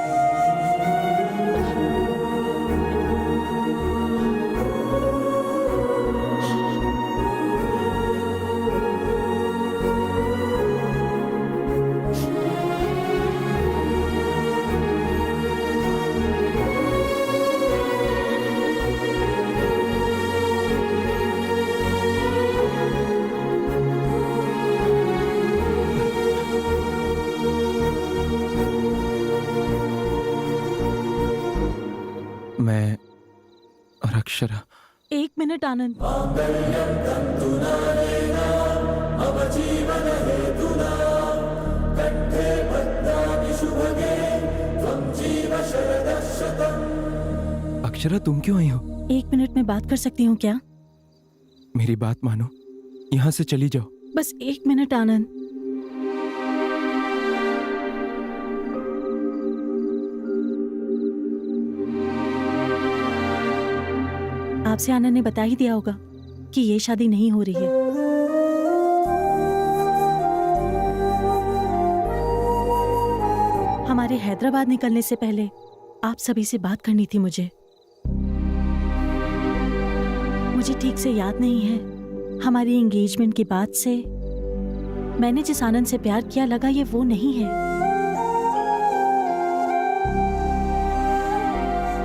मैं और अक्षरा। एक मिनट आनंद। अक्षरा तुम क्यों आई हो? एक मिनट में बात कर सकती हूँ क्या? मेरी बात मानो, यहाँ से चली जाओ। बस एक मिनट आनंद। आपसे आनंद ने बता ही दिया होगा कि ये शादी नहीं हो रही है। हमारे हैदराबाद निकलने से पहले आप सभी से बात करनी थी मुझे ठीक से याद नहीं है। हमारी एंगेजमेंट के बाद से मैंने जिस आनंद से प्यार किया, लगा ये वो नहीं है।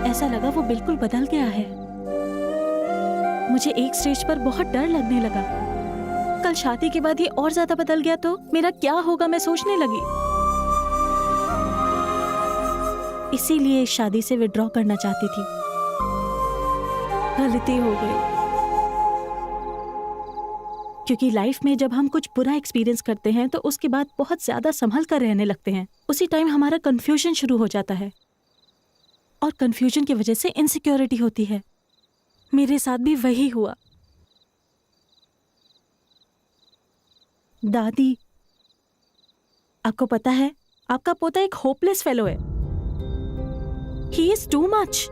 ऐसा लगा वो बिल्कुल बदल गया है। मुझे एक स्टेज पर बहुत डर लगने लगा, कल शादी के बाद ये और ज्यादा बदल गया तो मेरा क्या होगा, मैं सोचने लगी। इसीलिए इस शादी से विड्रॉ करना चाहती थी। गलती हो गई, क्योंकि लाइफ में जब हम कुछ बुरा एक्सपीरियंस करते हैं तो उसके बाद बहुत ज्यादा संभल कर रहने लगते हैं। उसी टाइम हमारा कंफ्यूजन शुरू हो जाता है और कंफ्यूजन की वजह से इनसिक्योरिटी होती है। मेरे साथ भी वही हुआ। दादी, आपको पता है आपका पोता एक होपलेस फेलो है। He is too much.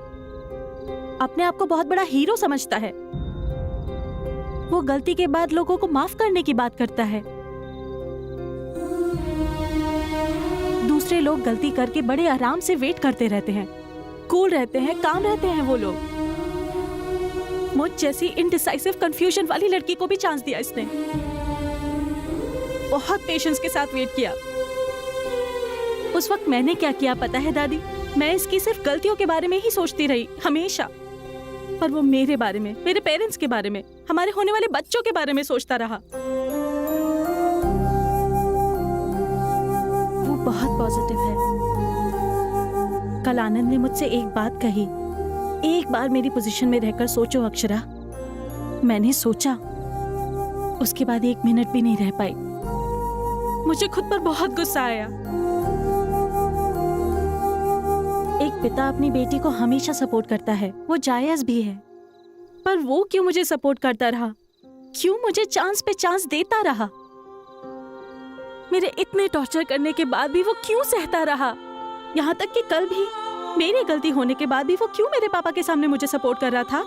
अपने आप को बहुत बड़ा हीरो समझता है। वो गलती के बाद लोगों को माफ करने की बात करता है। दूसरे लोग गलती करके बड़े आराम से वेट करते रहते हैं, कूल रहते हैं, काम रहते हैं वो लोग। मुझ जैसी इनडिसाइसिव कंफ्यूजन वाली लड़की को भी चांस दिया इसने। बहुत पेशेंस के साथ वेट किया। उस वक्त मैंने क्या किया पता है दादी? मैं इसकी सिर्फ गलतियों के बारे में ही सोचती रही हमेशा, पर वो मेरे बारे में, मेरे पेरेंट्स के बारे में, हमारे होने वाले बच्चों के बारे में सोचता रहा। वो बहुत पॉजिटिव है। कल आनंद ने मुझसे एक बात कही, एक बार मेरी पोजीशन में रहकर सोचो अक्षरा। मैंने सोचा उसके बाद 1 मिनट भी नहीं रह पाई। मुझे खुद पर बहुत गुस्सा आया। एक पिता अपनी बेटी को हमेशा सपोर्ट करता है, वो जायज भी है, पर वो क्यों मुझे सपोर्ट करता रहा? क्यों मुझे चांस पे चांस देता रहा? मेरे इतने टॉर्चर करने के बाद भी वो क्यों सहता रहा? यहाँ तक कि कल भी मेरी गलती होने के बाद भी वो क्यों मेरे पापा के सामने मुझे सपोर्ट कर रहा था?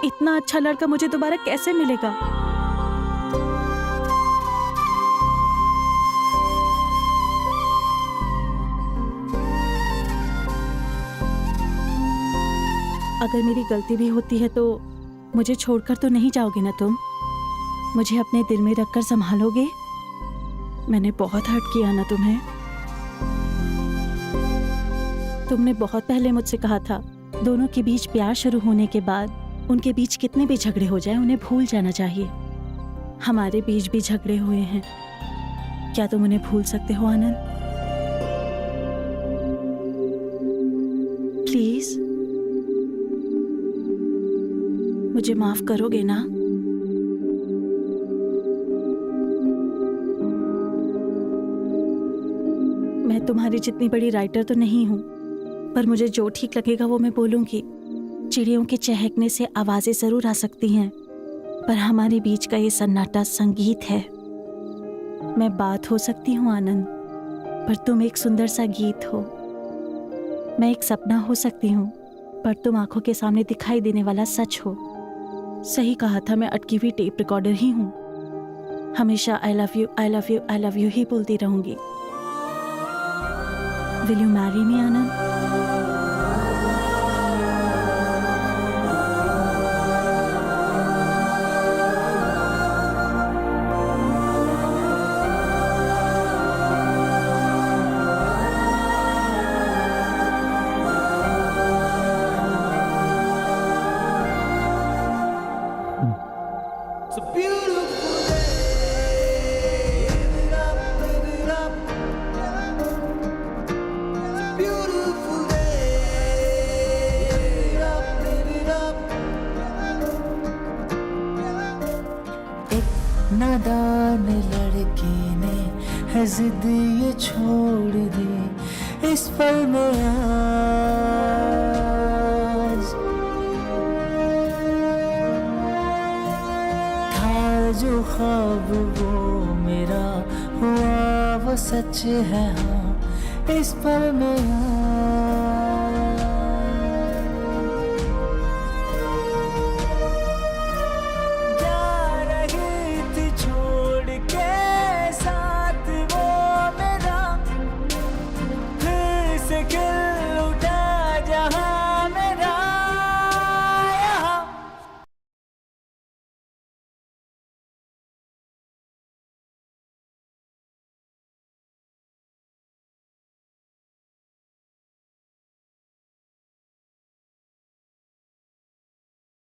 इतना अच्छा लड़का मुझे दोबारा कैसे मिलेगा? अगर मेरी गलती भी होती है तो मुझे छोड़कर तो नहीं जाओगे ना तुम? मुझे अपने दिल में रखकर संभालोगे? मैंने बहुत हर्ट किया ना तुम्हें? तुमने बहुत पहले मुझसे कहा था दोनों के बीच प्यार शुरू होने के बाद उनके बीच कितने भी झगड़े हो जाए उन्हें भूल जाना चाहिए। हमारे बीच भी झगड़े हुए हैं, क्या तुम उन्हें भूल सकते हो आनंद? प्लीज मुझे माफ करोगे ना? मैं तुम्हारी जितनी बड़ी राइटर तो नहीं हूं, पर मुझे जो ठीक लगेगा वो मैं बोलूंगी। चिड़ियों के चहकने से आवाजें जरूर आ सकती हैं, पर हमारे बीच का ये सन्नाटा संगीत है। मैं बात हो सकती हूँ आनंद, पर तुम एक सुंदर सा गीत हो। मैं एक सपना हो सकती हूँ, पर तुम आंखों के सामने दिखाई देने वाला सच हो। सही कहा था, मैं अटकी हुई टेप रिकॉर्डर ही हूँ। हमेशा I love you, I love you, I love you ही बोलती रहूंगी। Will you marry me Anand? नादान लड़की ने है जिद ये छोड़ दी इस पल में आज। था जो ख्वाब वो मेरा हुआ वो सच है, हाँ इस पल में आज।